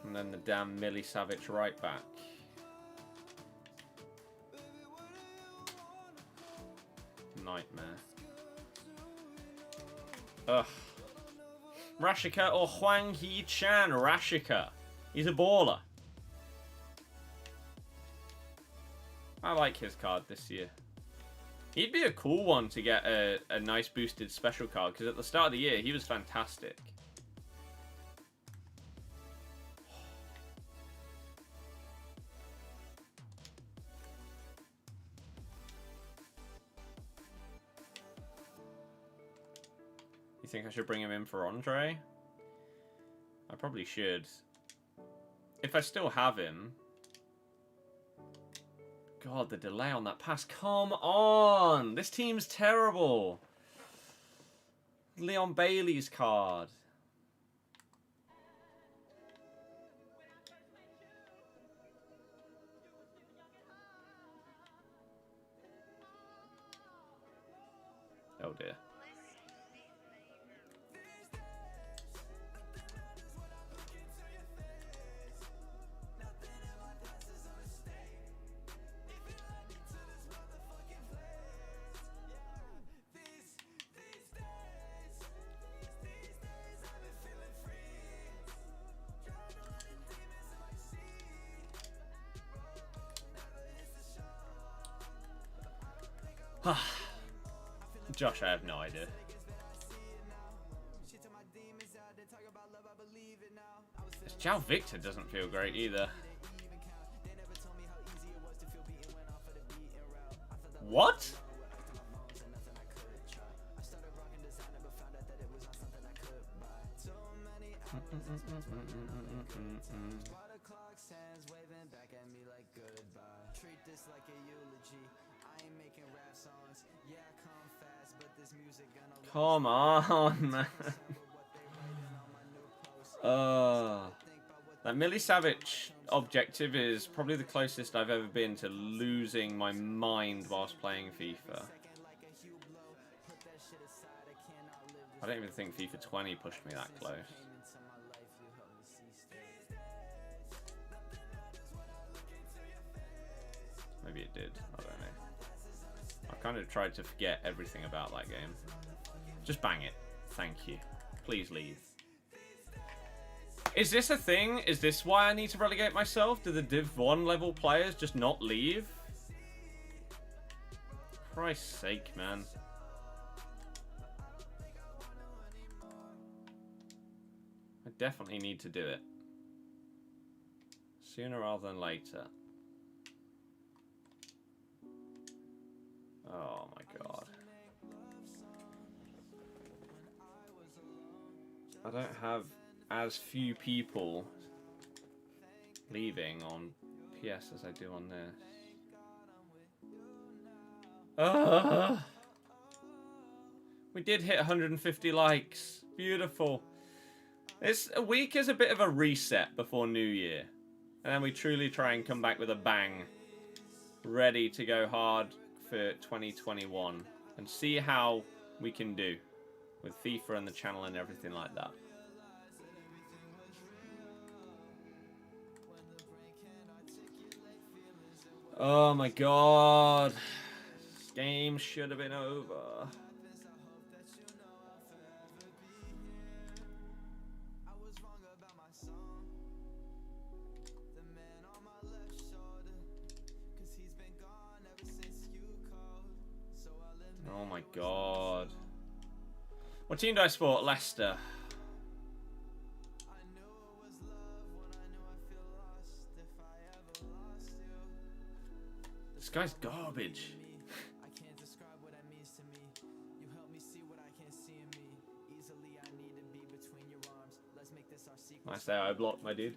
And then the damn Milicevic right back. Nightmare. Ugh. Rashika or Huang Hee-chan? Rashika. He's a baller. I like his card this year. He'd be a cool one to get a nice boosted special card, because at the start of the year, he was fantastic. You think I should bring him in for Andre? I probably should. If I still have him. God, the delay on that pass. Come on! This team's terrible. Leon Bailey's card. Oh dear. Josh, I have no idea. This João Victor doesn't feel great either. What? Come on, man. That Milicevic objective is probably the closest I've ever been to losing my mind whilst playing FIFA. I don't even think FIFA 20 pushed me that close. Maybe it did, I don't know. I kind of tried to forget everything about that game. Just bang it. Thank you. Please leave. Is this a thing? Is this why I need to relegate myself? Do the Div 1 level players just not leave? Christ's sake, man. I definitely need to do it. Sooner rather than later. Oh my god. I don't have as few people leaving on PS as I do on this. We did hit 150 likes. Beautiful. This week is a bit of a reset before New Year. And then we truly try and come back with a bang. Ready to go hard for 2021. And see how we can do with FIFA and the channel and everything like that. Oh my god. This game should have been over. Oh my god. What team do I support? Leicester. This guy's garbage. Nice there, I blocked my dude.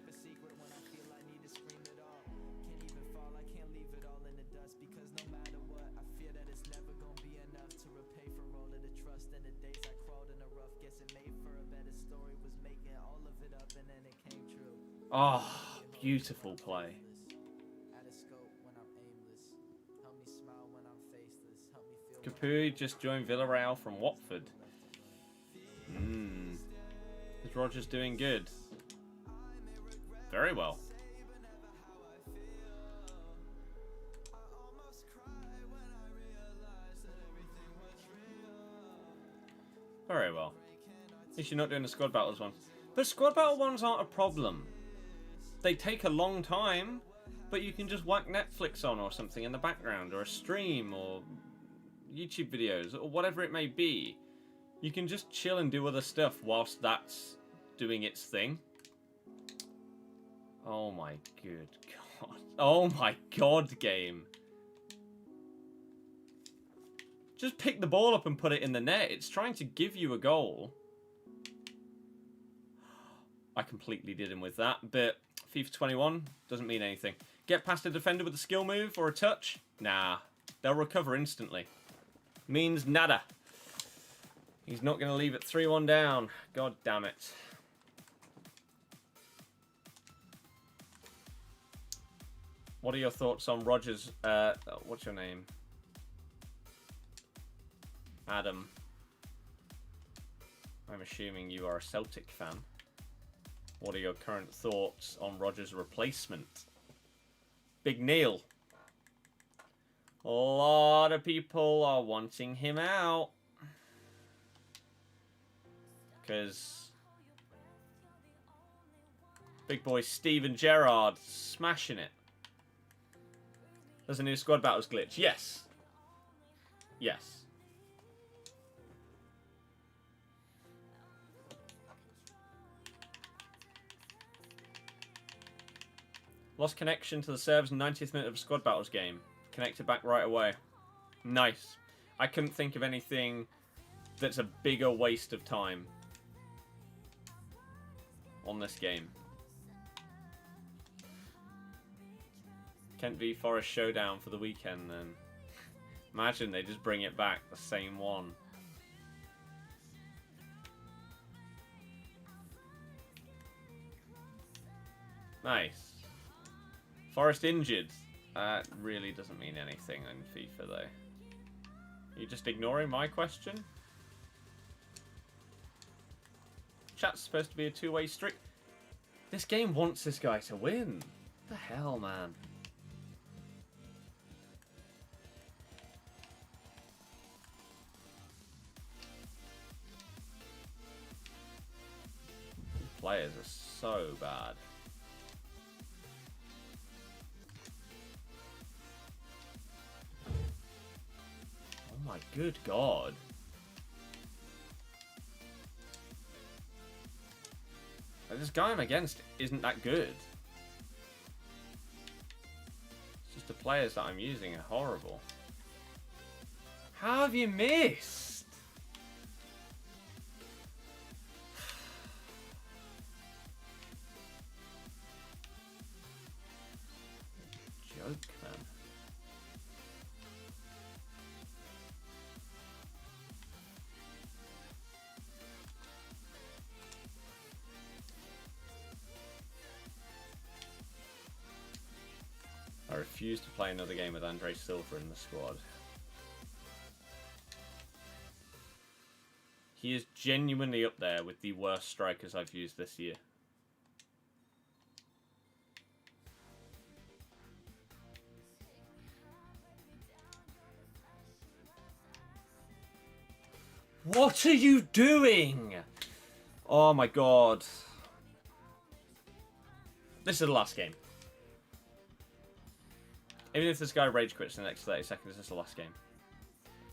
Oh, beautiful play. Capuy just joined Villarreal from Watford. Is Rogers doing good? Very well. Very well. At least you're not doing the squad battles one. But squad battle ones aren't a problem. They take a long time, but you can just whack Netflix on or something in the background, or a stream, or YouTube videos, or whatever it may be. You can just chill and do other stuff whilst that's doing its thing. Oh my good god. Oh my god, game. Just pick the ball up and put it in the net. It's trying to give you a goal. I completely did him with that, but FIFA 21 doesn't mean anything. Get past a defender with a skill move or a touch? Nah. They'll recover instantly. Means nada. He's not going to leave it 3-1 down. God damn it. What are your thoughts on Rogers? What's your name? Adam. I'm assuming you are a Celtic fan. What are your current thoughts on Rogers' replacement? Big Neil. A lot of people are wanting him out. Because big boy Steven Gerrard smashing it. There's a new squad battles glitch. Yes. Yes. Lost connection to the server's 90th minute of squad battles game. Connected back right away. Nice. I couldn't think of anything that's a bigger waste of time on this game. Kent v Forest showdown for the weekend then. Imagine they just bring it back, the same one. Nice. Forest injured. That really doesn't mean anything in FIFA though. Are you just ignoring my question? Chat's supposed to be a two-way street. This game wants this guy to win. What the hell, man? Players are so bad. Oh my good god. This guy I'm against isn't that good. It's just the players that I'm using are horrible. How have you missed? Joke, man. I refuse to play another game with Andre Silva in the squad. He is genuinely up there with the worst strikers I've used this year. What are you doing? Oh my god. This is the last game. Even if this guy rage quits in the next 30 seconds, this is the last game.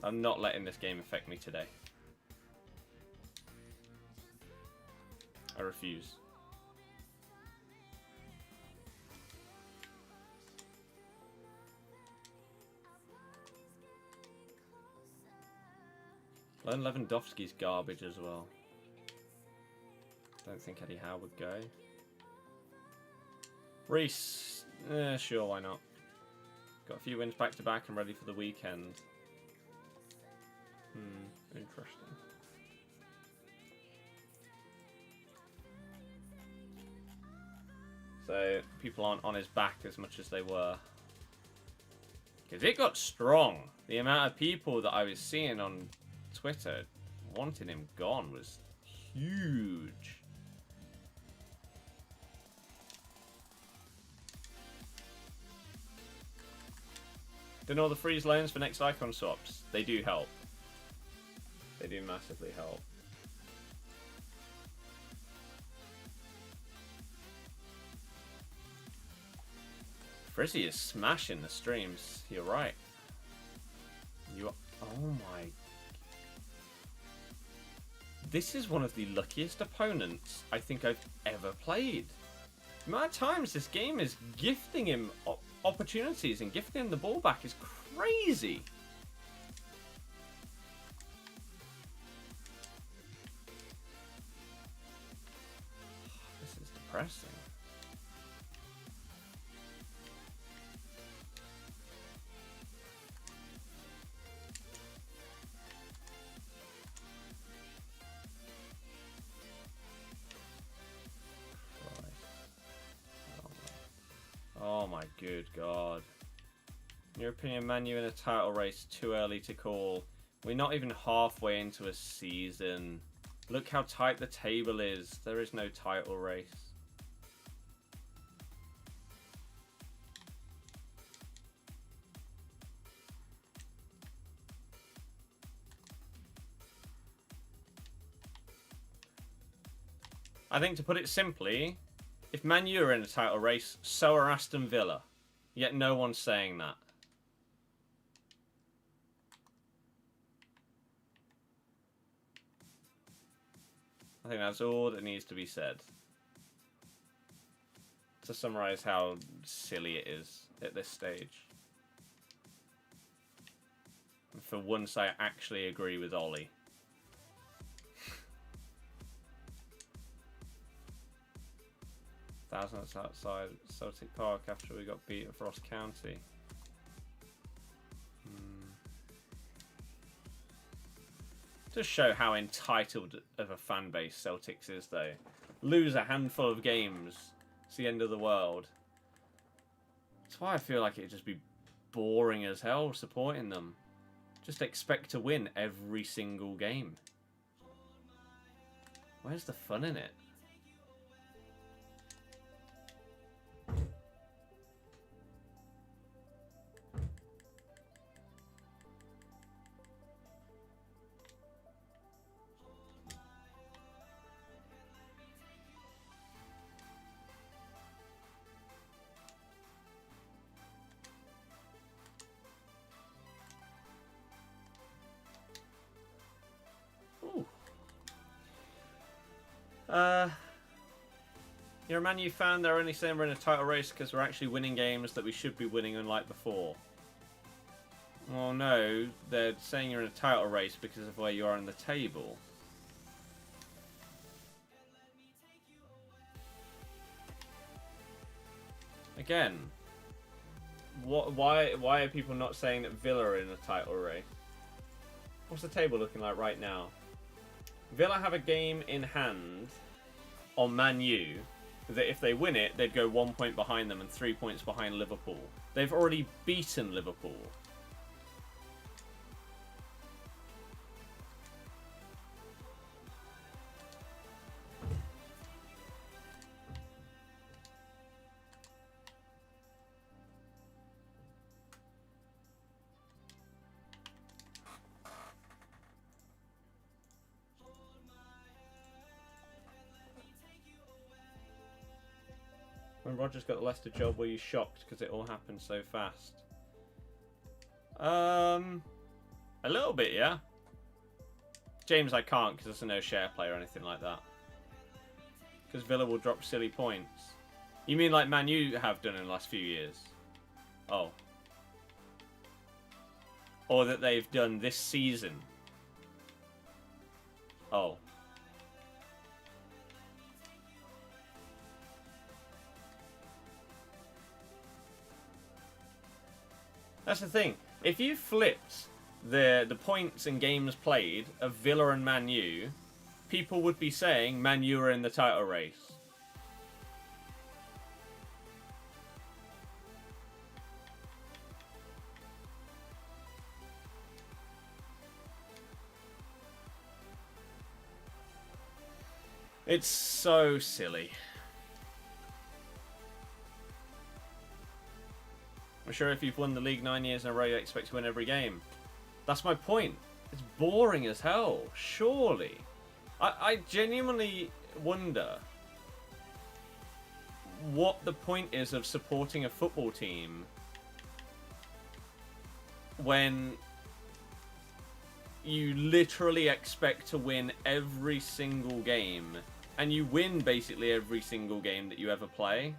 I'm not letting this game affect me today. I refuse. Learn Lewandowski's garbage as well. Don't think Eddie Howe would go. Reese, sure, why not? Got a few wins back to back and ready for the weekend. Interesting. So people aren't on his back as much as they were. Because it got strong. The amount of people that I was seeing on Twitter wanting him gone was huge. Don't know the freeze loans for next icon swaps. They do help. They do massively help. Frizzy is smashing the streams. You're right. You are. Oh my. This is one of the luckiest opponents I think I've ever played. The amount of times this game is gifting him opportunities and gifting him the ball back is crazy. This is depressing. Oh my good god. In your opinion, Man U in a title race, too early to call. We're not even halfway into a season. Look how tight the table is. There is no title race. I think to put it simply, if Man U are in a title race, so are Aston Villa. Yet no one's saying that. I think that's all that needs to be said. To summarise how silly it is at this stage. And for once I actually agree with Ollie. Thousands outside Celtic Park after we got beat at Ross County. Just show how entitled of a fan base Celtics is, though. Lose a handful of games, it's the end of the world. That's why I feel like it'd just be boring as hell supporting them. Just expect to win every single game. Where's the fun in it? You're a Man U fan, they're only saying we're in a title race because we're actually winning games that we should be winning unlike before. Well, no, they're saying you're in a title race because of where you are in the table. Again, why are people not saying that Villa are in a title race? What's the table looking like right now? Villa have a game in hand on Man U that if they win it, they'd go 1 point behind them and 3 points behind Liverpool. They've already beaten Liverpool. when Rodgers got the Leicester job, were you shocked because it all happened so fast? A little bit, yeah. James, I can't because there's a no share play or anything like that. Because Villa will drop silly points. You mean like Man U have done in the last few years? Oh. Or that they've done this season? Oh. That's the thing. If you flipped the points and games played of Villa and Man U, people would be saying Man U are in the title race. It's so silly. I'm sure if you've won the league 9 years in a row, you expect to win every game. That's my point. It's boring as hell, surely. I genuinely wonder what the point is of supporting a football team when you literally expect to win every single game, and you win basically every single game that you ever play.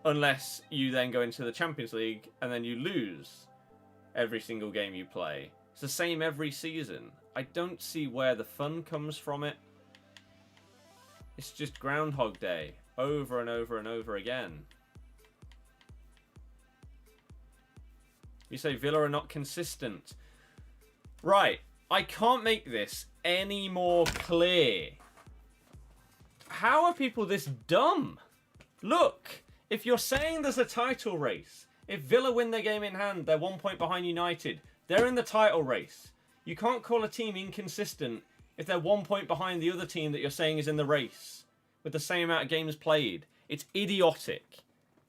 Unless you then go into the Champions League and then you lose every single game you play. It's the same every season. I don't see where the fun comes from it. It's just Groundhog Day over and over and over again. You say Villa are not consistent. Right. I can't make this any more clear. How are people this dumb? Look. If you're saying there's a title race, if Villa win their game in hand, they're 1 point behind United. They're in the title race. You can't call a team inconsistent if they're 1 point behind the other team that you're saying is in the race with the same amount of games played. It's idiotic.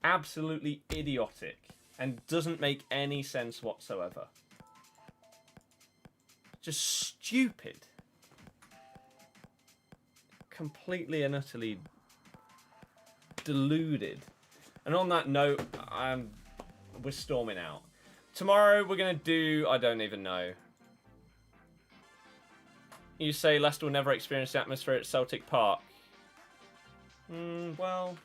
Absolutely idiotic. And doesn't make any sense whatsoever. Just stupid. Completely and utterly deluded. And on that note, we're storming out. Tomorrow we're going to do... I don't even know. You say Leicester will never experience the atmosphere at Celtic Park. Well...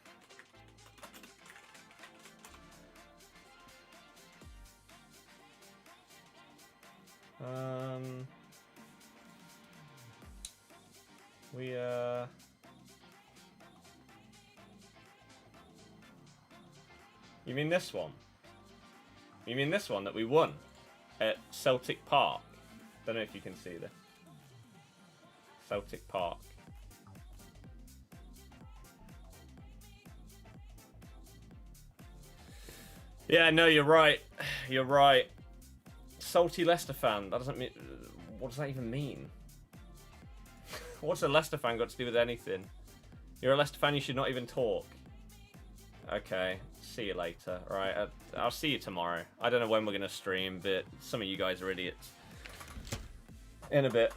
You mean this one? You mean this one that we won at Celtic Park? Don't know if you can see this. Celtic Park. Yeah, no, you're right. You're right. Salty Leicester fan. That doesn't mean... What does that even mean? What's a Leicester fan got to do with anything? You're a Leicester fan, you should not even talk. Okay, see you later. Alright, I'll see you tomorrow. I don't know when we're going to stream, but some of you guys are idiots. In a bit.